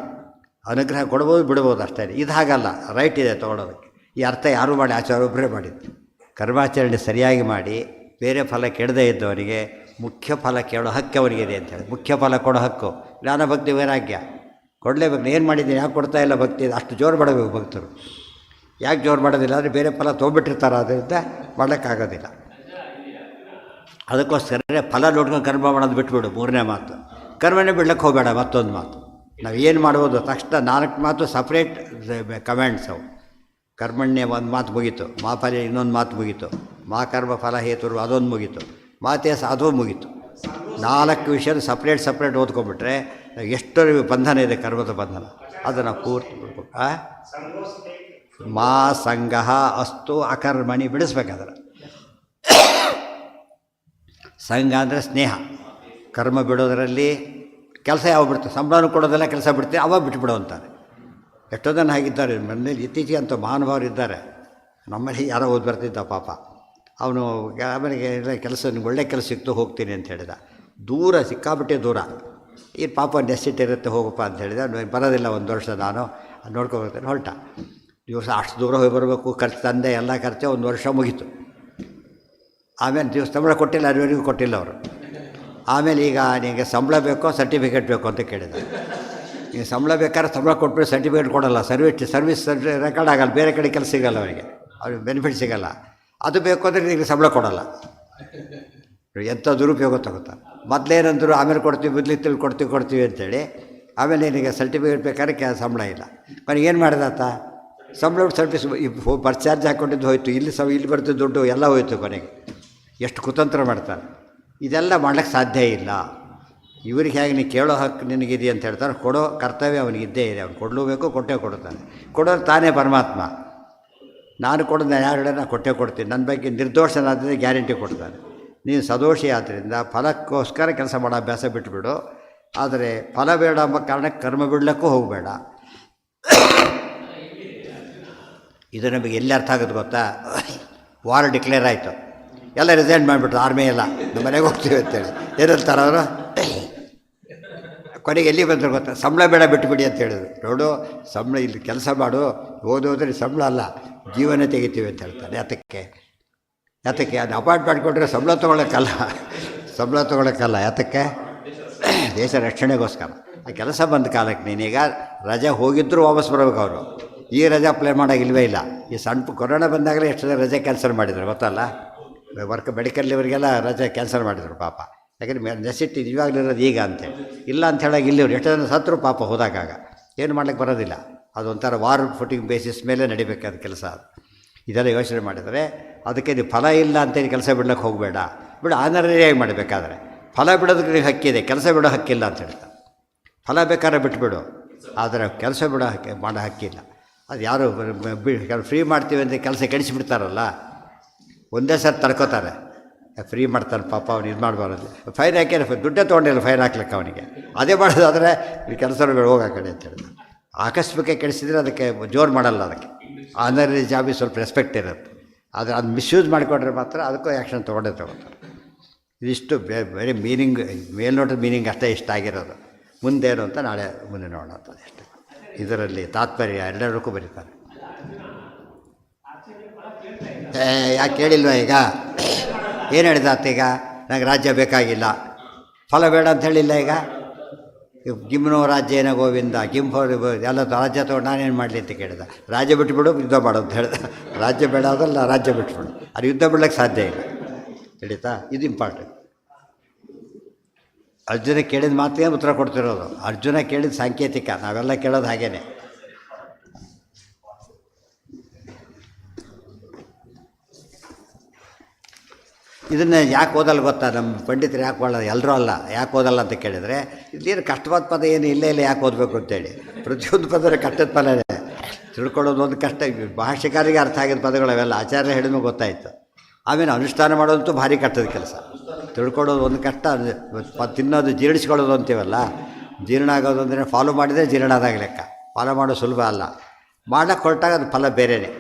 Speaker 1: ಅನುಗ್ರಹ ಕೊಡ್ಬೋದು ಬಿಡ್ಬೋದು ಅಷ್ಟೇ. ಇದು ಹಾಗಲ್ಲ, ರೈಟ್ ಇದೆ ತೊಗೊಳೋದಕ್ಕೆ. ಈ ಅರ್ಥ ಯಾರೂ ಮಾಡಿ ಆಚಾರ ಒಬ್ಬರೇ ಮಾಡಿದ್ದು. ಕರ್ಮಾಚರಣೆ ಸರಿಯಾಗಿ ಮಾಡಿ ಬೇರೆ ಫಲ ಕೆಡದೇ ಇದ್ದವನಿಗೆ ಮುಖ್ಯ ಫಲ ಕೇಳೋ ಹಕ್ಕು ಅವನಿಗಿದೆ ಅಂತೇಳಿ. ಮುಖ್ಯ ಫಲ ಕೊಡೋ ಹಕ್ಕು ಜ್ಞಾನ ಭಕ್ತಿ ವೈರಾಗ್ಯ ಕೊಡಲೇಬೇಕು. ಏನು ಮಾಡಿದ್ದೀನಿ, ಯಾಕೆ ಕೊಡ್ತಾ ಇಲ್ಲ ಭಕ್ತಿ, ಅಷ್ಟು ಜೋರು ಮಾಡಬೇಕು ಭಕ್ತರು. ಯಾಕೆ ಜೋರು ಮಾಡೋದಿಲ್ಲ ಅಂದರೆ ಬೇರೆ ಫಲ ತೊಗೊಬಿಟ್ಟಿರ್ತಾರೆ, ಅದರಿಂದ ಮಾಡೋಕ್ಕಾಗೋದಿಲ್ಲ. ಅದಕ್ಕೋಸ್ಕರ ಫಲ ನೋಡ್ಕೊಂಡು ಕರ್ಮ ಮಾಡೋದು ಬಿಟ್ಬಿಡು. 3ನೇ ಮಾತು. ಕರ್ಮನೇ ಬಿಡ್ಲಿಕ್ಕೆ ಹೋಗಬೇಡ. ಮತ್ತೊಂದು ಮಾತು, ನಾವು ಏನು ಮಾಡ್ಬೋದು ತಕ್ಷಣ 4 ಮಾತು ಸಪ್ರೇಟ್ ಕಮೆಂಟ್ಸ್ ಅವು. ಕರ್ಮಣ್ಯ ಒಂದು ಮಾತು ಮುಗೀತು, ಮಾ ಫಲ ಇನ್ನೊಂದು ಮಾತು ಮುಗೀತು, ಮಾ ಕರ್ಮ ಫಲ ಹೇತುರು ಅದೊಂದು ಮುಗೀತು, ಮಾತೇಸ ಅದೂ ಮುಗೀತು. 4 ವಿಷಯ ಸಪ್ರೇಟ್ ಓದ್ಕೊಂಡ್ಬಿಟ್ರೆ ಎಷ್ಟು ಬಂಧನ ಇದೆ, ಕರ್ಮದ ಬಂಧನ. ಅದನ್ನು ಪೂರ್ತಿ ಬಿಡ್ಬೇಕು. ಮಾ ಸಂಘ ಅಸ್ತು ಅಕರ್ಮಣಿ ಬಿಡಿಸ್ಬೇಕಾದ್ರೆ. ಸಂಘ ಅಂದರೆ ಸ್ನೇಹ. ಕರ್ಮ ಬಿಡೋದರಲ್ಲಿ ಕೆಲಸ ಯಾವ ಬಿಡ್ತಾರೆ, ಸಂಬಳನೂ ಕೊಡೋದೆಲ್ಲ ಕೆಲಸ ಬಿಡ್ತೀವಿ, ಅವಾಗ ಬಿಟ್ಬಿಡೋ ಅಂತಾರೆ. ಎಷ್ಟೋ ಜನ ಹಾಗಿದ್ದಾರೆ. ಮನೇಲಿ ಇತ್ತೀಚೆಗೆ ಅಂತ ಮಹಾನುಭಾವರು ಇದ್ದಾರೆ. ನಮ್ಮಲ್ಲಿ ಯಾರೋ ಓದಿ ಬರ್ತಿದ್ದ ಪಾಪ. ಅವನು ಆಮೇಲೆ ಕೆಲಸ ಒಳ್ಳೆ ಕೆಲಸ ಸಿಕ್ತು ಹೋಗ್ತೀನಿ ಅಂತ ಹೇಳಿದ. ದೂರ ಸಿಕ್ಕಾಬಿಟ್ಟೆ ದೂರ. ಈ ಪಾಪ ನೆಸಿಟ್ ಇರುತ್ತೆ ಹೋಗಪ್ಪ ಅಂತ ಹೇಳಿದ. ಬರೋದಿಲ್ಲ 1 ವರ್ಷ ನಾನು ನೋಡ್ಕೊಬರ್ತೇನೆ ಹೊರಟ. ದಿವಸ ಅಷ್ಟು ದೂರ ಹೋಗಿ ಬರಬೇಕು, ಖರ್ಚು ತಂದೆ ಎಲ್ಲ ಖರ್ಚು 1 ವರ್ಷ ಮುಗೀತು. ಆಮೇಲೆ ಸಂಬಳ ಕೊಟ್ಟಿಲ್ಲ, ಅರಿವರಿಗೂ ಕೊಟ್ಟಿಲ್ಲ ಅವರು. ಆಮೇಲೆ ಈಗ ನಿಮಗೆ ಸಂಬಳ ಬೇಕೋ ಸರ್ಟಿಫಿಕೇಟ್ ಬೇಕು ಅಂತ ಕೇಳಿದ. ನೀವು ಸಂಬಳ ಬೇಕಾದ್ರೆ ಸಂಬಳ ಕೊಟ್ಬಿಟ್ಟು ಸರ್ಟಿಫಿಕೇಟ್ ಕೊಡೋಲ್ಲ, ಸರ್ವಿಸ್ ರೆಕಾರ್ಡ್ ಆಗಲ್ಲ, ಬೇರೆ ಕಡೆ ಕೆಲಸ ಸಿಗೋಲ್ಲ ಅವರಿಗೆ, ಅವ್ರಿಗೆ ಬೆನಿಫಿಟ್ ಸಿಗೋಲ್ಲ. ಅದು ಬೇಕು ಅಂದರೆ ನಿಮಗೆ ಸಂಬಳ ಕೊಡೋಲ್ಲ. ಎಂಥ ದುರುಪಯೋಗ ತಗೋತಾರೆ. ಮೊದಲೇನಂದ್ರು ಆಮೇಲೆ ಕೊಡ್ತೀವಿ, ಬದಲಿಗೆ ಕೊಡ್ತೀವಿ ಅಂತೇಳಿ. ಆಮೇಲೆ ನಿನಗೆ ಸರ್ಟಿಫಿಕೇಟ್ ಬೇಕಾದ್ರೆ ಸಂಬಳ ಇಲ್ಲ. ಕೊನೆಗೆ ಏನು ಮಾಡಿದಾತ, ಸಂಬಳ ಬಸ್ ಚಾರ್ಜ್ ಹಾಕ್ಕೊಂಡಿದ್ದು ಹೋಯ್ತು, ಇಲ್ಲಿ ಬರ್ತಿದ್ದು ದುಡ್ಡು ಎಲ್ಲ ಹೋಯ್ತು. ಕೊನೆಗೆ ಎಷ್ಟು ಕುತಂತ್ರ ಮಾಡ್ತಾರೆ. ಇದೆಲ್ಲ ಮಾಡ್ಲಿಕ್ಕೆ ಸಾಧ್ಯ ಇಲ್ಲ. ಇವ್ರಿಗೆ ಹೇಗೆ ನೀನು ಕೇಳೋ ಹಕ್ಕು ನಿನಗಿದೆಯಾ ಅಂತ ಹೇಳ್ತಾರೆ. ಕೊಡೋ ಕರ್ತವ್ಯ ಅವನಿಗಿದ್ದೇ ಇದೆ. ಅವ್ನು ಕೊಡಲೇಬೇಕು, ಕೊಟ್ಟೇ ಕೊಡ್ತಾನೆ. ಕೊಡೋರು ತಾನೇ ಪರಮಾತ್ಮ. ನಾನು ಕೊಡೋದು ಯಾರು ಕೊಟ್ಟೇ ಕೊಡ್ತೀನಿ. ನನ್ನ ಬಗ್ಗೆ ನಿರ್ದೋಷನಾದರೆ ಗ್ಯಾರಂಟಿ ಕೊಡ್ತಾನೆ. ನೀನು ಸದೋಷಿ ಆದ್ದರಿಂದ ಫಲಕ್ಕೋಸ್ಕರ ಕೆಲಸ ಮಾಡೋ ಅಭ್ಯಾಸ ಬಿಟ್ಟುಬಿಡು. ಆದರೆ ಫಲ ಬೇಡ ಎಂಬ ಕಾರಣಕ್ಕೆ ಕರ್ಮ ಬಿಡಲಿಕ್ಕೂ ಹೋಗಬೇಡ. ಇದು ನಮಗೆ ಎಲ್ಲಿ ಅರ್ಥ ಆಗೋದು ಗೊತ್ತಾ, ವಾರ್ ಡಿಕ್ಲೇರ್ ಆಯಿತು, ಎಲ್ಲ ರಿಸೈನ್ ಮಾಡಿಬಿಟ್ರು, ಆರ್ಮಿ ಎಲ್ಲ ನಮ್ಮ ಮನೆಗೆ ಹೋಗ್ತೀವಿ ಅಂತೇಳಿ. ಏನಂತಾರೆ ಅವರು, ಕೊನೆಗೆ ಎಲ್ಲಿ ಬಂದರು ಗೊತ್ತಾ, ಸಂಬಳ ಬೇಡ ಬಿಟ್ಟುಬಿಡಿ ಅಂತ ಹೇಳಿದ್ರು. ನೋಡು, ಸಂಬಳ ಇಲ್ಲಿ ಕೆಲಸ ಮಾಡು, ಓದೋದ್ರೆ ಸಂಬಳ ಅಲ್ಲ, ಜೀವನ ತೆಗಿತೀವಿ ಅಂತ ಹೇಳ್ತಾರೆ. ಯಾತಕ್ಕೆ ಅದು ಅಪಾಯಿಂಟ್ ಮಾಡಿಕೊಂಡ್ರೆ ಸಂಬಳ ತೊಗೊಳಕ್ಕಲ್ಲ. ಯಾತಕ್ಕೆ, ದೇಶ ರಕ್ಷಣೆಗೋಸ್ಕರ. ಆ ಕೆಲಸ ಬಂದ ಕಾಲಕ್ಕೆ ನೀನೀಗ ರಜೆ ಹೋಗಿದ್ದರೂ ವಾಪಸ್ ಬರಬೇಕು ಅವರು. ಈ ರಜೆ ಅಪ್ಲೈ ಮಾಡೋಂಗಿಲ್ವೇ ಇಲ್ಲ. ಈ ಸಣ್ಣ ಕೊರೋನಾ ಬಂದಾಗಲೇ ಎಷ್ಟು ಜನ ರಜೆ ಕ್ಯಾನ್ಸಲ್ ಮಾಡಿದ್ರು ಗೊತ್ತಲ್ಲ. ಮೆಡಿಕಲ್ ಇವರಿಗೆಲ್ಲ ರಜೆ ಕ್ಯಾನ್ಸಲ್ ಮಾಡಿದರು ಪಾಪ. ಯಾಕಂದರೆ ನೆಸಿಟಿ ನಿಜವಾಗ್ಲಿರೋದು ಈಗ ಅಂತೇಳಿ. ಇಲ್ಲ ಅಂತ ಹೇಳಾಗ ಇಲ್ಲಿವ್ರು ಎಷ್ಟು ಜನ ಸತ್ರು ಪಾಪ ಹೋದಾಗ. ಏನು ಮಾಡ್ಲಿಕ್ಕೆ ಬರೋದಿಲ್ಲ. ಅದೊಂಥರ ವಾರ್ ಫುಟಿಂಗ್ ಬೇಸಿಸ್ ಮೇಲೆ ನಡಿಬೇಕಾದ ಕೆಲಸ ಅದು. ಇದೆಲ್ಲ ಯೋಚನೆ ಮಾಡಿದರೆ ಅದಕ್ಕೆ ನೀವು ಫಲ ಇಲ್ಲ ಅಂತೇಳಿ ಕೆಲಸ ಬಿಡ್ಲಿಕ್ಕೆ ಹೋಗಬೇಡ. ಆನರ್ಯಾಗಿ ಮಾಡಬೇಕಾದ್ರೆ ಫಲ ಬಿಡೋದಕ್ಕೆ ನಿಮಗೆ ಹಕ್ಕಿದೆ, ಕೆಲಸ ಬಿಡೋ ಹಕ್ಕಿಲ್ಲ ಅಂತ ಹೇಳ್ತಾರೆ. ಫಲ ಬೇಕಾದ್ರೆ ಬಿಟ್ಬಿಡು, ಆದರೆ ಕೆಲಸ ಮಾಡೋ ಹಕ್ಕಿಲ್ಲ. ಅದು ಯಾರು ಫ್ರೀ ಮಾಡ್ತೀವಿ ಅಂತ ಕೆಲಸ ಕೆಡಿಸಿಬಿಡ್ತಾರಲ್ಲ, ಒಂದೇ ಸರ್ ತಡ್ಕೋತಾರೆ. ಫ್ರೀ ಮಾಡ್ತಾನೆ ಪಾಪ, ಅವ್ನು ಇದು ಮಾಡಬಾರದು. ಫೈನ್ ಹಾಕಿ ದುಡ್ಡೇ ತೊಗೊಂಡಿಲ್ಲ ಫೈನ್ ಹಾಕ್ಲಿಕ್ಕೆ ಅವನಿಗೆ. ಅದೇ ಮಾಡೋದಾದರೆ ಈ ಕೆಲಸಗಳು ಹೋಗೋ ಕಡೆ ಅಂತ ಹೇಳಿದ. ಆಕಸ್ಮಿಕ ಕೆಡಿಸಿದರೆ ಅದಕ್ಕೆ ಜೋರು ಮಾಡಲ್ಲ. ಅದಕ್ಕೆ ಆನರಿ ಜಾಬಿಗೆ ಸ್ವಲ್ಪ ರೆಸ್ಪೆಕ್ಟ್ ಇರುತ್ತೆ. ಆದರೆ ಅದು ಮಿಸ್ಯೂಸ್ ಮಾಡಿಕೊಂಡ್ರೆ ಮಾತ್ರ ಅದಕ್ಕೂ ಆ್ಯಕ್ಷನ್ ತೊಗೊಂಡೇ ತಗೋತಾರೆ. ಇದಿಷ್ಟು ಬೇರೆ ಮೀನಿಂಗ್, ಮೇಲ್ನೋಟದ ಮೀನಿಂಗ್ ಅಷ್ಟೇ ಇಷ್ಟ ಆಗಿರೋದು. ಮುಂದೇನು ಅಂತ ನಾಳೆ ಮುಂದೆ ನೋಡೋಣ ಅಂತ ಅಷ್ಟೇ. ಇದರಲ್ಲಿ ತಾತ್ಪರ್ಯ ಎರಡಕ್ಕೂ ಬರೀತಾರೆ. ಯಾಕೆ ಕೇಳಿಲ್ವ ಈಗ? ಏನು ಹೇಳಿದಾತ ಈಗ? ನನಗೆ ರಾಜ್ಯ ಬೇಕಾಗಿಲ್ಲ, ಫಲ ಬೇಡ ಅಂತ ಹೇಳಿಲ್ಲ. ಈಗ ಗಿಮ್ನೋ ರಾಜ್ಯ ಏನೋ ಗೋವಿಂದ ಗಿಂಫ ಎಲ್ಲ ರಾಜ್ಯ ತೊಗೊಂಡು ನಾನೇನು ಮಾಡಲಿ ಅಂತ ಕೇಳಿದ. ರಾಜ್ಯ ಬಿಟ್ಟುಬಿಡು, ಯುದ್ಧ ಮಾಡು ಅಂತ ಹೇಳಿದ. ರಾಜ್ಯ ಬೇಡ ಅದಲ್ಲ, ರಾಜ್ಯ ಬಿಟ್ಬಿಡು. ಅದು ಯುದ್ಧ ಬಿಡ್ಲಿಕ್ಕೆ ಸಾಧ್ಯ ಇಲ್ಲ. ತಿಳಿತಾ? ಇದು ಇಂಪಾರ್ಟೆಂಟ್. ಅರ್ಜುನ ಕೇಳಿದ ಮಾತಿಗೆ ಉತ್ತರ ಕೊಡ್ತಿರೋದು. ಅರ್ಜುನ ಕೇಳಿದ ಸಾಂಕೇತಿಕ, ನಾವೆಲ್ಲ ಕೇಳೋದು ಹಾಗೇನೆ. ಇದನ್ನು ಯಾಕೆ ಓದಲ್ಲ ಗೊತ್ತಾ? ನಮ್ಮ ಪಂಡಿತರು ಯಾಕೆ ಓದಲ್ಲ, ಎಲ್ಲರೂ ಅಲ್ಲ, ಯಾಕೆ ಓದಲ್ಲ ಅಂತ ಕೇಳಿದರೆ, ಇದೇನು ಕಷ್ಟವಾದ ಪದ ಏನು ಇಲ್ಲೇ ಇಲ್ಲ, ಯಾಕೆ ಓದಬೇಕು ಅಂತೇಳಿ. ಪ್ರತಿಯೊಂದು ಪದ ಕಷ್ಟದ ಪದನೇ, ತಿಳ್ಕೊಳ್ಳೋದು ಒಂದು ಕಷ್ಟ. ಭಾಷೆಕಾರಿಗೆ ಅರ್ಥ ಆಗಿದ್ದ ಪದಗಳು ಅವೆಲ್ಲ ಆಚಾರ್ಯ ಹೇಳಿದ್ಮೇಲೆ ಗೊತ್ತಾಯಿತು. ಆಮೇಲೆ ಅನುಷ್ಠಾನ ಮಾಡೋದಂತೂ ಭಾರಿ ಕಷ್ಟದ ಕೆಲಸ. ತಿಳ್ಕೊಳ್ಳೋದು ಒಂದು ಕಷ್ಟ, ತಿನ್ನೋದು ಜೀರ್ಣಿಸ್ಕೊಳ್ಳೋದು ಅಂತೀವಲ್ಲ, ಜೀರ್ಣ ಆಗೋದು ಅಂದರೆ ಫಾಲೋ ಮಾಡಿದರೆ ಜೀರ್ಣ ಆದಾಗ ಲೆಕ್ಕ. ಫಾಲೋ ಮಾಡೋದು ಸುಲಭ ಅಲ್ಲ, ಮಾಡೋಕ್ಕೆ ಹೊರಟಾಗ ಅದು ಫಲ ಬೇರೆಯೇ.